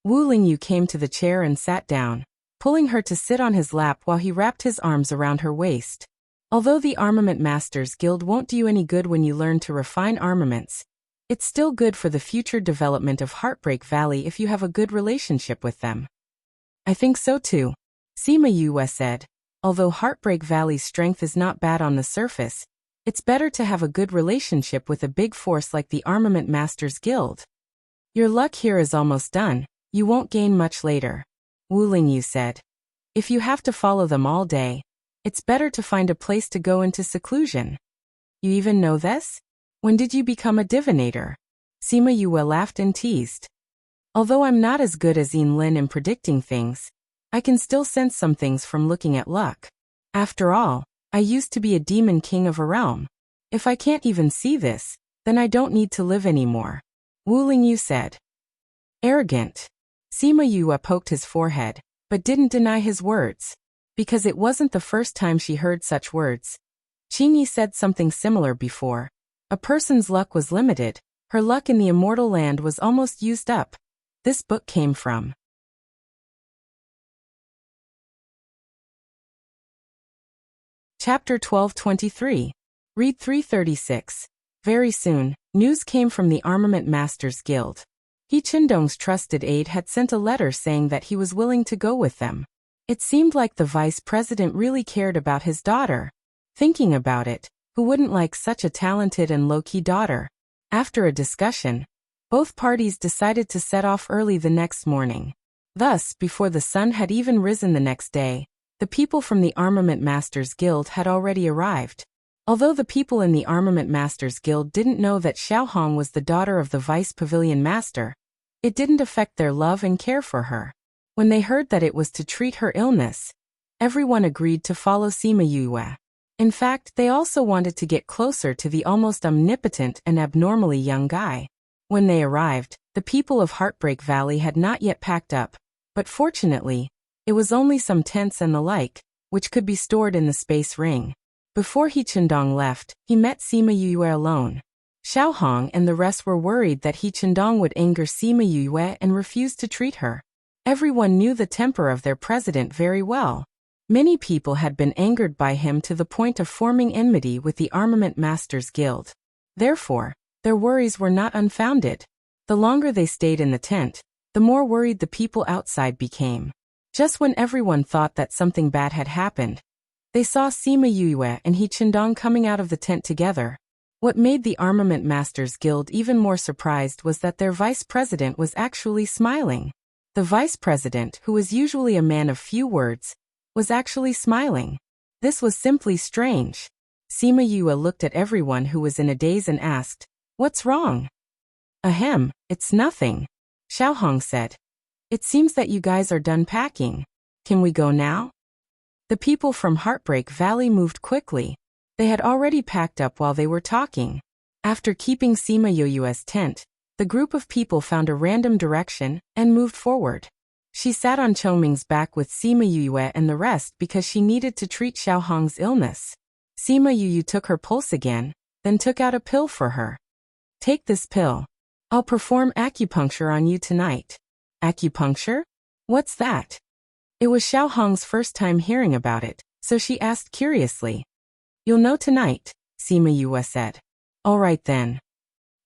Wu Lingyu came to the chair and sat down, pulling her to sit on his lap while he wrapped his arms around her waist. Although the Armament Masters Guild won't do you any good when you learn to refine armaments, it's still good for the future development of Heartbreak Valley if you have a good relationship with them. I think so too, Sima Yue said. Although Heartbreak Valley's strength is not bad on the surface, it's better to have a good relationship with a big force like the Armament Masters Guild. Your luck here is almost done, you won't gain much later, Wu Lingyu said. If you have to follow them all day, it's better to find a place to go into seclusion. You even know this? When did you become a divinator? Sima Yue laughed and teased. Although I'm not as good as Yin Lin in predicting things, I can still sense some things from looking at luck. After all, I used to be a demon king of a realm. If I can't even see this, then I don't need to live anymore, Wu Lingyu said. Arrogant. Sima Yue poked his forehead, but didn't deny his words. Because it wasn't the first time she heard such words. Qingyi said something similar before. A person's luck was limited, her luck in the immortal land was almost used up. This book came from. Chapter 1223. Read 336. Very soon, news came from the Armament Masters Guild. He Qindong's trusted aide had sent a letter saying that he was willing to go with them. It seemed like the vice president really cared about his daughter. Thinking about it, who wouldn't like such a talented and low-key daughter? After a discussion, both parties decided to set off early the next morning. Thus, before the sun had even risen the next day, the people from the Armament Masters Guild had already arrived. Although the people in the Armament Masters Guild didn't know that Xiao Hong was the daughter of the Vice Pavilion Master, it didn't affect their love and care for her. When they heard that it was to treat her illness, everyone agreed to follow Sima Yue. In fact, they also wanted to get closer to the almost omnipotent and abnormally young guy. When they arrived, the people of Heartbreak Valley had not yet packed up, but fortunately, it was only some tents and the like, which could be stored in the space ring. Before He Chendong left, he met Sima Yue alone. Xiao Hong and the rest were worried that He Chendong would anger Sima Yue and refuse to treat her. Everyone knew the temper of their president very well. Many people had been angered by him to the point of forming enmity with the Armament Masters Guild. Therefore, their worries were not unfounded. The longer they stayed in the tent, the more worried the people outside became. Just when everyone thought that something bad had happened, they saw Sima Yue and He Chendong coming out of the tent together. What made the Armament Masters Guild even more surprised was that their vice president was actually smiling. The vice president, who was usually a man of few words, was actually smiling. This was simply strange. Sima Yue looked at everyone who was in a daze and asked, "What's wrong?" "Ahem, it's nothing," Xiao Hong said. "It seems that you guys are done packing. Can we go now?" The people from Heartbreak Valley moved quickly. They had already packed up while they were talking. After keeping Sima Yue's tent, the group of people found a random direction and moved forward. She sat on Chongming's back with Sima Yue and the rest because she needed to treat Xiao Hong's illness. Sima Yue took her pulse again, then took out a pill for her. "Take this pill. I'll perform acupuncture on you tonight." "Acupuncture? What's that?" It was Xiao Hong's first time hearing about it, so she asked curiously. "You'll know tonight," Sima Yue said. "All right then."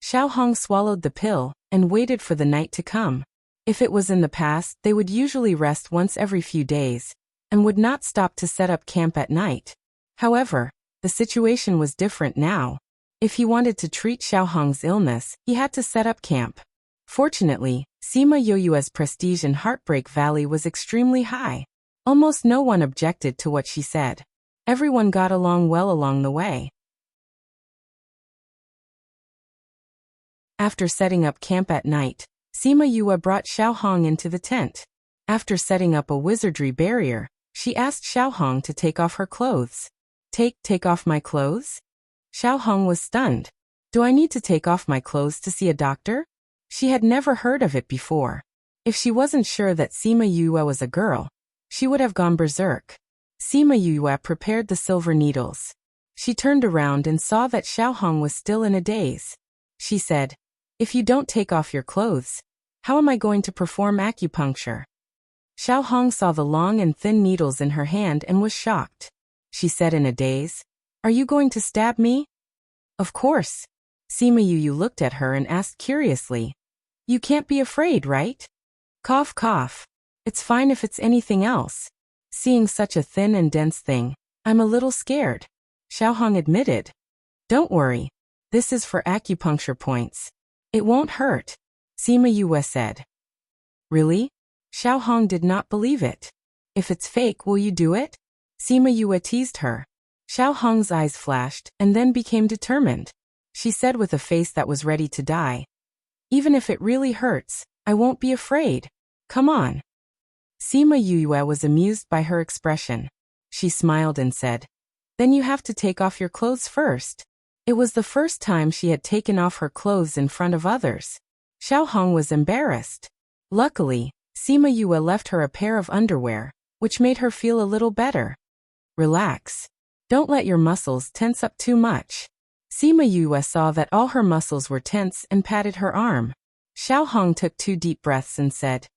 Xiao Hong swallowed the pill and waited for the night to come. If it was in the past, they would usually rest once every few days and would not stop to set up camp at night. However, the situation was different now. If he wanted to treat Xiao Hong's illness, he had to set up camp. Fortunately, Sima Yue's prestige in Heartbreak Valley was extremely high. Almost no one objected to what she said. Everyone got along well along the way. After setting up camp at night, Sima Yue brought Xiao Hong into the tent. After setting up a wizardry barrier, she asked Xiao Hong to take off her clothes. Take off my clothes?" Xiao Hong was stunned. "Do I need to take off my clothes to see a doctor?" She had never heard of it before. If she wasn't sure that Sima Yue was a girl, she would have gone berserk. Sima Yue prepared the silver needles. She turned around and saw that Xiao Hong was still in a daze. She said, "If you don't take off your clothes, how am I going to perform acupuncture?" Xiao Hong saw the long and thin needles in her hand and was shocked. She said in a daze, "Are you going to stab me?" "Of course." Sima Yue looked at her and asked curiously, "You can't be afraid, right?" Cough cough. "It's fine if it's anything else. Seeing such a thin and dense thing, I'm a little scared," Xiao Hong admitted. "Don't worry. This is for acupuncture points. It won't hurt," Sima Yue said. "Really?" Xiao Hong did not believe it. "If it's fake, will you do it?" Sima Yue teased her. Xiao Hong's eyes flashed and then became determined. She said with a face that was ready to die, "Even if it really hurts, I won't be afraid. Come on." Sima Yue was amused by her expression. She smiled and said, "Then you have to take off your clothes first." It was the first time she had taken off her clothes in front of others. Xiao Hong was embarrassed. Luckily, Sima Yue left her a pair of underwear, which made her feel a little better. "Relax. Don't let your muscles tense up too much." Sima Yue saw that all her muscles were tense and patted her arm. Xiao Hong took 2 deep breaths and said,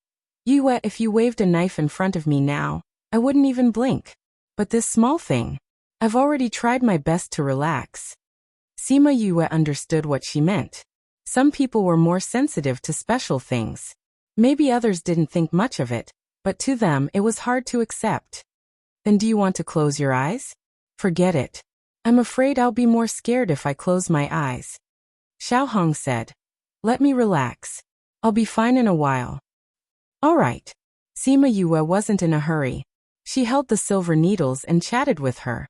"Yue, if you waved a knife in front of me now, I wouldn't even blink. But this small thing, I've already tried my best to relax." Sima Yue understood what she meant. Some people were more sensitive to special things. Maybe others didn't think much of it, but to them it was hard to accept. "Then do you want to close your eyes?" "Forget it. I'm afraid I'll be more scared if I close my eyes," Xiao Hong said. "Let me relax. I'll be fine in a while." "All right." Sima Yue wasn't in a hurry. She held the silver needles and chatted with her.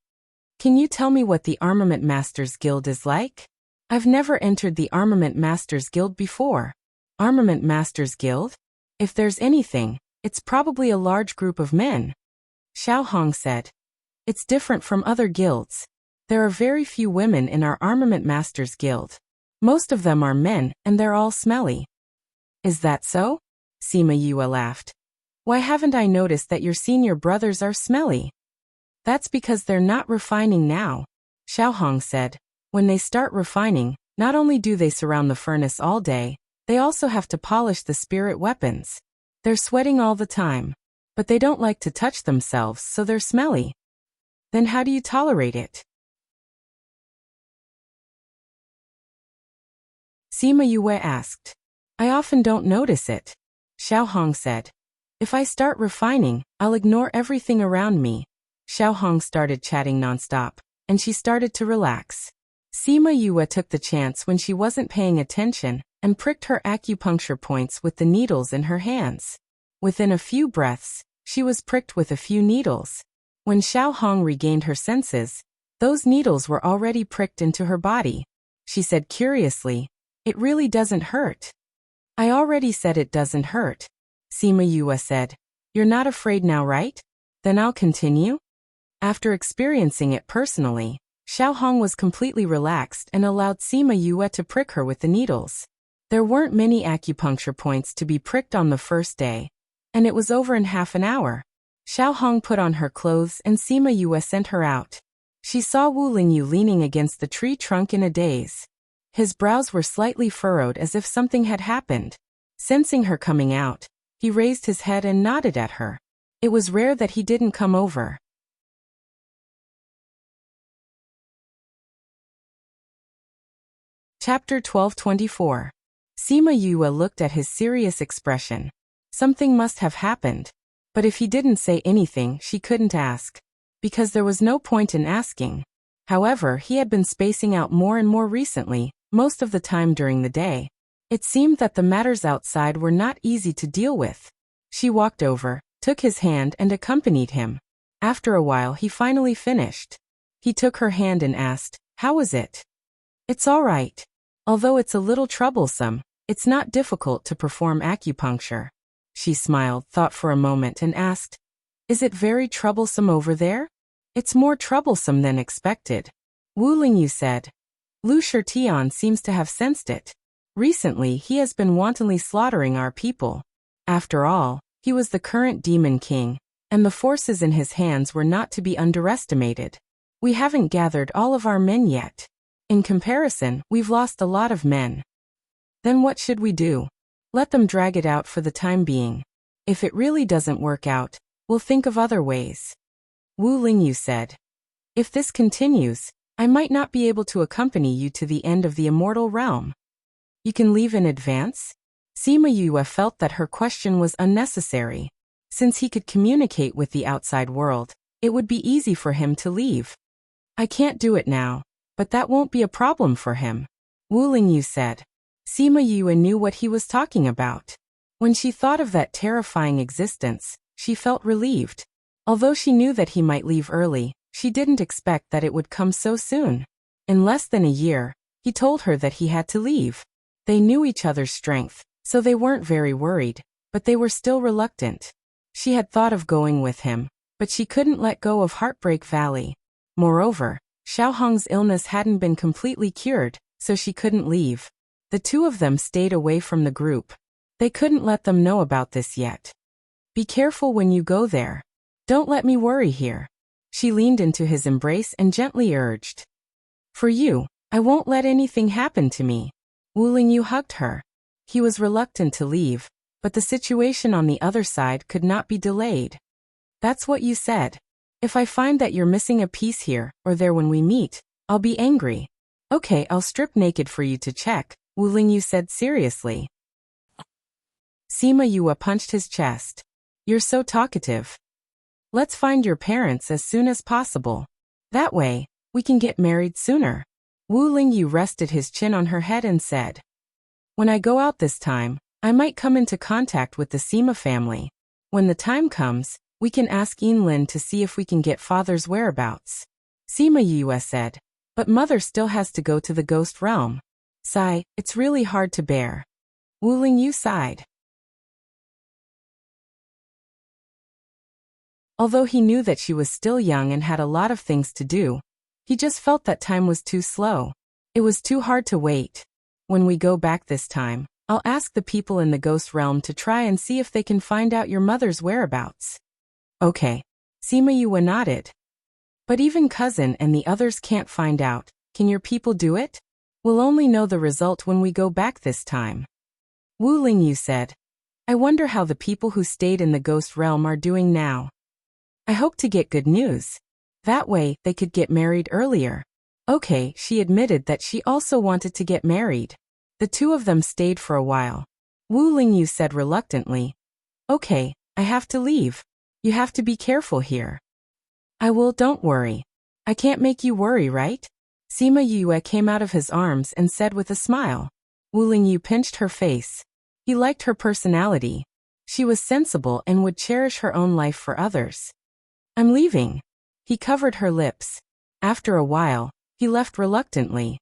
"Can you tell me what the Armament Masters Guild is like? I've never entered the Armament Masters Guild before." "Armament Masters Guild? If there's anything, it's probably a large group of men," Xiao Hong said. "It's different from other guilds. There are very few women in our Armament Masters Guild. Most of them are men, and they're all smelly. Is that so? Sima Yue laughed. Why haven't I noticed that your senior brothers are smelly? That's because they're not refining now, Xiaohong said. When they start refining, not only do they surround the furnace all day, they also have to polish the spirit weapons. They're sweating all the time. But they don't like to touch themselves, so they're smelly. Then how do you tolerate it? Sima Yue asked. I often don't notice it, Xiaohong said. If I start refining, I'll ignore everything around me. Xiaohong started chatting nonstop, and she started to relax. Sima Yue took the chance when she wasn't paying attention and pricked her acupuncture points with the needles in her hands. Within a few breaths, she was pricked with a few needles. When Xiaohong regained her senses, those needles were already pricked into her body. She said curiously, "It really doesn't hurt." I already said it doesn't hurt, Sima Yue said. You're not afraid now, right? Then I'll continue. After experiencing it personally, Xiaohong was completely relaxed and allowed Sima Yue to prick her with the needles. There weren't many acupuncture points to be pricked on the first day, and it was over in half an hour. Xiaohong put on her clothes and Sima Yue sent her out. She saw Wu Lingyu leaning against the tree trunk in a daze. His brows were slightly furrowed as if something had happened. Sensing her coming out, he raised his head and nodded at her. It was rare that he didn't come over. Chapter 12:24. Sima Yue looked at his serious expression. Something must have happened. But if he didn't say anything, she couldn't ask. Because there was no point in asking. However, he had been spacing out more and more recently, most of the time during the day. It seemed that the matters outside were not easy to deal with. She walked over, took his hand and accompanied him. After a while he finally finished. He took her hand and asked, "How is it?" "It's all right. Although it's a little troublesome, it's not difficult to perform acupuncture." She smiled, thought for a moment and asked, "Is it very troublesome over there?" "It's more troublesome than expected," Wu Lingyu said. Lu Shirtian seems to have sensed it. Recently he has been wantonly slaughtering our people. After all, he was the current demon king, and the forces in his hands were not to be underestimated. We haven't gathered all of our men yet. In comparison, we've lost a lot of men. Then what should we do? Let them drag it out for the time being. If it really doesn't work out, we'll think of other ways. Wu Lingyu said. If this continues, I might not be able to accompany you to the end of the immortal realm. You can leave in advance? Sima Yue felt that her question was unnecessary. Since he could communicate with the outside world, it would be easy for him to leave. I can't do it now, but that won't be a problem for him, Wu Lingyu said. Sima Yue knew what he was talking about. When she thought of that terrifying existence, she felt relieved. Although she knew that he might leave early, she didn't expect that it would come so soon. In less than a year, he told her that he had to leave. They knew each other's strength, so they weren't very worried, but they were still reluctant. She had thought of going with him, but she couldn't let go of Heartbreak Valley. Moreover, Xiaohong's illness hadn't been completely cured, so she couldn't leave. The two of them stayed away from the group. They couldn't let them know about this yet. Be careful when you go there. Don't let me worry here. She leaned into his embrace and gently urged. For you, I won't let anything happen to me. Wu Lingyu hugged her. He was reluctant to leave, but the situation on the other side could not be delayed. That's what you said. If I find that you're missing a piece here or there when we meet, I'll be angry. Okay, I'll strip naked for you to check, Wu Lingyu said seriously. Sima Yue punched his chest. You're so talkative. Let's find your parents as soon as possible. That way, we can get married sooner. Wu Lingyu rested his chin on her head and said. When I go out this time, I might come into contact with the Sima family. When the time comes, we can ask Yinlin to see if we can get father's whereabouts. Sima Yue said. But mother still has to go to the ghost realm. Sigh, it's really hard to bear. Wu Lingyu sighed. Although he knew that she was still young and had a lot of things to do, He just felt that time was too slow. It was too hard to wait. When we go back this time, I'll ask the people in the ghost realm to try and see if they can find out your mother's whereabouts. Okay. Sima Yue nodded. But even cousin and the others can't find out. Can your people do it? We'll only know the result when we go back this time. Wu Lingyu said. I wonder how the people who stayed in the ghost realm are doing now. I hope to get good news. That way, they could get married earlier. Okay, she admitted that she also wanted to get married. The two of them stayed for a while. Wu Lingyu said reluctantly. Okay, I have to leave. You have to be careful here. I will, don't worry. I can't make you worry, right? Sima Yue came out of his arms and said with a smile. Wu Lingyu pinched her face. He liked her personality. She was sensible and would cherish her own life for others. I'm leaving. He covered her lips. After a while, he left reluctantly.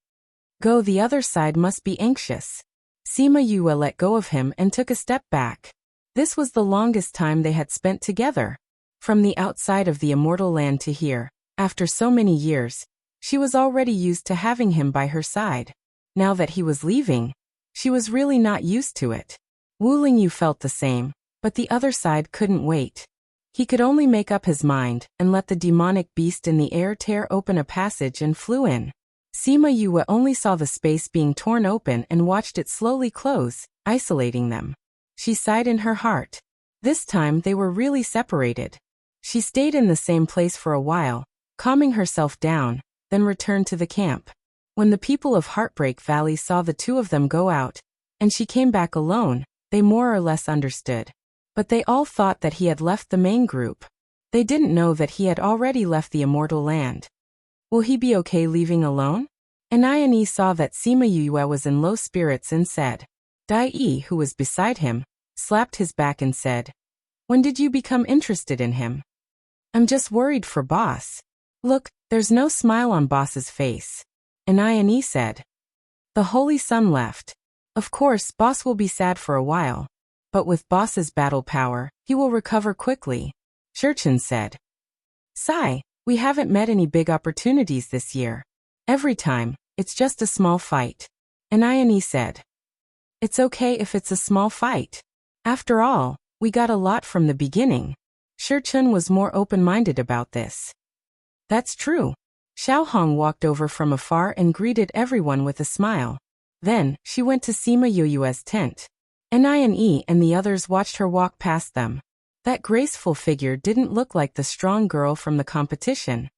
Go, the other side must be anxious. Sima Yue let go of him and took a step back. This was the longest time they had spent together. From the outside of the immortal land to here, after so many years, she was already used to having him by her side. Now that he was leaving, she was really not used to it. Wu Lingyu felt the same, but the other side couldn't wait. He could only make up his mind and let the demonic beast in the air tear open a passage and flew in. Sima Yue only saw the space being torn open and watched it slowly close, isolating them. She sighed in her heart. This time they were really separated. She stayed in the same place for a while, calming herself down, then returned to the camp. When the people of Heartbreak Valley saw the two of them go out, and she came back alone, they more or less understood. But they all thought that he had left the main group. They didn't know that he had already left the immortal land. Will he be okay leaving alone? Anayani saw that Sima Yue was in low spirits and said. Dai Yi, who was beside him, slapped his back and said, When did you become interested in him? I'm just worried for boss. Look, there's no smile on boss's face. Anayani said. The Holy Sun left. Of course, boss will be sad for a while. But with boss's battle power, he will recover quickly. Shurchen said. Sigh, we haven't met any big opportunities this year. Every time, it's just a small fight. Anayani said. It's okay if it's a small fight. After all, we got a lot from the beginning. Shurchen was more open-minded about this. That's true. Xiaohong walked over from afar and greeted everyone with a smile. Then, she went to Sima Yue's tent. Anayani and the others watched her walk past them. That graceful figure didn't look like the strong girl from the competition.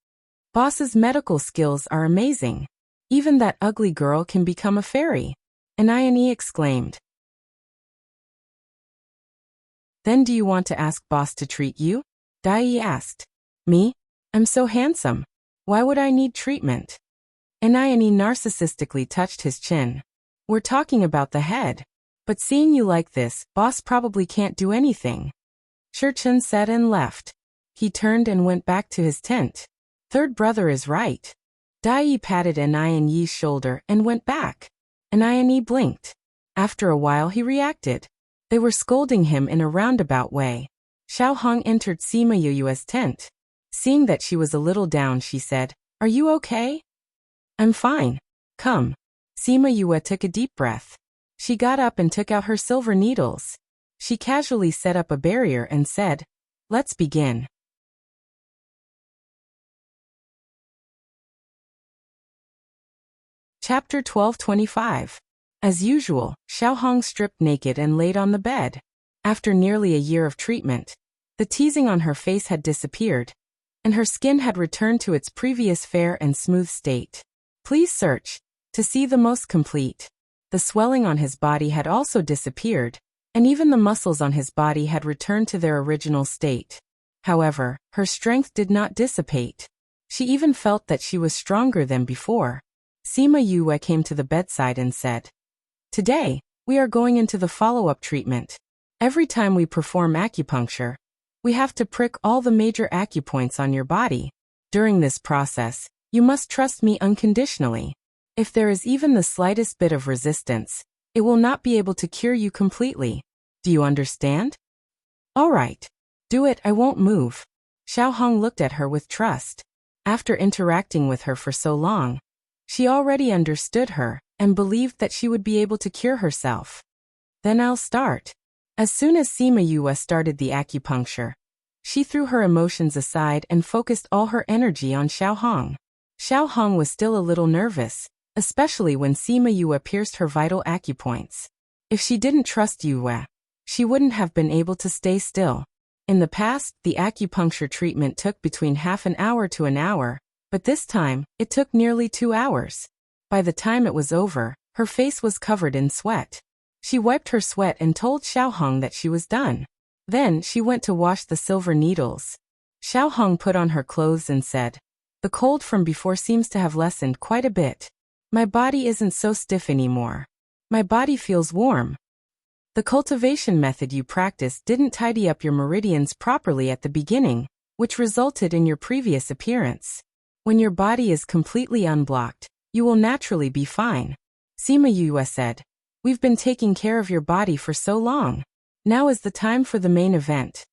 Boss's medical skills are amazing. Even that ugly girl can become a fairy. Anayani exclaimed. Then do you want to ask boss to treat you? Dai asked. Me? I'm so handsome. Why would I need treatment? Anayani narcissistically touched his chin. We're talking about the head. But seeing you like this, boss probably can't do anything. Shurchen said and left. He turned and went back to his tent. Third brother is right. Dai patted Anayani's shoulder and went back. Anayani blinked. After a while he reacted. They were scolding him in a roundabout way. Xiaohong entered Sima Yue's tent. Seeing that she was a little down, she said, Are you okay? I'm fine. Come. Sima Yue took a deep breath. She got up and took out her silver needles. She casually set up a barrier and said, Let's begin. Chapter 1225. As usual, Xiaohong stripped naked and laid on the bed. After nearly a year of treatment, the teasing on her face had disappeared, and her skin had returned to its previous fair and smooth state. Please search to see the most complete. The swelling on his body had also disappeared, and even the muscles on his body had returned to their original state. However, her strength did not dissipate. She even felt that she was stronger than before. Sima Yue came to the bedside and said, Today, we are going into the follow-up treatment. Every time we perform acupuncture, we have to prick all the major acupoints on your body. During this process, you must trust me unconditionally. If there is even the slightest bit of resistance, it will not be able to cure you completely. Do you understand? All right. Do it, I won't move. Xiaohong looked at her with trust. After interacting with her for so long, she already understood her and believed that she would be able to cure herself. Then I'll start. As soon as Sima Yue started the acupuncture, she threw her emotions aside and focused all her energy on Xiao Hong. Xiao Hong was still a little nervous, especially when Sima Yue pierced her vital acupoints. If she didn't trust Yue, she wouldn't have been able to stay still. In the past, the acupuncture treatment took between half an hour to an hour, but this time, it took nearly 2 hours. By the time it was over, her face was covered in sweat. She wiped her sweat and told Xiao Hong that she was done. Then she went to wash the silver needles. Xiao Hong put on her clothes and said, "The cold from before seems to have lessened quite a bit. My body isn't so stiff anymore. My body feels warm." The cultivation method you practiced didn't tidy up your meridians properly at the beginning, which resulted in your previous appearance. When your body is completely unblocked, you will naturally be fine. Sima Yue said, "We've been taking care of your body for so long. Now is the time for the main event."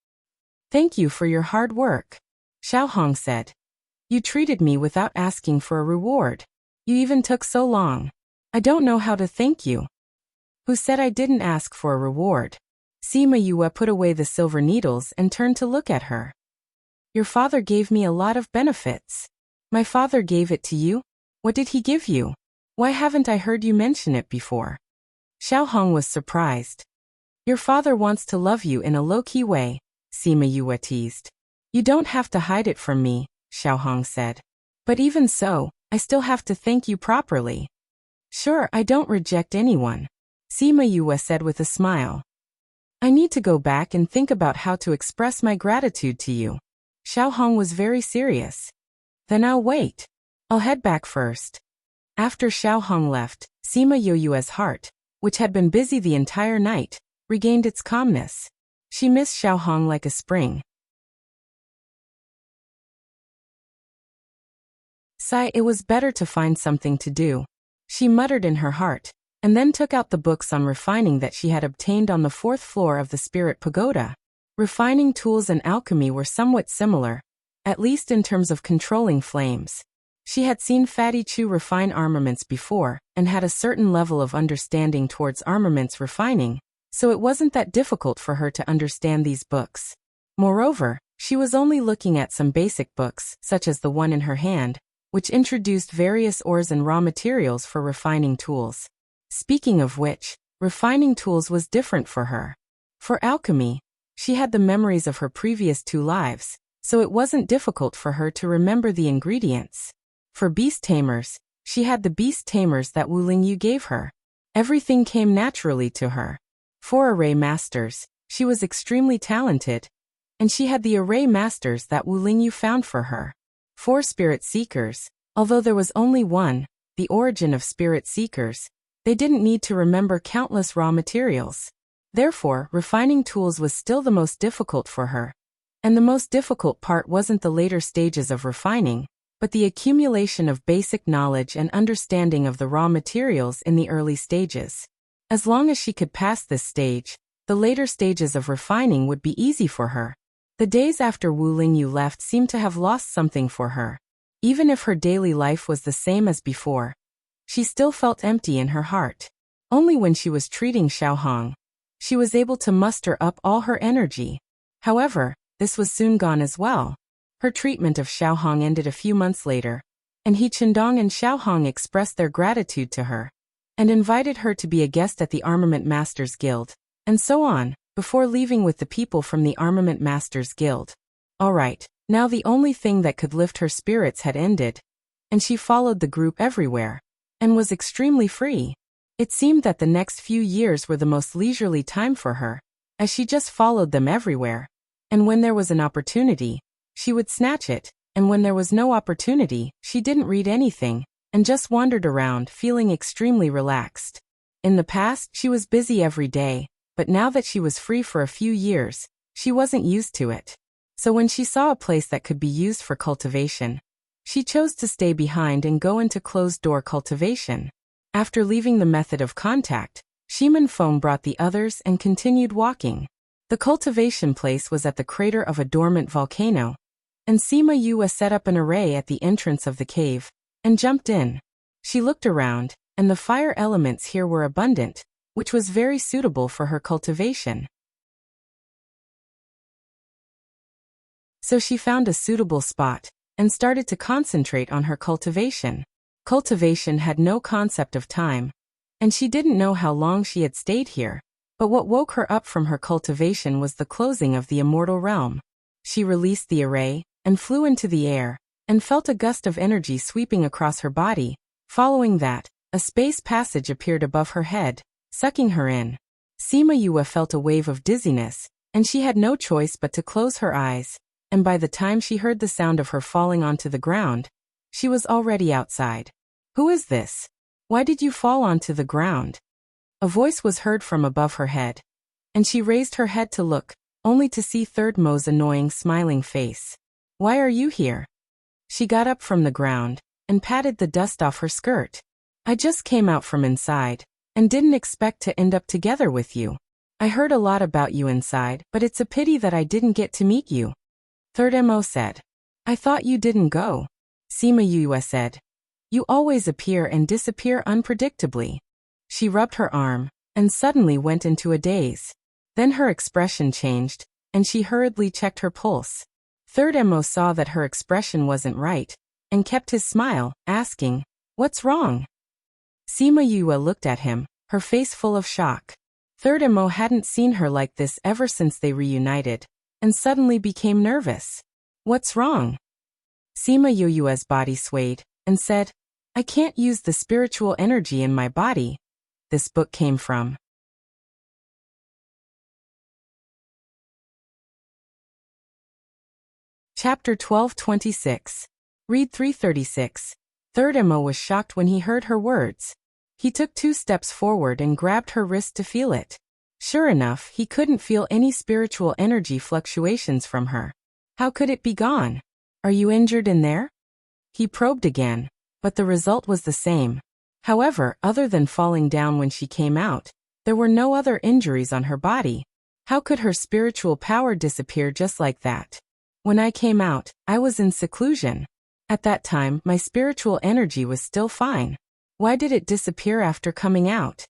"Thank you for your hard work," Xiao Hong said. "You treated me without asking for a reward. You even took so long. I don't know how to thank you." "Who said I didn't ask for a reward?" Sima Yue put away the silver needles and turned to look at her. "Your father gave me a lot of benefits." "My father gave it to you? What did he give you? Why haven't I heard you mention it before?" Xiao Hong was surprised. "Your father wants to love you in a low-key way," Sima Yue teased. "You don't have to hide it from me," Xiao Hong said. "But even so, I still have to thank you properly." "Sure, I don't reject anyone," Sima Yue said with a smile. "I need to go back and think about how to express my gratitude to you." Xiao Hong was very serious. "Then I'll wait. I'll head back first." After Xiao Hong left, Sima Yue's heart, which had been busy the entire night, regained its calmness. She missed Xiao Hong like a spring. Sigh, it was better to find something to do, she muttered in her heart, and then took out the books on refining that she had obtained on the 4th floor of the Spirit Pagoda. Refining tools and alchemy were somewhat similar, at least in terms of controlling flames. She had seen Fatty Chu refine armaments before, and had a certain level of understanding towards armaments refining, so it wasn't that difficult for her to understand these books. Moreover, she was only looking at some basic books, such as the one in her hand, which introduced various ores and raw materials for refining tools. Speaking of which, refining tools was different for her. For alchemy, she had the memories of her previous 2 lives, so it wasn't difficult for her to remember the ingredients. For beast tamers, she had the beast tamers that Wu Lingyu gave her. Everything came naturally to her. For array masters, she was extremely talented, and she had the array masters that Wu Lingyu found for her. For spirit seekers, although there was only one, the origin of spirit seekers, they didn't need to remember countless raw materials. Therefore, refining tools was still the most difficult for her. And the most difficult part wasn't the later stages of refining, but the accumulation of basic knowledge and understanding of the raw materials in the early stages. As long as she could pass this stage, the later stages of refining would be easy for her. The days after Wu Lingyu left seemed to have lost something for her. Even if her daily life was the same as before, she still felt empty in her heart. Only when she was treating Xiao Hong, she was able to muster up all her energy. However, this was soon gone as well. Her treatment of Xiao Hong ended a few months later, and He Qindong and Xiao Hong expressed their gratitude to her, and invited her to be a guest at the Armament Masters Guild, and so on, before leaving with the people from the Armament Masters Guild. Alright, now the only thing that could lift her spirits had ended, and she followed the group everywhere, and was extremely free. It seemed that the next few years were the most leisurely time for her, as she just followed them everywhere, and when there was an opportunity, she would snatch it, and when there was no opportunity, she didn't read anything, and just wandered around feeling extremely relaxed. In the past, she was busy every day, but now that she was free for a few years, she wasn't used to it. So when she saw a place that could be used for cultivation, she chose to stay behind and go into closed-door cultivation. After leaving the method of contact, Shiman Feng brought the others and continued walking. The cultivation place was at the crater of a dormant volcano. and Sima Yue set up an array at the entrance of the cave, and jumped in. She looked around, and the fire elements here were abundant, which was very suitable for her cultivation. So she found a suitable spot, and started to concentrate on her cultivation. Cultivation had no concept of time, and she didn't know how long she had stayed here, but what woke her up from her cultivation was the closing of the immortal realm. She released the array, and flew into the air, and felt a gust of energy sweeping across her body. Following that, a space passage appeared above her head, sucking her in. Sima Yue felt a wave of dizziness, and she had no choice but to close her eyes, and by the time she heard the sound of her falling onto the ground, she was already outside. "Who is this? Why did you fall onto the ground?" A voice was heard from above her head, and she raised her head to look, only to see Third Mo's annoying smiling face. "Why are you here?" She got up from the ground, and patted the dust off her skirt. "I just came out from inside, and didn't expect to end up together with you. I heard a lot about you inside, but it's a pity that I didn't get to meet you." Third Mo said. "I thought you didn't go." Sima Yue said. "You always appear and disappear unpredictably." She rubbed her arm, and suddenly went into a daze. Then her expression changed, and she hurriedly checked her pulse. Third Mo saw that her expression wasn't right, and kept his smile, asking, "What's wrong?" Sima Yue looked at him, her face full of shock. Third Mo hadn't seen her like this ever since they reunited, and suddenly became nervous. "What's wrong?" Sima Yue's body swayed, and said, "I can't use the spiritual energy in my body." This book came from Chapter 1226. Read 336. Third Mo was shocked when he heard her words. He took 2 steps forward and grabbed her wrist to feel it. Sure enough, he couldn't feel any spiritual energy fluctuations from her. How could it be gone? "Are you injured in there?" He probed again, but the result was the same. However, other than falling down when she came out, there were no other injuries on her body. How could her spiritual power disappear just like that? "When I came out, I was in seclusion. At that time, my spiritual energy was still fine. Why did it disappear after coming out?"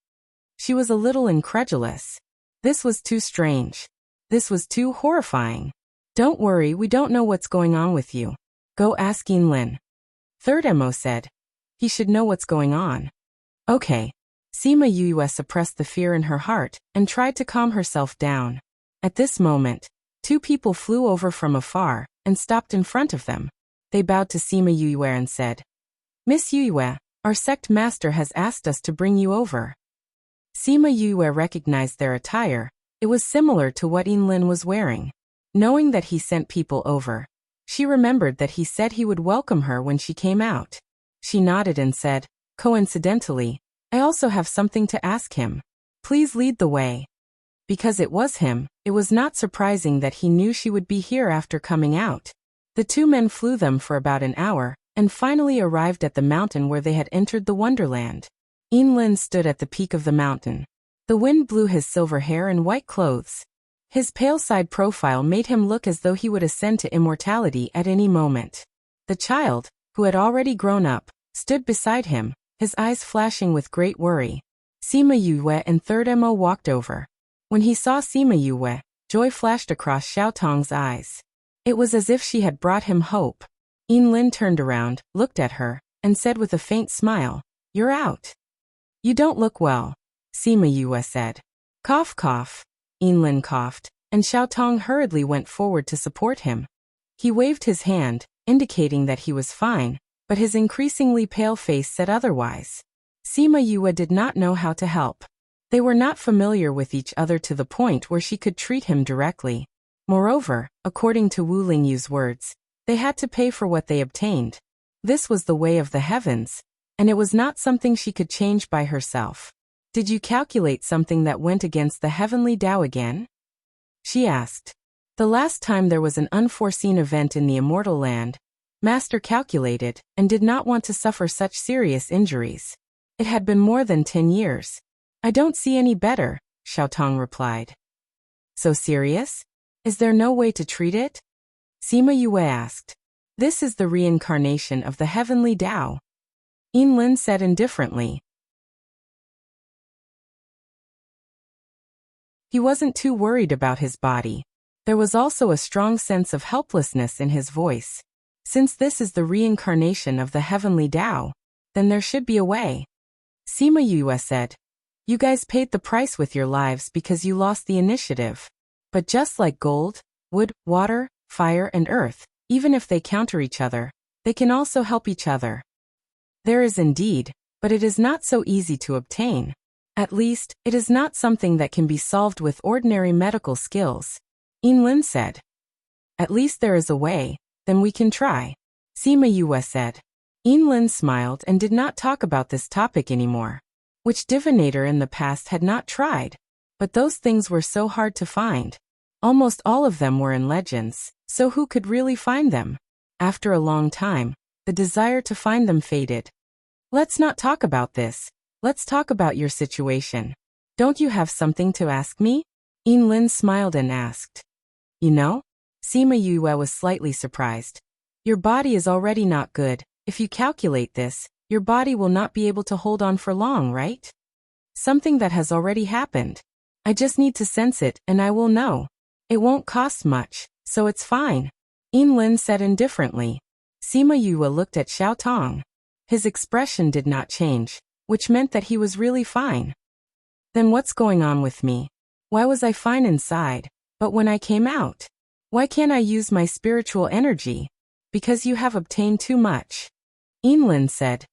She was a little incredulous. This was too strange. This was too horrifying. "Don't worry, we don't know what's going on with you. Go ask Lin." Third Mo said. He should know what's going on. Okay. Sima Yue suppressed the fear in her heart, and tried to calm herself down. At this moment, 2 people flew over from afar, and stopped in front of them. They bowed to Sima Yue and said, "Miss Yue, our sect master has asked us to bring you over." Sima Yue recognized their attire. It was similar to what Lin was wearing. Knowing that he sent people over, she remembered that he said he would welcome her when she came out. She nodded and said, "Coincidentally, I also have something to ask him. Please lead the way." Because it was him, it was not surprising that he knew she would be here after coming out. The 2 men flew them for about an hour, and finally arrived at the mountain where they had entered the Wonderland. Lin stood at the peak of the mountain. The wind blew his silver hair and white clothes. His pale side profile made him look as though he would ascend to immortality at any moment. The child, who had already grown up, stood beside him, his eyes flashing with great worry. Sima Yue and Third Mo walked over. When he saw Sima Yue, joy flashed across Xiaotong's eyes. It was as if she had brought him hope. Lin turned around, looked at her, and said with a faint smile, "You're out." "You don't look well," Sima Yue said. "Cough cough." Lin coughed, and Xiaotong hurriedly went forward to support him. He waved his hand, indicating that he was fine, but his increasingly pale face said otherwise. Sima Yue did not know how to help. They were not familiar with each other to the point where she could treat him directly. Moreover, according to Wu Lingyu's words, they had to pay for what they obtained. This was the way of the heavens, and it was not something she could change by herself. "Did you calculate something that went against the heavenly Tao again?" she asked. "The last time there was an unforeseen event in the immortal land, Master calculated, and did not want to suffer such serious injuries. It had been more than 10 years. I don't see any better," Xiaotong replied. "So serious? Is there no way to treat it?" Sima Yue asked. This is the reincarnation of the heavenly Tao. Yin Lin said indifferently. He wasn't too worried about his body. There was also a strong sense of helplessness in his voice. Since this is the reincarnation of the heavenly Tao, then there should be a way. Sima Yue said. You guys paid the price with your lives because you lost the initiative. But just like gold, wood, water, fire and earth, even if they counter each other, they can also help each other. There is indeed, but it is not so easy to obtain. At least, it is not something that can be solved with ordinary medical skills. Yin Lin said. At least there is a way, then we can try. Sima Yue said. Yin Lin smiled and did not talk about this topic anymore. Which divinator in the past had not tried? But those things were so hard to find. Almost all of them were in legends, so who could really find them? After a long time, the desire to find them faded. Let's not talk about this. Let's talk about your situation. Don't you have something to ask me? Yin Lin smiled and asked. You know? Sima Yue was slightly surprised. Your body is already not good. If you calculate this, your body will not be able to hold on for long, right? Something that has already happened. I just need to sense it and I will know. It won't cost much, so it's fine. Yin Lin said indifferently. Sima Yue looked at Xiao Tong. His expression did not change, which meant that he was really fine. Then what's going on with me? Why was I fine inside, but when I came out? Why can't I use my spiritual energy? Because you have obtained too much. Yin Lin said.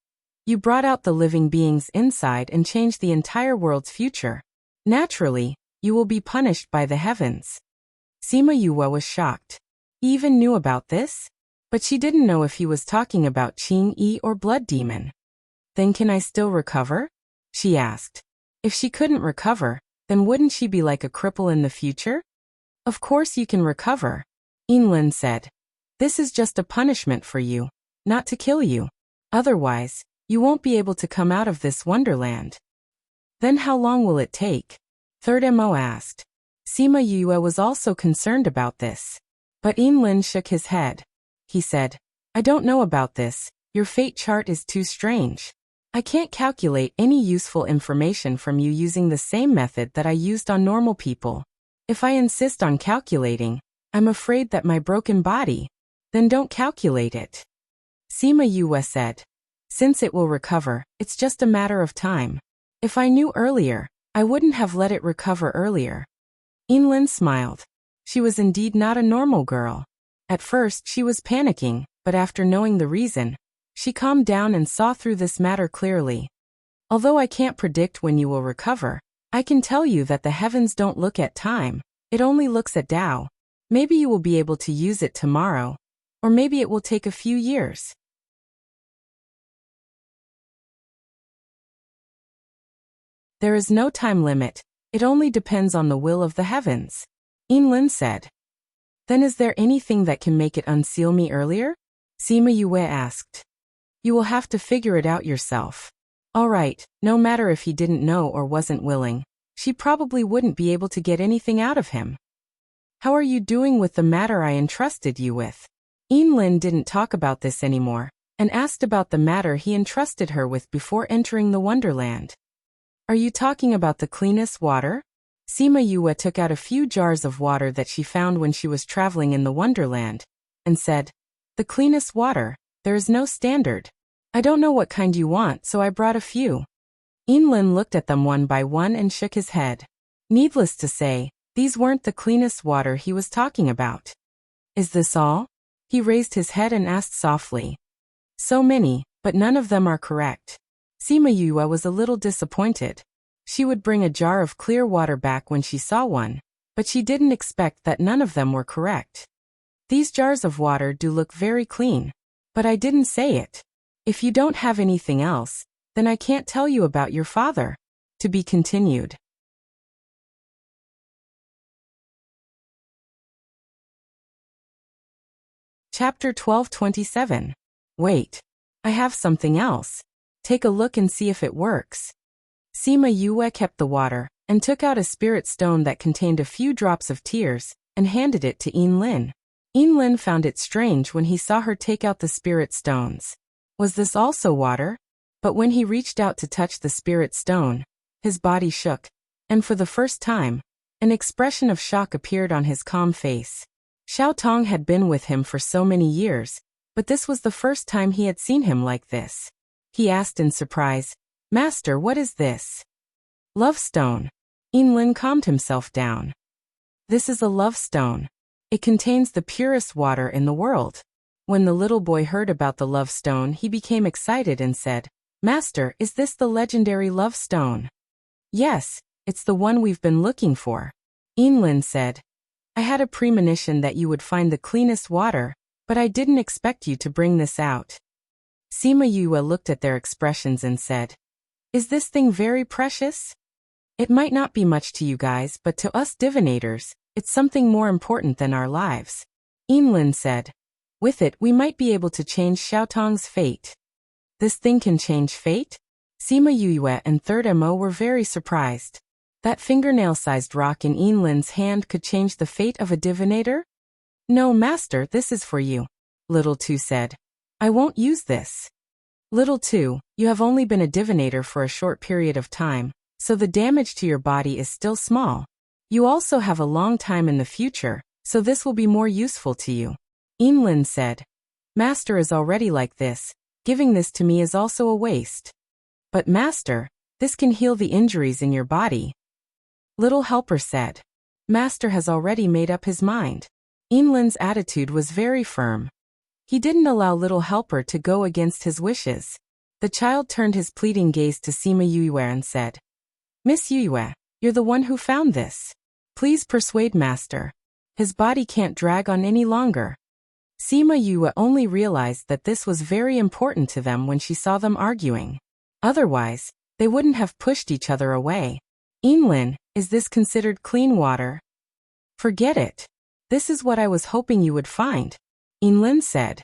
You brought out the living beings inside and changed the entire world's future. Naturally, you will be punished by the heavens. Sima Yue was shocked. He even knew about this? But she didn't know if he was talking about Qing Yi or Blood Demon. Then can I still recover? She asked. If she couldn't recover, then wouldn't she be like a cripple in the future? Of course you can recover. Yin Lin said. This is just a punishment for you, not to kill you. Otherwise, you won't be able to come out of this wonderland. Then how long will it take? Third Mo asked. Sima Yue was also concerned about this. But Yin Lin shook his head. He said, I don't know about this, your fate chart is too strange. I can't calculate any useful information from you using the same method that I used on normal people. If I insist on calculating, I'm afraid that my broken body. Then don't calculate it. Sima Yue said. Since it will recover, it's just a matter of time. If I knew earlier, I wouldn't have let it recover earlier. Yin Lin smiled. She was indeed not a normal girl. At first she was panicking, but after knowing the reason, she calmed down and saw through this matter clearly. Although I can't predict when you will recover, I can tell you that the heavens don't look at time, it only looks at Tao. Maybe you will be able to use it tomorrow, or maybe it will take a few years. There is no time limit, it only depends on the will of the heavens. Yin Lin said. Then is there anything that can make it unseal me earlier? Sima Yue asked. You will have to figure it out yourself. Alright, no matter if he didn't know or wasn't willing, she probably wouldn't be able to get anything out of him. How are you doing with the matter I entrusted you with? Yin Lin didn't talk about this anymore, and asked about the matter he entrusted her with before entering the Wonderland. Are you talking about the cleanest water? Sima Yue took out a few jars of water that she found when she was traveling in the Wonderland, and said, The cleanest water, there is no standard. I don't know what kind you want, so I brought a few. Yin Lin looked at them one by one and shook his head. Needless to say, these weren't the cleanest water he was talking about. Is this all? He raised his head and asked softly. So many, but none of them are correct. Sima Yue was a little disappointed. She would bring a jar of clear water back when she saw one, but she didn't expect that none of them were correct. These jars of water do look very clean, but I didn't say it. If you don't have anything else, then I can't tell you about your father. To be continued. Chapter 12:27. Wait. I have something else. Take a look and see if it works. Sima Yue kept the water, and took out a spirit stone that contained a few drops of tears, and handed it to Yin Lin. Yinlin found it strange when he saw her take out the spirit stones. Was this also water? But when he reached out to touch the spirit stone, his body shook, and for the first time, an expression of shock appeared on his calm face. Xiao Tong had been with him for so many years, but this was the first time he had seen him like this. He asked in surprise, "Master, what is this?" "Love stone." Yinlin calmed himself down. "This is a love stone. It contains the purest water in the world." When the little boy heard about the love stone, he became excited and said, "Master, is this the legendary love stone?" "Yes, it's the one we've been looking for." Yinlin said, "I had a premonition that you would find the cleanest water, but I didn't expect you to bring this out." Sima Yue looked at their expressions and said, "Is this thing very precious?" "It might not be much to you guys, but to us divinators, it's something more important than our lives." Yinlin said, "With it we might be able to change Xiaotong's fate." "This thing can change fate?" Sima Yue and Third Mo were very surprised. That fingernail-sized rock in Yinlin's hand could change the fate of a divinator? "No, Master, this is for you," Little Two said. "I won't use this." "Little Two, you have only been a divinator for a short period of time, so the damage to your body is still small. You also have a long time in the future, so this will be more useful to you." Yinlin said, "Master is already like this. Giving this to me is also a waste." "But Master, this can heal the injuries in your body." Little Helper said. Master has already made up his mind. Yinlin's attitude was very firm. He didn't allow Little Helper to go against his wishes. The child turned his pleading gaze to Sima Yue and said, "Miss Yue, you're the one who found this. Please persuade Master. His body can't drag on any longer." Sima Yue only realized that this was very important to them when she saw them arguing. Otherwise, they wouldn't have pushed each other away. "Yinlin, is this considered clean water?" "Forget it. This is what I was hoping you would find," Yinlin said.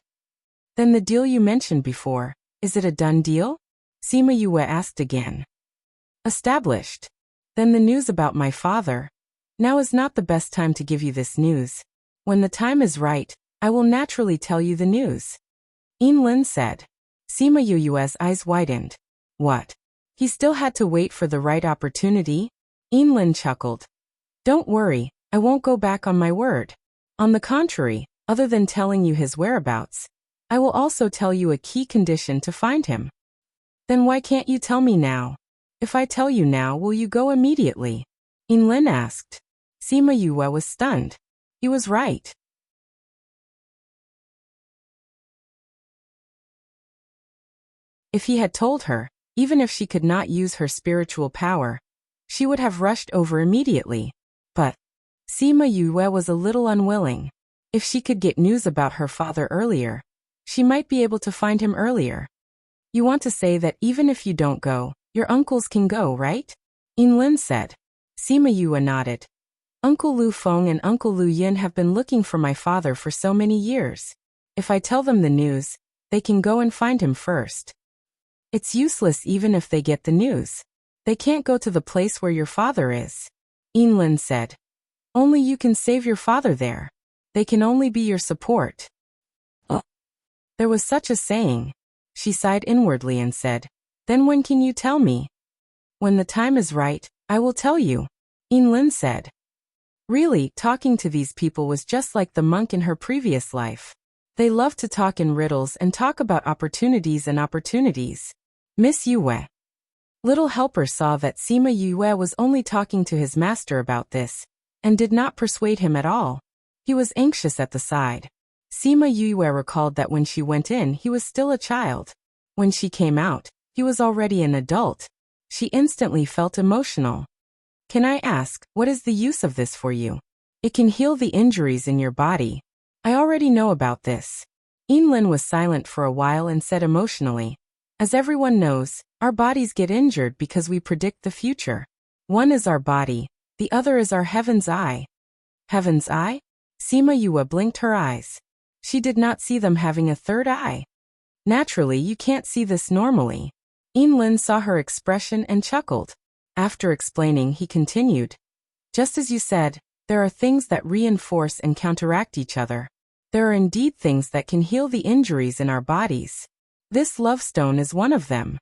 "Then the deal you mentioned before, is it a done deal?" Sima Yue asked again. "Established. Then the news about my father. Now is not the best time to give you this news. When the time is right, I will naturally tell you the news," Yinlin said. Sima Yue's eyes widened. What? He still had to wait for the right opportunity? Yinlin chuckled. "Don't worry, I won't go back on my word. On the contrary, other than telling you his whereabouts, I will also tell you a key condition to find him." "Then why can't you tell me now? If I tell you now, will you go immediately?" Yinlin asked. Sima Yue was stunned. He was right. If he had told her, even if she could not use her spiritual power, she would have rushed over immediately. But Sima Yue was a little unwilling. If she could get news about her father earlier, she might be able to find him earlier. "You want to say that even if you don't go, your uncles can go, right?" Yinlin said. Sima Yue nodded. "Uncle Lu Feng and Uncle Lu Yin have been looking for my father for so many years. If I tell them the news, they can go and find him first." "It's useless even if they get the news. They can't go to the place where your father is," Yinlin said. "Only you can save your father there. They can only be your support." There was such a saying. She sighed inwardly and said, "Then when can you tell me?" "When the time is right, I will tell you," Yinlin said. Really, talking to these people was just like the monk in her previous life. They loved to talk in riddles and talk about opportunities and opportunities. Miss Yue. Little Helper saw that Sima Yue was only talking to his master about this, and did not persuade him at all. He was anxious at the side. Sima Yue recalled that when she went in, he was still a child. When she came out, he was already an adult. She instantly felt emotional. "Can I ask, what is the use of this for you?" "It can heal the injuries in your body." "I already know about this." Yinlin was silent for a while and said emotionally, "As everyone knows, our bodies get injured because we predict the future. One is our body, the other is our heaven's eye." Heaven's eye? Sima Yue blinked her eyes. She did not see them having a third eye. Naturally, you can't see this normally. Yinlin saw her expression and chuckled. After explaining, he continued, "Just as you said, there are things that reinforce and counteract each other. There are indeed things that can heal the injuries in our bodies. This love stone is one of them.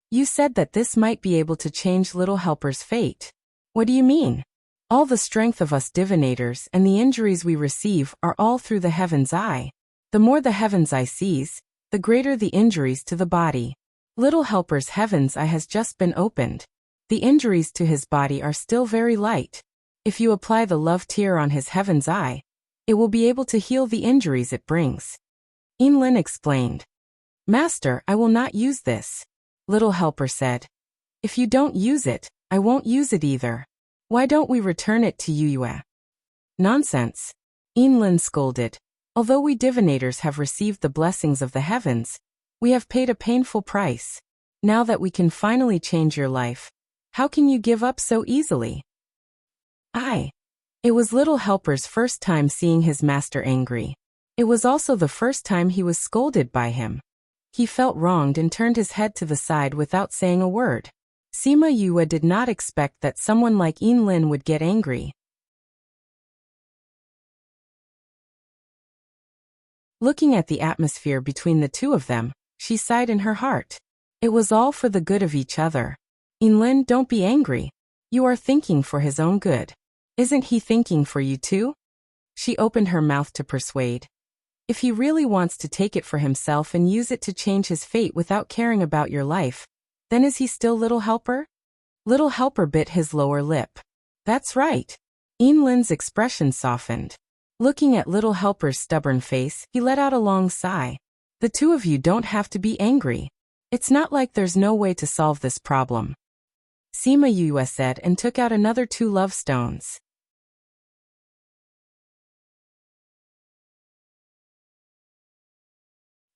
You said that this might be able to change Little Helper's fate. What do you mean? All the strength of us divinators and the injuries we receive are all through the heaven's eye. The more the heaven's eye sees, the greater the injuries to the body. Little Helper's heaven's eye has just been opened. The injuries to his body are still very light. If you apply the love tear on his heaven's eye, it will be able to heal the injuries it brings. Inlin explained. Master, I will not use this. Little Helper said. If you don't use it, I won't use it either. Why don't we return it to Yue? Nonsense. Inlin scolded. Although we divinators have received the blessings of the heavens, we have paid a painful price. Now that we can finally change your life, how can you give up so easily? It was Little Helper's first time seeing his master angry. It was also the first time he was scolded by him. He felt wronged and turned his head to the side without saying a word. Sima Yue did not expect that someone like Inlin would get angry. Looking at the atmosphere between the two of them, she sighed in her heart. It was all for the good of each other. Inlin, don't be angry. You are thinking for his own good. Isn't he thinking for you too? She opened her mouth to persuade. If he really wants to take it for himself and use it to change his fate without caring about your life, then is he still Little Helper? Little Helper bit his lower lip. That's right. Inlin's expression softened. Looking at Little Helper's stubborn face, he let out a long sigh. The two of you don't have to be angry. It's not like there's no way to solve this problem. Sima Yue said and took out another 2 love stones.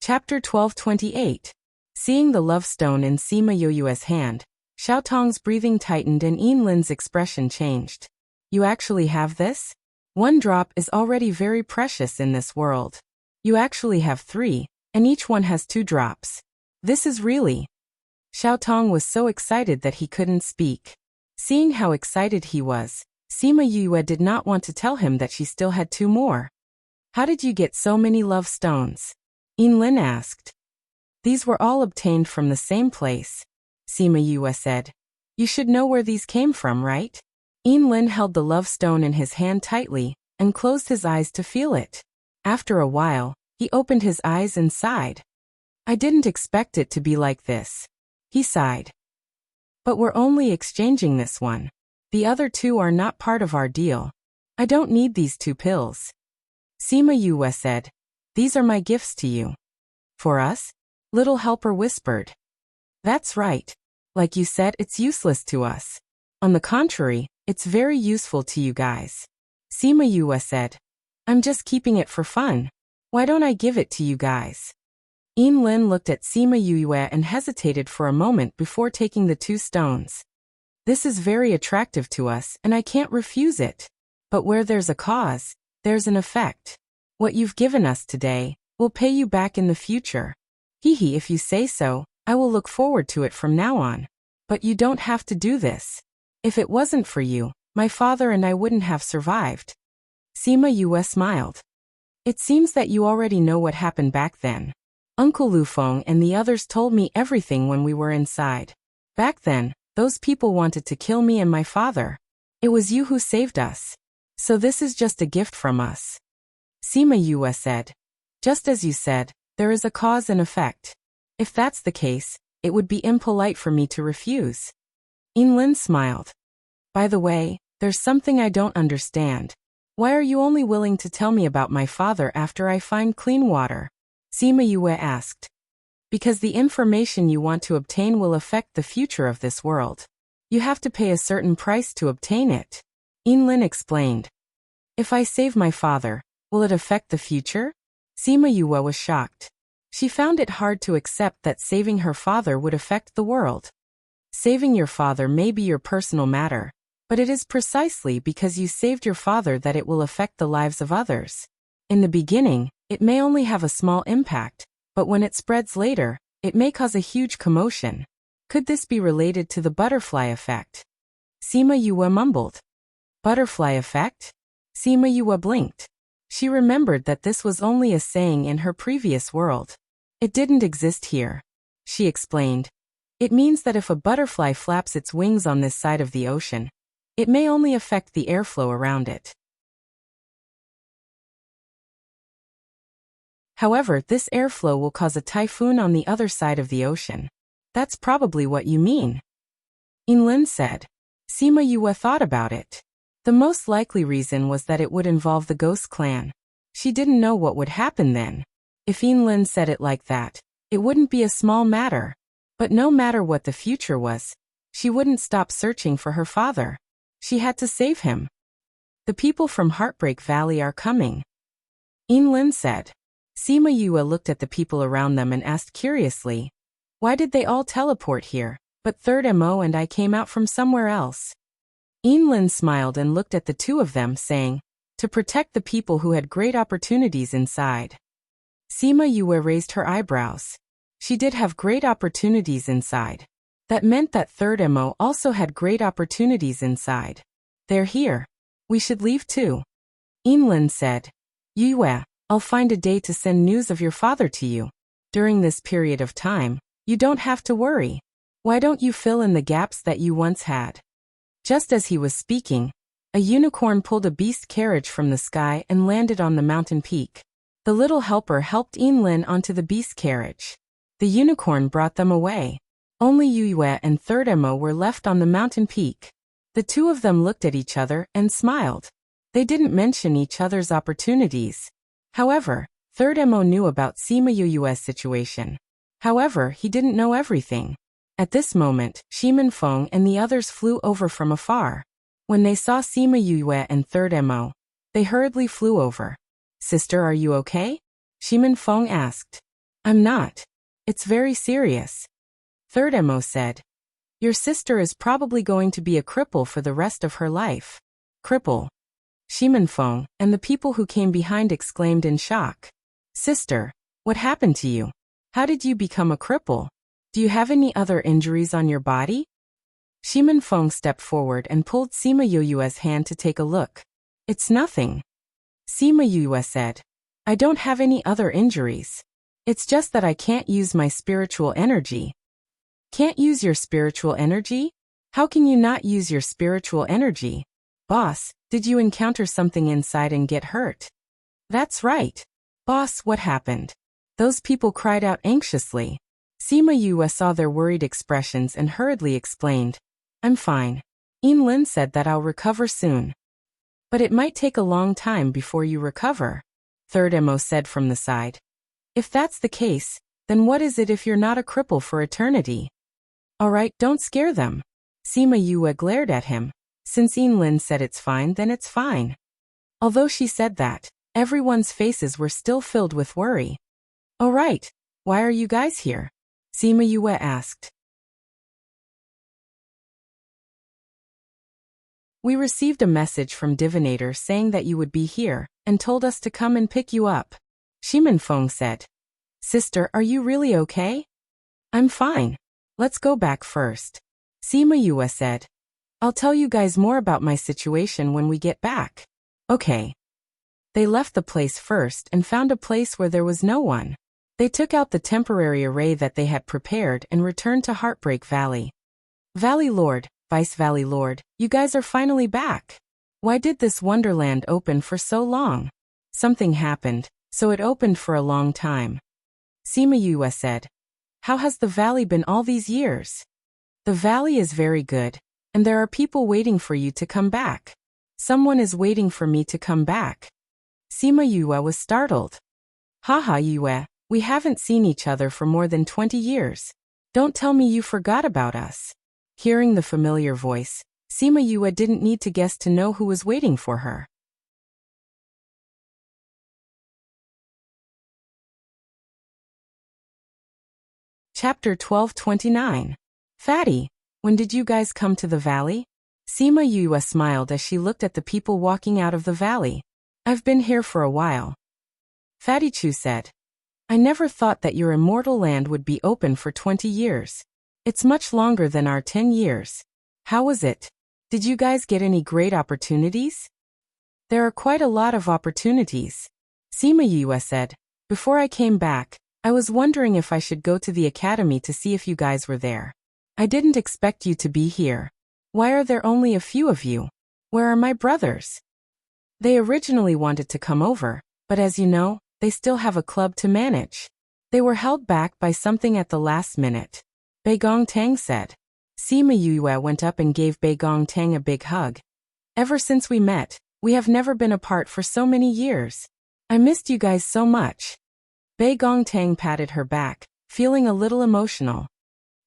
Chapter 12:28. Seeing the love stone in Sima Yue's hand, Xiaotong's breathing tightened and Inlin's expression changed. You actually have this? 1 drop is already very precious in this world. You actually have 3, and each one has 2 drops. This is really... Xiaotong was so excited that he couldn't speak. Seeing how excited he was, Sima Yue did not want to tell him that she still had 2 more. How did you get so many love stones? Inlin asked. These were all obtained from the same place, Sima Yue said. You should know where these came from, right? Inlin held the love stone in his hand tightly and closed his eyes to feel it. After a while, he opened his eyes and sighed. I didn't expect it to be like this. He sighed. But we're only exchanging this one. The other 2 are not part of our deal. I don't need these 2 pills. Sima Yue said. These are my gifts to you. For us? Little Helper whispered. That's right. Like you said, it's useless to us. On the contrary, it's very useful to you guys. Sima Yue said. I'm just keeping it for fun. Why don't I give it to you guys? Inlin looked at Sima Yue and hesitated for a moment before taking the 2 stones. This is very attractive to us and I can't refuse it. But where there's a cause, there's an effect. What you've given us today will pay you back in the future. Hee, if you say so, I will look forward to it from now on. But you don't have to do this. If it wasn't for you, my father and I wouldn't have survived. Sima Yue smiled. It seems that you already know what happened back then. Uncle Lufeng and the others told me everything when we were inside. Back then, those people wanted to kill me and my father. It was you who saved us. So this is just a gift from us. Sima Yue said. Just as you said, there is a cause and effect. If that's the case, it would be impolite for me to refuse. Inlin smiled. By the way, there's something I don't understand. Why are you only willing to tell me about my father after I find clean water? Sima Yue asked. Because the information you want to obtain will affect the future of this world. You have to pay a certain price to obtain it. Inlin explained. If I save my father, will it affect the future? Sima Yue was shocked. She found it hard to accept that saving her father would affect the world. Saving your father may be your personal matter, but it is precisely because you saved your father that it will affect the lives of others. In the beginning, it may only have a small impact, but when it spreads later, it may cause a huge commotion. Could this be related to the butterfly effect? Sima Yue mumbled. Butterfly effect? Sima Yue blinked. She remembered that this was only a saying in her previous world. It didn't exist here. She explained. It means that if a butterfly flaps its wings on this side of the ocean, it may only affect the airflow around it. However, this airflow will cause a typhoon on the other side of the ocean. That's probably what you mean. Inlin said. Sima Yue thought about it. The most likely reason was that it would involve the ghost clan. She didn't know what would happen then. If Inlin said it like that, it wouldn't be a small matter. But no matter what the future was, she wouldn't stop searching for her father. She had to save him. The people from Heartbreak Valley are coming. Inlin said. Sima Yue looked at the people around them and asked curiously, why did they all teleport here, but Third Mo and I came out from somewhere else? Inlin smiled and looked at the two of them, saying, to protect the people who had great opportunities inside. Sima Yue raised her eyebrows. She did have great opportunities inside. That meant that Third Mo also had great opportunities inside. They're here. We should leave too. Inlin said. Yue, I'll find a day to send news of your father to you. During this period of time, you don't have to worry. Why don't you fill in the gaps that you once had? Just as he was speaking, a unicorn pulled a beast carriage from the sky and landed on the mountain peak. The little helper helped Inlin onto the beast carriage. The unicorn brought them away. Only Yue and Third Mo were left on the mountain peak. The two of them looked at each other and smiled. They didn't mention each other's opportunities. However, Third Mo knew about Sima Yue's situation. However, he didn't know everything. At this moment, Shimin Feng and the others flew over from afar. When they saw Sima Yue and Third Mo, they hurriedly flew over. Sister, are you okay? Shimin Feng asked. I'm not. It's very serious. Third Mo said. Your sister is probably going to be a cripple for the rest of her life. Cripple. Shimin Feng and the people who came behind exclaimed in shock. Sister, what happened to you? How did you become a cripple? Do you have any other injuries on your body? Shimin Feng stepped forward and pulled Sima Yue's hand to take a look. It's nothing. Sima Yue said. I don't have any other injuries. It's just that I can't use my spiritual energy. Can't use your spiritual energy? How can you not use your spiritual energy? Boss, did you encounter something inside and get hurt? That's right. Boss, what happened? Those people cried out anxiously. Sima Yue saw their worried expressions and hurriedly explained. I'm fine. Inlin said that I'll recover soon. But it might take a long time before you recover, Third Mo said from the side. If that's the case, then what is it if you're not a cripple for eternity? Alright, don't scare them. Sima Yue glared at him. Since Inlin said it's fine, then it's fine. Although she said that, everyone's faces were still filled with worry. Alright, why are you guys here? Sima Yue asked. We received a message from Divinator saying that you would be here, and told us to come and pick you up. Shimin Feng said. Sister, are you really okay? I'm fine. Let's go back first. Sima Yue said. I'll tell you guys more about my situation when we get back. Okay. They left the place first and found a place where there was no one. They took out the temporary array that they had prepared and returned to Heartbreak Valley. Valley Lord, Vice Valley Lord, you guys are finally back. Why did this wonderland open for so long? Something happened, so it opened for a long time. Sima Yue said. How has the valley been all these years? The valley is very good, and there are people waiting for you to come back. Someone is waiting for me to come back. Sima Yue was startled. Haha Yue, we haven't seen each other for more than 20 years. Don't tell me you forgot about us. Hearing the familiar voice, Sima Yue didn't need to guess to know who was waiting for her. Chapter 1229. Fatty, when did you guys come to the valley? Sima Yue smiled as she looked at the people walking out of the valley. I've been here for a while. Fatty Chu said. I never thought that your immortal land would be open for 20 years. It's much longer than our 10 years. How was it? Did you guys get any great opportunities? There are quite a lot of opportunities. Sima Yue said. Before I came back, I was wondering if I should go to the academy to see if you guys were there. I didn't expect you to be here. Why are there only a few of you? Where are my brothers? They originally wanted to come over, but as you know, they still have a club to manage. They were held back by something at the last minute. Bei Gongtang said. Sima Yue went up and gave Bei Gongtang a big hug. Ever since we met, we have never been apart for so many years. I missed you guys so much. Bei Gongtang patted her back, feeling a little emotional.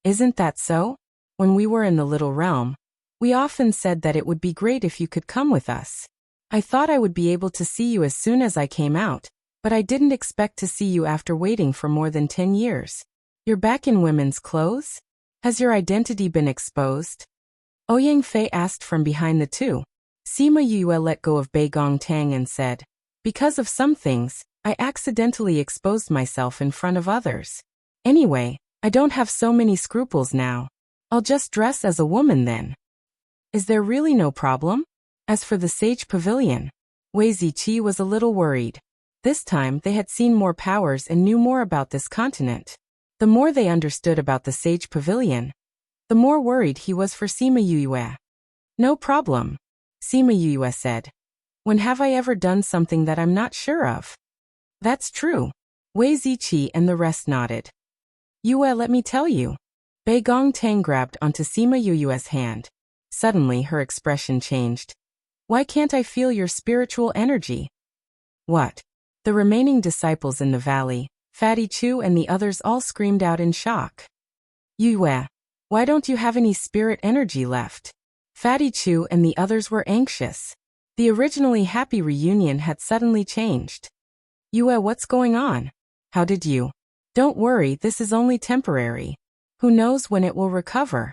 Isn't that so? When we were in the Little Realm, we often said that it would be great if you could come with us. I thought I would be able to see you as soon as I came out, but I didn't expect to see you after waiting for more than 10 years. You're back in women's clothes? Has your identity been exposed? Ouyang Fei asked from behind the two. Sima Yue let go of Bei Gongtang and said, because of some things, I accidentally exposed myself in front of others. Anyway, I don't have so many scruples now. I'll just dress as a woman then. Is there really no problem? As for the Sage Pavilion, Wei Ziqi was a little worried. This time they had seen more powers and knew more about this continent. The more they understood about the Sage Pavilion, the more worried he was for Sima Yue. No problem, Sima Yue said. When have I ever done something that I'm not sure of? That's true. Wei Ziqi and the rest nodded. Yue, let me tell you. Bei Gongtang grabbed onto Sima Yue's hand. Suddenly her expression changed. Why can't I feel your spiritual energy? What? The remaining disciples in the valley, Fatty Chu and the others all screamed out in shock. Yue, why don't you have any spirit energy left? Fatty Chu and the others were anxious. The originally happy reunion had suddenly changed. Yue, what's going on? How did you? Don't worry, this is only temporary. Who knows when it will recover?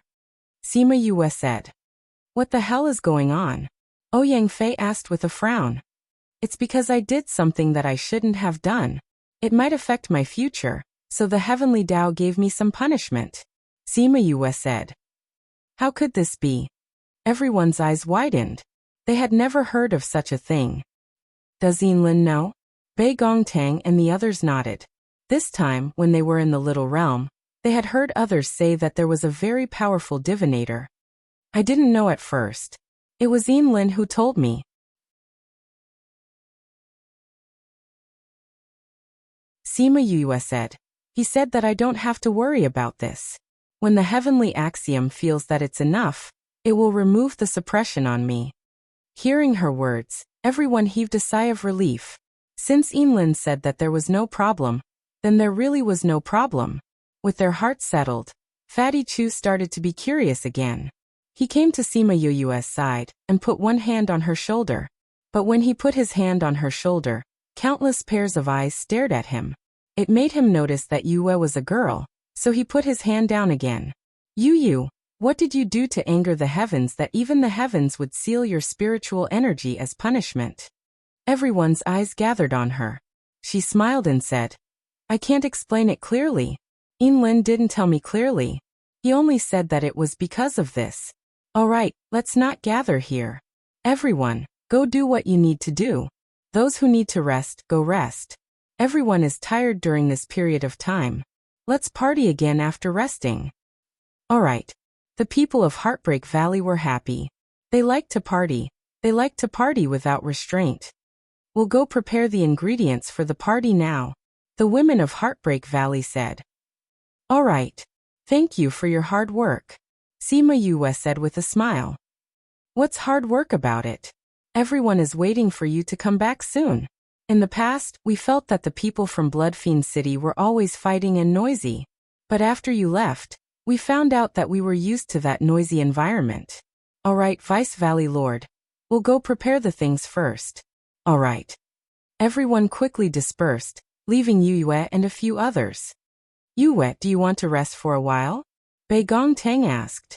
Sima Yue said. What the hell is going on? Ouyang Fei asked with a frown. It's because I did something that I shouldn't have done. It might affect my future, so the heavenly Tao gave me some punishment. Sima Yue said. How could this be? Everyone's eyes widened. They had never heard of such a thing. Does Yinlin know? Bei Gongtang and the others nodded. This time, when they were in the Little Realm, they had heard others say that there was a very powerful divinator. I didn't know at first. It was Yinlin who told me. Sima Yue said. He said that I don't have to worry about this. When the heavenly axiom feels that it's enough, it will remove the suppression on me. Hearing her words, everyone heaved a sigh of relief. Since Yinlin said that there was no problem, then there really was no problem. With their hearts settled, Fatty Chu started to be curious again. He came to Sima Yue's side and put one hand on her shoulder. But when he put his hand on her shoulder, countless pairs of eyes stared at him. It made him notice that Yue was a girl, so he put his hand down again. Yu, what did you do to anger the heavens that even the heavens would seal your spiritual energy as punishment? Everyone's eyes gathered on her. She smiled and said, I can't explain it clearly. Yinlin didn't tell me clearly. He only said that it was because of this. All right, let's not gather here. Everyone, go do what you need to do. Those who need to rest, go rest. Everyone is tired during this period of time. Let's party again after resting. All right. The people of Heartbreak Valley were happy. They liked to party. They liked to party without restraint. We'll go prepare the ingredients for the party now, the women of Heartbreak Valley said. All right. Thank you for your hard work, Sima Yue said with a smile. What's hard work about it? Everyone is waiting for you to come back soon. In the past, we felt that the people from Bloodfiend City were always fighting and noisy. But after you left, we found out that we were used to that noisy environment. All right, Vice Valley Lord. We'll go prepare the things first. All right. Everyone quickly dispersed, leaving Yue and a few others. Yue, do you want to rest for a while? Bei Gongtang asked.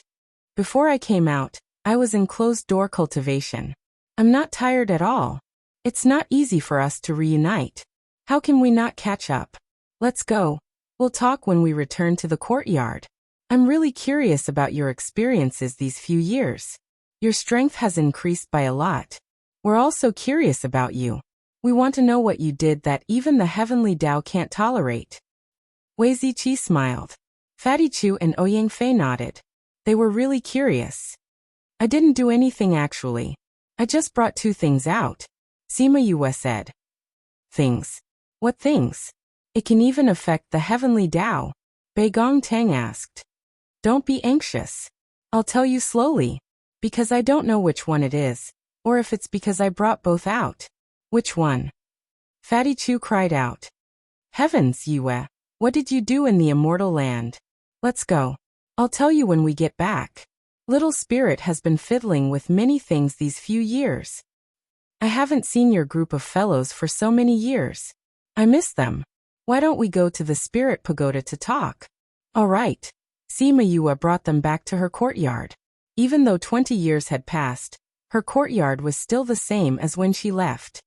Before I came out, I was in closed-door cultivation. I'm not tired at all. It's not easy for us to reunite. How can we not catch up? Let's go. We'll talk when we return to the courtyard. I'm really curious about your experiences these few years. Your strength has increased by a lot. We're all so curious about you. We want to know what you did that even the heavenly Tao can't tolerate. Wei Ziqi smiled. Fatty Chu and Ouyang Fei nodded. They were really curious. I didn't do anything actually. I just brought 2 things out, Sima Yue said. Things? What things? It can even affect the heavenly Tao, Bei Gongtang asked. Don't be anxious. I'll tell you slowly, because I don't know which one it is, or if it's because I brought both out. Which one? Fatty Chu cried out. Heavens, Yue, what did you do in the immortal land? Let's go. I'll tell you when we get back. Little Spirit has been fiddling with many things these few years. I haven't seen your group of fellows for so many years. I miss them. Why don't we go to the Spirit Pagoda to talk? All right. Sima Yue brought them back to her courtyard. Even though 20 years had passed, her courtyard was still the same as when she left.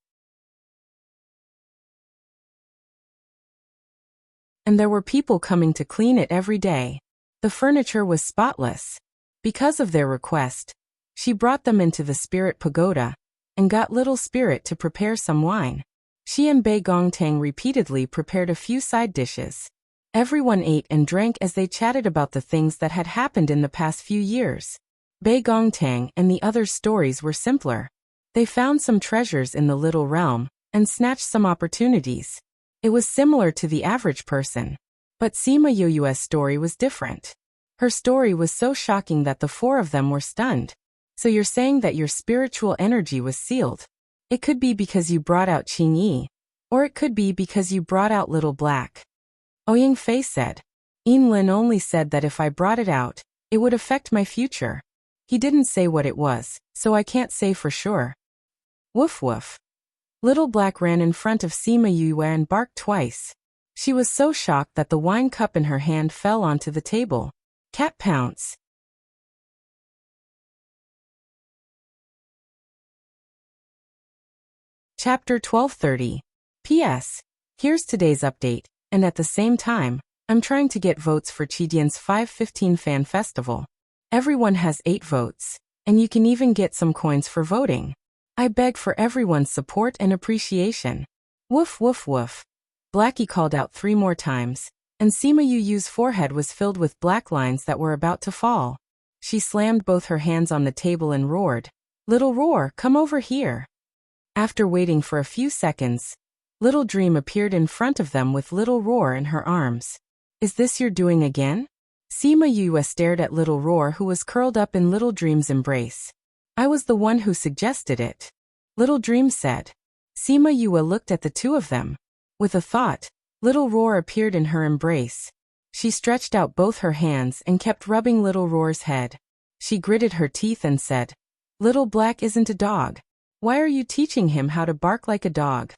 And there were people coming to clean it every day. The furniture was spotless. Because of their request, she brought them into the Spirit Pagoda and got Little Spirit to prepare some wine. She and Bei Gongtang repeatedly prepared a few side dishes. Everyone ate and drank as they chatted about the things that had happened in the past few years. Bei Gongtang and the others' stories were simpler. They found some treasures in the little realm and snatched some opportunities. It was similar to the average person. But Sima Yue's story was different. Her story was so shocking that the 4 of them were stunned. So you're saying that your spiritual energy was sealed? It could be because you brought out Qing Yi, or it could be because you brought out Little Black. Ouyang Fei said. Yin Lin only said that if I brought it out, it would affect my future. He didn't say what it was, so I can't say for sure. Woof woof. Little Black ran in front of Sima Yue and barked twice. She was so shocked that the wine cup in her hand fell onto the table. Cat pounce. Chapter 1230. P.S. Here's today's update, and at the same time, I'm trying to get votes for Qidian's 515 Fan Festival. Everyone has 8 votes, and you can even get some coins for voting. I beg for everyone's support and appreciation. Woof woof woof. Blackie called out 3 more times, and Sima Yue's forehead was filled with black lines that were about to fall. She slammed both her hands on the table and roared, Little Roar, come over here. After waiting for a few seconds, Little Dream appeared in front of them with Little Roar in her arms. Is this your doing again? Sima Yue stared at Little Roar, who was curled up in Little Dream's embrace. I was the one who suggested it. Little Dream said. Sima Yue looked at the 2 of them. With a thought, Little Roar appeared in her embrace. She stretched out both her hands and kept rubbing Little Roar's head. She gritted her teeth and said, Little Black isn't a dog. Why are you teaching him how to bark like a dog?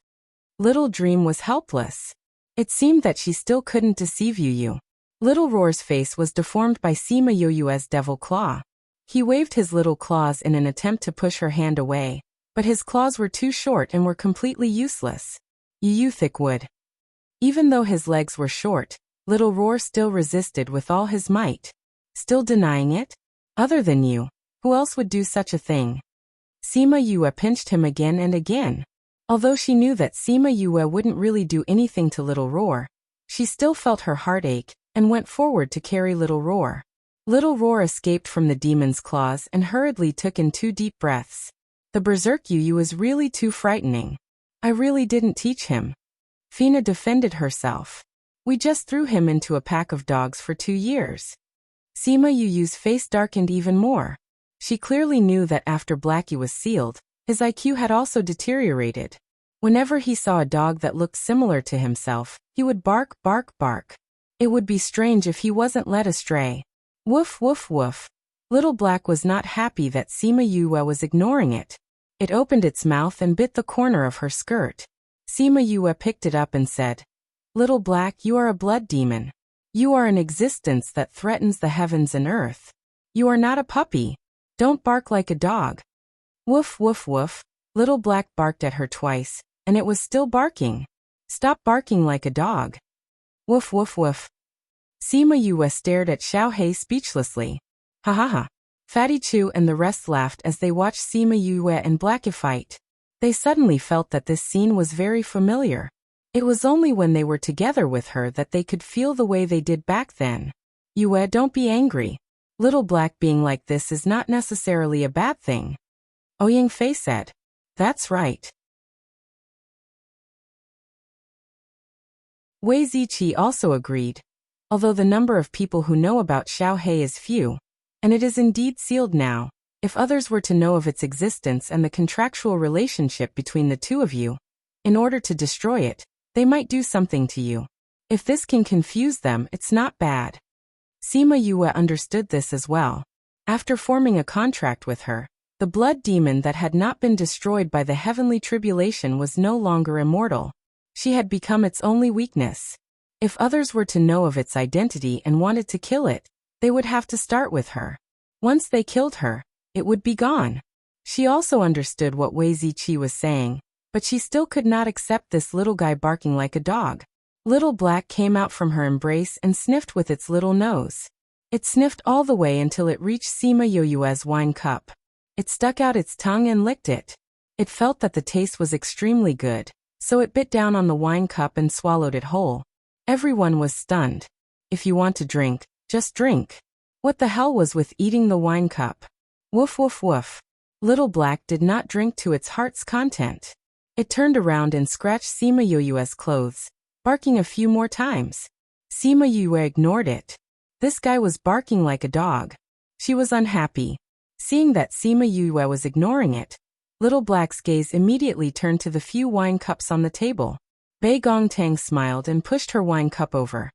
Little Dream was helpless. It seemed that she still couldn't deceive you. Little Roar's face was deformed by Sima Yue's devil claw. He waved his little claws in an attempt to push her hand away, but his claws were too short and were completely useless. You thick wood. Even though his legs were short, Little Roar still resisted with all his might. Still denying it? Other than you, who else would do such a thing? Sima Yue pinched him again and again. Although she knew that Sima Yue wouldn't really do anything to Little Roar, she still felt her heart ache and went forward to carry Little Roar. Little Roar escaped from the demon's claws and hurriedly took in 2 deep breaths. The berserk Yu is really too frightening. I really didn't teach him. Fina defended herself. We just threw him into a pack of dogs for 2 years. Sima Yu's face darkened even more. She clearly knew that after Blackie was sealed, his IQ had also deteriorated. Whenever he saw a dog that looked similar to himself, he would bark, bark, bark. It would be strange if he wasn't led astray. Woof, woof, woof. Little Black was not happy that Sima Yue was ignoring it. It opened its mouth and bit the corner of her skirt. Sima Yue picked it up and said, Little Black, you are a blood demon. You are an existence that threatens the heavens and earth. You are not a puppy. Don't bark like a dog. Woof, woof, woof. Little Black barked at her twice, and it was still barking. Stop barking like a dog. Woof, woof, woof. Sima Yue stared at Xiao Hei speechlessly. Ha ha ha. Fatty Chu and the rest laughed as they watched Sima Yue and Blackie fight. They suddenly felt that this scene was very familiar. It was only when they were together with her that they could feel the way they did back then. Yue, don't be angry. Little Black being like this is not necessarily a bad thing. Ouyang Fei said. That's right. Wei Ziqi also agreed. Although the number of people who know about Xiao He is few, and it is indeed sealed now, if others were to know of its existence and the contractual relationship between the two of you, in order to destroy it, they might do something to you. If this can confuse them, it's not bad. Sima Yue understood this as well. After forming a contract with her, the blood demon that had not been destroyed by the heavenly tribulation was no longer immortal. She had become its only weakness. If others were to know of its identity and wanted to kill it, they would have to start with her. Once they killed her, it would be gone. She also understood what Wei Ziqi was saying, but she still could not accept this little guy barking like a dog. Little Black came out from her embrace and sniffed with its little nose. It sniffed all the way until it reached Sima Yue's wine cup. It stuck out its tongue and licked it. It felt that the taste was extremely good, so it bit down on the wine cup and swallowed it whole. Everyone was stunned. If you want to drink, just drink. What the hell was with eating the wine cup? Woof woof woof. Little Black did not drink to its heart's content. It turned around and scratched Sima Yue's clothes, barking a few more times. Sima Yue ignored it. This guy was barking like a dog. She was unhappy. Seeing that Sima Yue was ignoring it, Little Black's gaze immediately turned to the few wine cups on the table. Bei Gongtang smiled and pushed her wine cup over,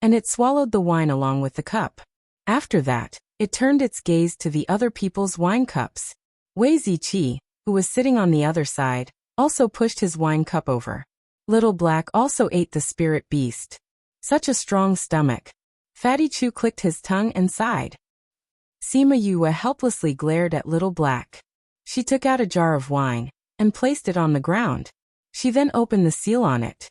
and it swallowed the wine along with the cup. After that, it turned its gaze to the other people's wine cups. Wei Ziqi, who was sitting on the other side, also pushed his wine cup over. Little Black also ate the spirit beast. Such a strong stomach. Fatty Chu clicked his tongue and sighed. Sima Yue helplessly glared at Little Black. She took out a jar of wine and placed it on the ground. She then opened the seal on it.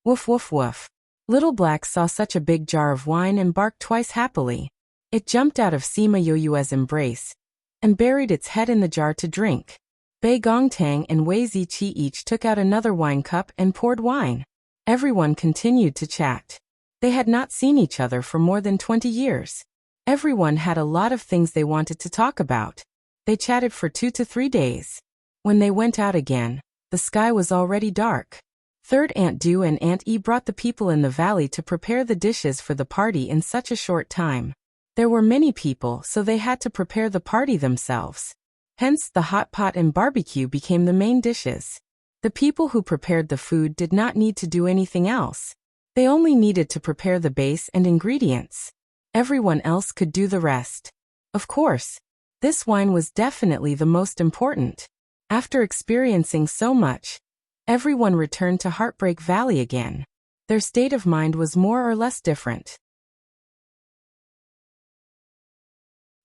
Woof woof woof. Little Black saw such a big jar of wine and barked twice happily. It jumped out of Sima Yue's embrace and buried its head in the jar to drink. Bei Gongtang and Wei Ziqi each took out another wine cup and poured wine. Everyone continued to chat. They had not seen each other for more than 20 years. Everyone had a lot of things they wanted to talk about. They chatted for 2 to 3 days. When they went out again, the sky was already dark. Third Aunt Du and Aunt E brought the people in the valley to prepare the dishes for the party in such a short time. There were many people, so they had to prepare the party themselves. Hence, the hot pot and barbecue became the main dishes. The people who prepared the food did not need to do anything else. They only needed to prepare the base and ingredients. Everyone else could do the rest. Of course, this wine was definitely the most important. After experiencing so much, everyone returned to Heartbreak Valley again. Their state of mind was more or less different.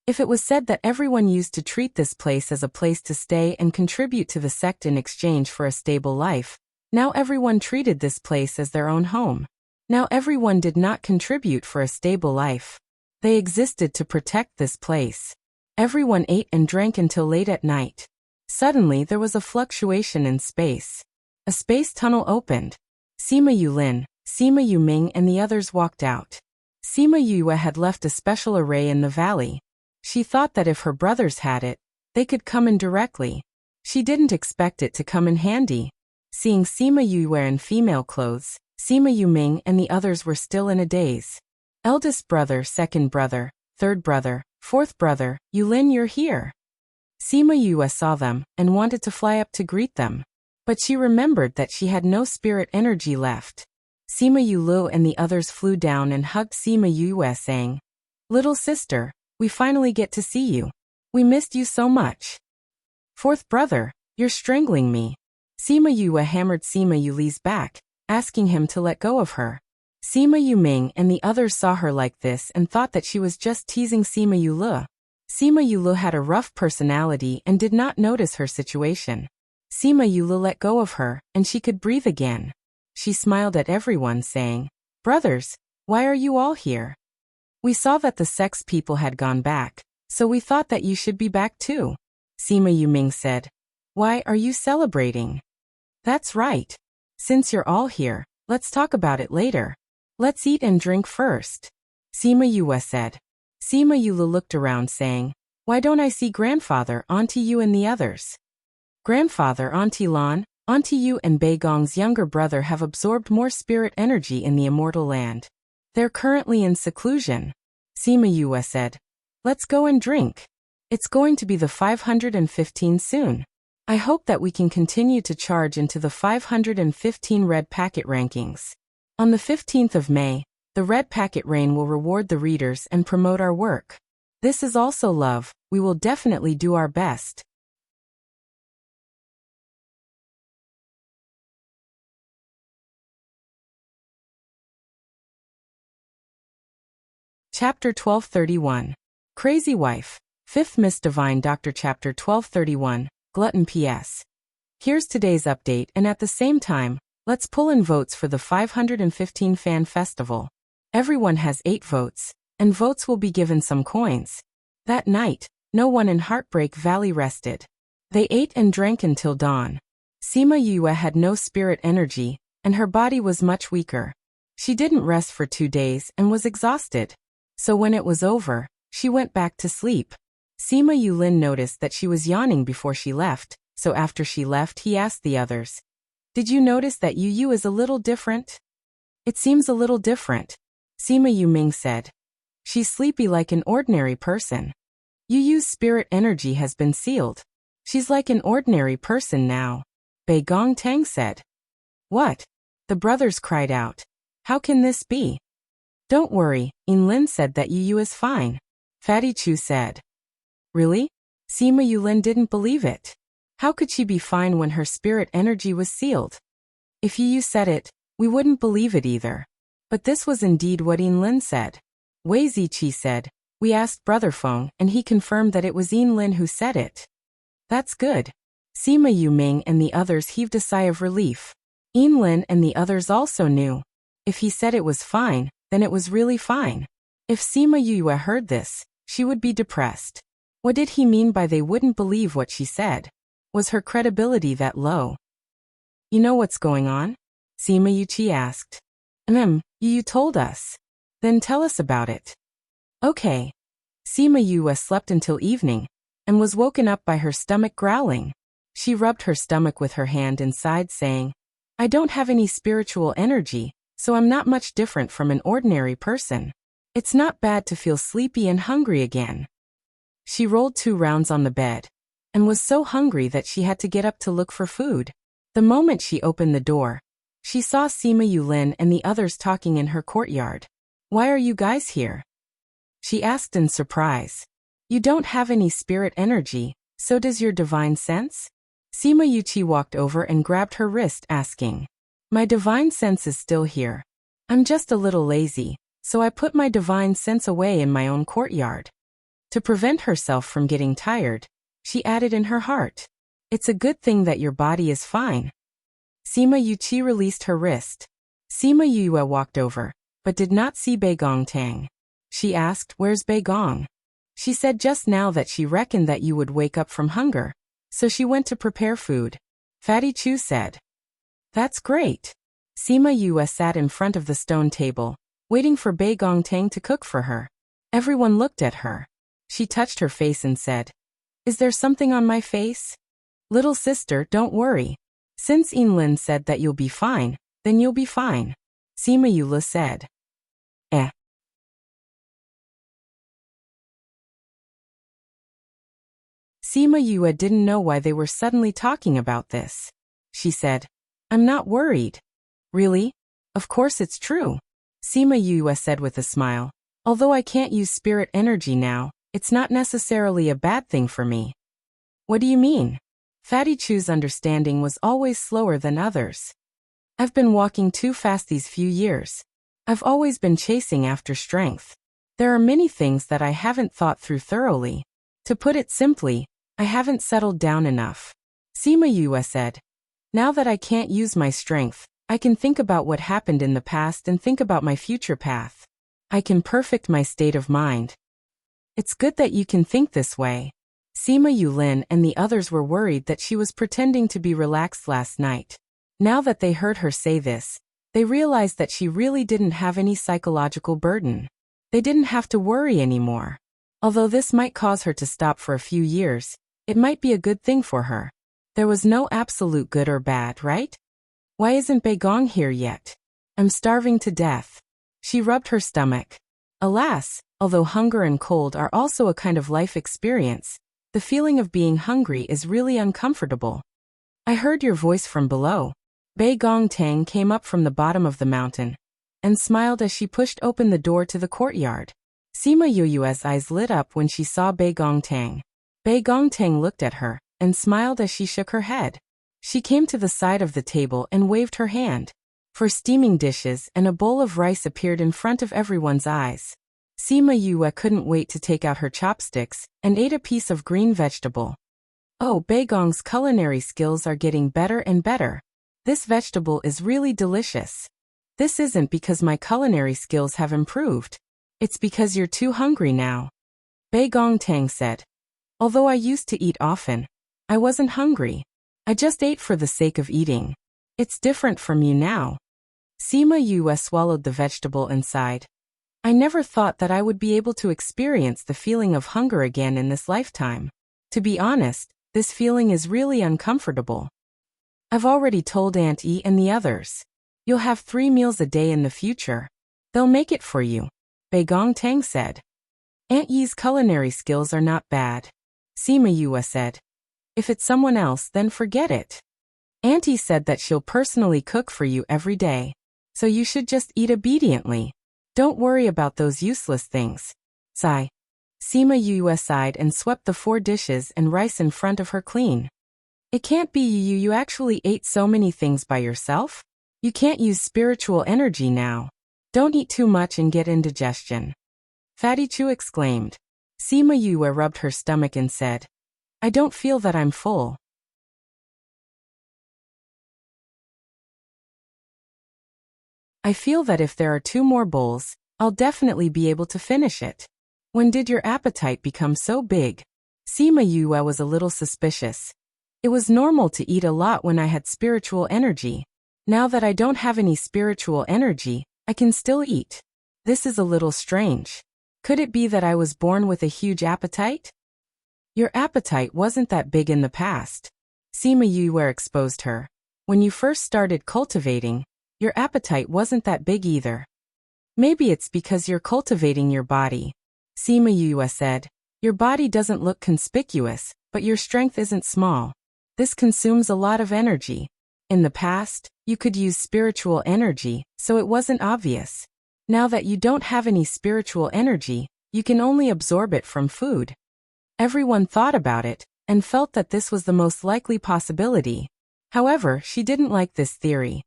If it was said that everyone used to treat this place as a place to stay and contribute to the sect in exchange for a stable life, now everyone treated this place as their own home. Now everyone did not contribute for a stable life. They existed to protect this place. Everyone ate and drank until late at night. Suddenly there was a fluctuation in space. A space tunnel opened. Sima Yulin, Sima Yuming and the others walked out. Sima Yue had left a special array in the valley. She thought that if her brothers had it, they could come in directly. She didn't expect it to come in handy. Seeing Sima Yue in female clothes, Sima Yuming and the others were still in a daze. Eldest brother, second brother, third brother, fourth brother, Yulin, you're here. Sima Yue saw them and wanted to fly up to greet them. But she remembered that she had no spirit energy left. Sima Yulu and the others flew down and hugged Sima Yue saying, "Little sister, we finally get to see you. We missed you so much." "Fourth brother, you're strangling me." Sima Yue hammered Sima Yuli's back, asking him to let go of her. Sima Yuming and the others saw her like this and thought that she was just teasing Sima Yulu. Sima Yulu had a rough personality and did not notice her situation. Sima Yulu let go of her, and she could breathe again. She smiled at everyone saying, "Brothers, why are you all here? We saw that the sex people had gone back, so we thought that you should be back too." Sima Yuming said, Why are you celebrating? That's right. Since you're all here, let's talk about it later. Let's eat and drink first. Sima Yue said. Sima Yue looked around saying, why don't I see grandfather, Auntie Yu and the others? Grandfather, Auntie Lan, Auntie Yu and Bei Gong's younger brother have absorbed more spirit energy in the immortal land. They're currently in seclusion. Sima Yue said. Let's go and drink. It's going to be the 515 soon. I hope that we can continue to charge into the 515 red packet rankings. On the 15th of May, the red packet rain will reward the readers and promote our work. This is also love, we will definitely do our best. Chapter 1231. Crazy Wife. 5th Miss Divine Doctor Chapter 1231. Glutton PS. Here's today's update and at the same time, let's pull in votes for the 515 Fan Festival. Everyone has 8 votes, and votes will be given some coins. That night, no one in Heartbreak Valley rested. They ate and drank until dawn. Sima Yue had no spirit energy, and her body was much weaker. She didn't rest for 2 days and was exhausted. So when it was over, she went back to sleep. Sima Yulin noticed that she was yawning before she left, so after she left he asked the others. Did you notice that Yu is a little different? It seems a little different. Sima Yuming said. She's sleepy like an ordinary person. Yu's spirit energy has been sealed. She's like an ordinary person now. Bei Gong Tang said. What? The brothers cried out. How can this be? Don't worry, Yinlin said that Yu is fine. Fatty Chu said. Really? Sima Yulin didn't believe it. How could she be fine when her spirit energy was sealed? If Yu said it, we wouldn't believe it either. But this was indeed what Yinlin said. Wei Ziqi said, we asked Brother Feng and he confirmed that it was Yinlin who said it. That's good. Sima Yuming and the others heaved a sigh of relief. Yinlin and the others also knew. If he said it was fine, then it was really fine. If Sima Yue heard this, she would be depressed. What did he mean by they wouldn't believe what she said? Was her credibility that low? You know what's going on? Sima Yuchi asked. You told us. Then tell us about it. Okay. Sima Yue slept until evening, and was woken up by her stomach growling. She rubbed her stomach with her hand and sighed saying, I don't have any spiritual energy, so I'm not much different from an ordinary person. It's not bad to feel sleepy and hungry again. She rolled 2 rounds on the bed, and was so hungry that she had to get up to look for food. The moment she opened the door, she saw Sima Yulin and the others talking in her courtyard. Why are you guys here? She asked in surprise. You don't have any spirit energy, so does your divine sense? Sima Yuchi walked over and grabbed her wrist asking. My divine sense is still here. I'm just a little lazy, so I put my divine sense away in my own courtyard. To prevent herself from getting tired, she added in her heart. It's a good thing that your body is fine. Sima Yuchi released her wrist. Sima Yue walked over, but did not see Bei Gong Tang. She asked, where's Bei Gong? She said just now that she reckoned that you would wake up from hunger, so she went to prepare food. Fatty Chu said. That's great. Sima Yue sat in front of the stone table, waiting for Bei Gong Tang to cook for her. Everyone looked at her. She touched her face and said, Is there something on my face? Little sister, don't worry. Since Yinlin said that you'll be fine, then you'll be fine. Sima Yue said. Sima Yue didn't know why they were suddenly talking about this. She said, I'm not worried. Really? Of course it's true. Sima Yue said with a smile. Although I can't use spirit energy now, it's not necessarily a bad thing for me. What do you mean? Fatty Chu's understanding was always slower than others. I've been walking too fast these few years. I've always been chasing after strength. There are many things that I haven't thought through thoroughly. To put it simply, I haven't settled down enough. Sima Yue said. Now that I can't use my strength, I can think about what happened in the past and think about my future path. I can perfect my state of mind. It's good that you can think this way. Sima Yulin and the others were worried that she was pretending to be relaxed last night. Now that they heard her say this, they realized that she really didn't have any psychological burden. They didn't have to worry anymore. Although this might cause her to stop for a few years, it might be a good thing for her. There was no absolute good or bad, right? Why isn't Beigong here yet? I'm starving to death. She rubbed her stomach. Alas, although hunger and cold are also a kind of life experience, the feeling of being hungry is really uncomfortable. I heard your voice from below. Beigong Tang came up from the bottom of the mountain and smiled as she pushed open the door to the courtyard. Sima Yu's eyes lit up when she saw Beigong Tang. Beigong Tang looked at her and smiled as she shook her head. She came to the side of the table and waved her hand. For steaming dishes and a bowl of rice appeared in front of everyone's eyes. Sima Yue couldn't wait to take out her chopsticks and ate a piece of green vegetable. Oh, Beigong's culinary skills are getting better and better. This vegetable is really delicious. This isn't because my culinary skills have improved. It's because you're too hungry now. Beigong Tang said. Although I used to eat often, I wasn't hungry. I just ate for the sake of eating. It's different from you now. Sima Yue swallowed the vegetable and sighed. I never thought that I would be able to experience the feeling of hunger again in this lifetime. To be honest, this feeling is really uncomfortable. I've already told Aunt E and the others. You'll have 3 meals a day in the future. They'll make it for you, Beigong Tang said. Aunt Yi's culinary skills are not bad, Sima Yue said. If it's someone else, then forget it. Auntie said that she'll personally cook for you every day, so you should just eat obediently. Don't worry about those useless things. Sigh. Sima Yue sighed and swept the 4 dishes and rice in front of her clean. It can't be you actually ate so many things by yourself? You can't use spiritual energy now. Don't eat too much and get indigestion. Fatty Chu exclaimed. Sima Yue rubbed her stomach and said, I don't feel that I'm full. I feel that if there are 2 more bowls, I'll definitely be able to finish it. When did your appetite become so big? Sima Yue was a little suspicious. It was normal to eat a lot when I had spiritual energy. Now that I don't have any spiritual energy, I can still eat. This is a little strange. Could it be that I was born with a huge appetite? Your appetite wasn't that big in the past. Sima Yue exposed her. When you first started cultivating, your appetite wasn't that big either. Maybe it's because you're cultivating your body. Sima Yue said. Your body doesn't look conspicuous, but your strength isn't small. This consumes a lot of energy. In the past, you could use spiritual energy, so it wasn't obvious. Now that you don't have any spiritual energy, you can only absorb it from food. Everyone thought about it, and felt that this was the most likely possibility. However, she didn't like this theory.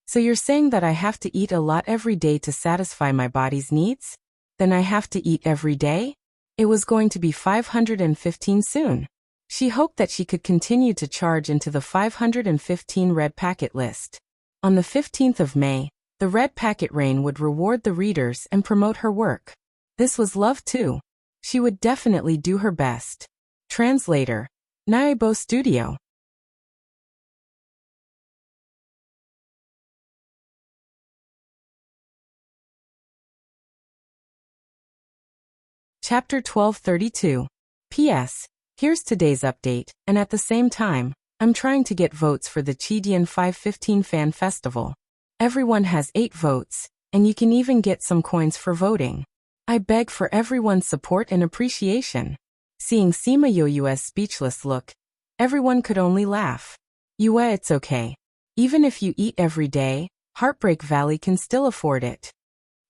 So you're saying that I have to eat a lot every day to satisfy my body's needs? Then I have to eat every day? It was going to be 515 soon. She hoped that she could continue to charge into the 515 red packet list. On the 15th of May, the red packet rain would reward the readers and promote her work. This was love too. She would definitely do her best. Translator. Naibo Studio. Chapter 1232. P.S. Here's today's update, and at the same time, I'm trying to get votes for the Chidian 515 Fan Festival. Everyone has 8 votes, and you can even get some coins for voting. I beg for everyone's support and appreciation. Seeing Sima Yue's speechless look, everyone could only laugh. Yue, it's okay. Even if you eat every day, Heartbreak Valley can still afford it.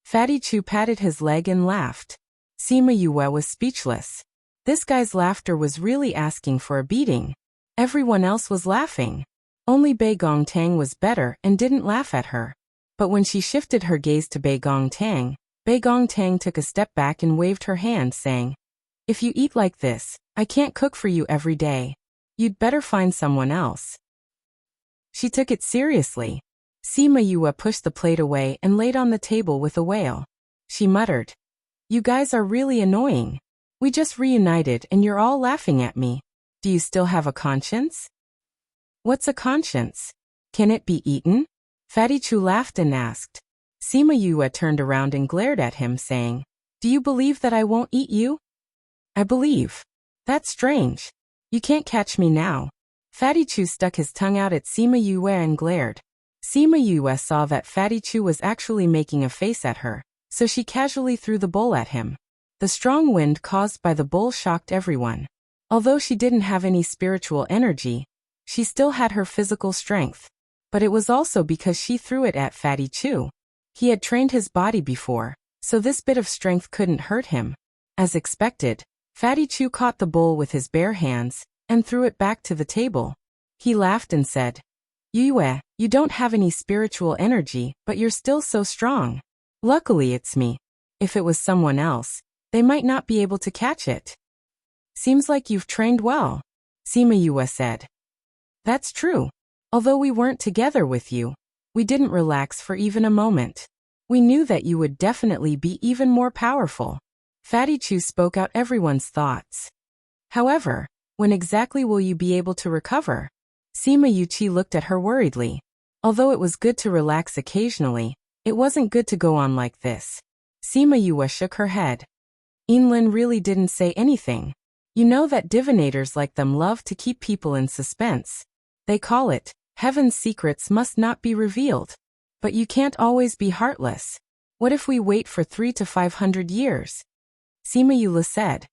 Fatty Chu patted his leg and laughed. Sima Yue was speechless. This guy's laughter was really asking for a beating. Everyone else was laughing. Only Beigong Tang was better and didn't laugh at her. But when she shifted her gaze to Beigong Tang took a step back and waved her hand, saying, If you eat like this, I can't cook for you every day. You'd better find someone else. She took it seriously. Sima Yue pushed the plate away and laid on the table with a wail. She muttered, You guys are really annoying. We just reunited and you're all laughing at me. Do you still have a conscience? What's a conscience? Can it be eaten? Fatty Chu laughed and asked. Sima Yue turned around and glared at him, saying, Do you believe that I won't eat you? I believe. That's strange. You can't catch me now. Fatty Chu stuck his tongue out at Sima Yue and glared. Sima Yue saw that Fatty Chu was actually making a face at her, so she casually threw the bowl at him. The strong wind caused by the bowl shocked everyone. Although she didn't have any spiritual energy, she still had her physical strength. But it was also because she threw it at Fatty Chu. He had trained his body before, so this bit of strength couldn't hurt him. As expected, Fatty Chu caught the bowl with his bare hands and threw it back to the table. He laughed and said, Yue, you don't have any spiritual energy, but you're still so strong. Luckily it's me. If it was someone else, they might not be able to catch it. Seems like you've trained well, Sima Yue said. That's true. Although we weren't together with you, we didn't relax for even a moment. We knew that you would definitely be even more powerful. Fatty Chu spoke out everyone's thoughts. However, when exactly will you be able to recover? Sima Yuchi looked at her worriedly. Although it was good to relax occasionally, it wasn't good to go on like this. Sima Yue shook her head. Yinlin really didn't say anything. You know that divinators like them love to keep people in suspense. They call it, heaven's secrets must not be revealed. But you can't always be heartless. What if we wait for 300 to 500 years? Sima Yue said.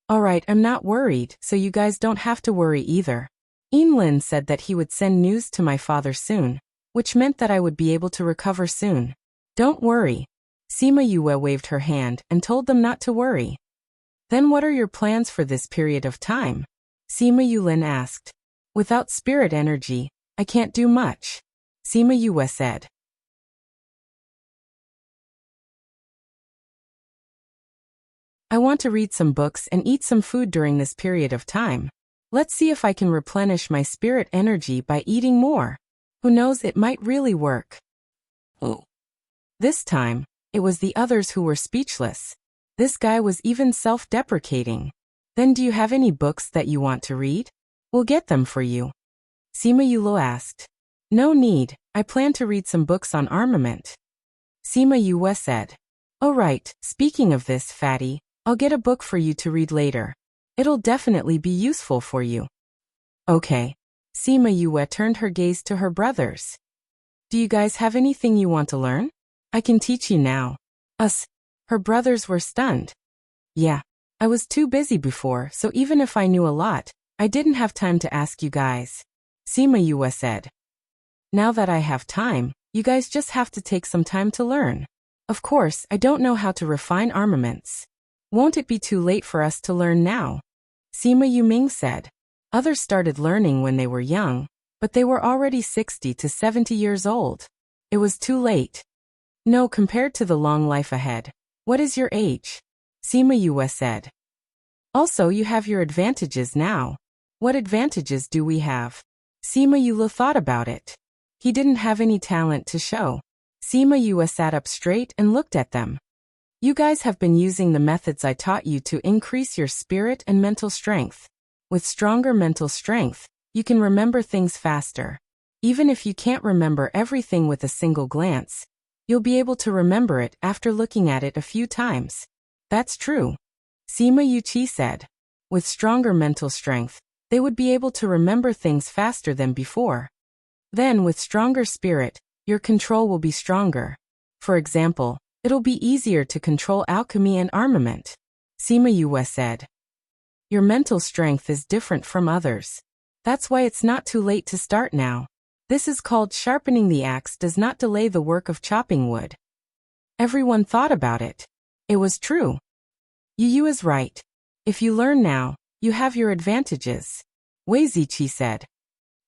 Alright, I'm not worried, so you guys don't have to worry either. Yinlin said that he would send news to my father soon, which meant that I would be able to recover soon. Don't worry. Sima Yue waved her hand and told them not to worry. Then what are your plans for this period of time? Sima Yulin asked. Without spirit energy, I can't do much. Sima Yue said. I want to read some books and eat some food during this period of time. Let's see if I can replenish my spirit energy by eating more. Who knows, it might really work. Oh. This time, it was the others who were speechless. This guy was even self-deprecating. Then do you have any books that you want to read? We'll get them for you. Sima Yue asked. No need, I plan to read some books on armament. Sima Yue said. Oh right, speaking of this, Fatty, I'll get a book for you to read later. It'll definitely be useful for you. Okay. Sima Yue turned her gaze to her brothers. Do you guys have anything you want to learn? I can teach you now. Us. Her brothers were stunned. Yeah. I was too busy before, so even if I knew a lot, I didn't have time to ask you guys. Sima Yue said. Now that I have time, you guys just have to take some time to learn. Of course, I don't know how to refine armaments. Won't it be too late for us to learn now? Sima Yuming said. Others started learning when they were young, but they were already 60 to 70 years old. It was too late. No, compared to the long life ahead. What is your age? Sima Yue said. Also, you have your advantages now. What advantages do we have? Sima Yue thought about it. He didn't have any talent to show. Sima Yue sat up straight and looked at them. You guys have been using the methods I taught you to increase your spirit and mental strength. With stronger mental strength, you can remember things faster. Even if you can't remember everything with a single glance, you'll be able to remember it after looking at it a few times. That's true. Sima Yuchi said. With stronger mental strength, they would be able to remember things faster than before. Then with stronger spirit, your control will be stronger. For example, it'll be easier to control alchemy and armament. Sima Yue said. Your mental strength is different from others. That's why it's not too late to start now. This is called sharpening the axe does not delay the work of chopping wood. Everyone thought about it. It was true. Yu is right. If you learn now, you have your advantages. Wei Ziqi said.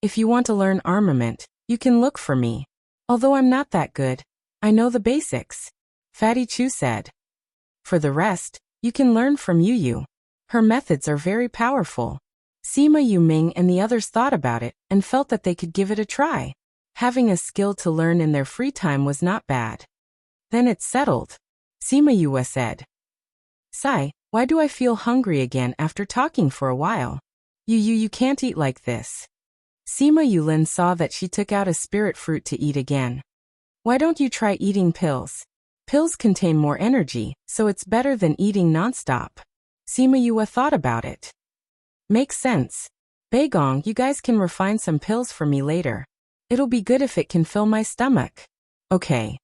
If you want to learn armament, you can look for me. Although I'm not that good, I know the basics. Fatty Chu said. For the rest, you can learn from Yu. Her methods are very powerful. Sima Yuming and the others thought about it and felt that they could give it a try. Having a skill to learn in their free time was not bad. Then it's settled. Sima Yue said. Sai, Why do I feel hungry again after talking for a while? You can't eat like this. Sima Yulin saw that she took out a spirit fruit to eat again. Why don't you try eating pills? Pills contain more energy, so it's better than eating nonstop. Sima Yue thought about it. Makes sense. Beigong, you guys can refine some pills for me later. It'll be good if it can fill my stomach. Okay.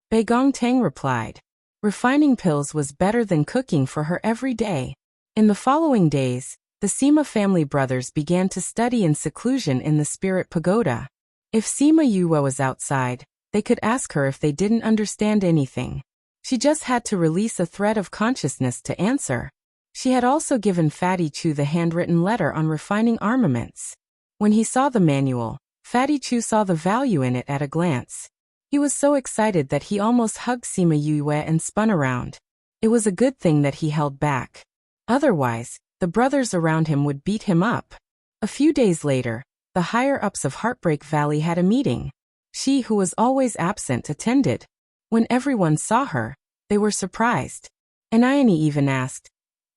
Beigong Tang replied. Refining pills was better than cooking for her every day. In the following days, the Sima family brothers began to study in seclusion in the spirit pagoda. If Sima Yue was outside, they could ask her if they didn't understand anything. She just had to release a thread of consciousness to answer. She had also given Fatty Chu the handwritten letter on refining armaments. When he saw the manual, Fatty Chu saw the value in it at a glance. He was so excited that he almost hugged Sima Yue and spun around. It was a good thing that he held back. Otherwise, the brothers around him would beat him up. A few days later, the higher-ups of Heartbreak Valley had a meeting. She, who was always absent, attended. When everyone saw her, they were surprised. Anayani even asked,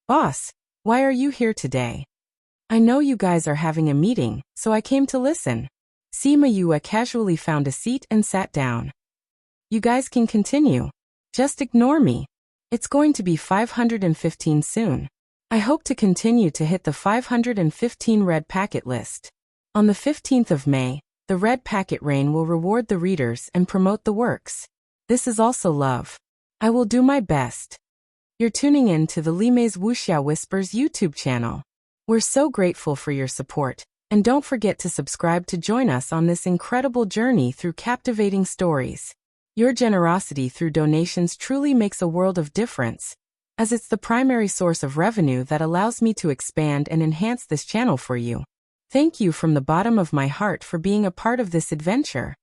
"Boss, why are you here today?" "I know you guys are having a meeting, so I came to listen." Sima Yue casually found a seat and sat down. "You guys can continue. Just ignore me. It's going to be 515 soon. I hope to continue to hit the 515 red packet list. On the 15th of May, the red packet rain will reward the readers and promote the works. This is also love. I will do my best." You're tuning in to the Limei's Wuxia Whispers YouTube channel. We're so grateful for your support, and don't forget to subscribe to join us on this incredible journey through captivating stories. Your generosity through donations truly makes a world of difference, as it's the primary source of revenue that allows me to expand and enhance this channel for you. Thank you from the bottom of my heart for being a part of this adventure.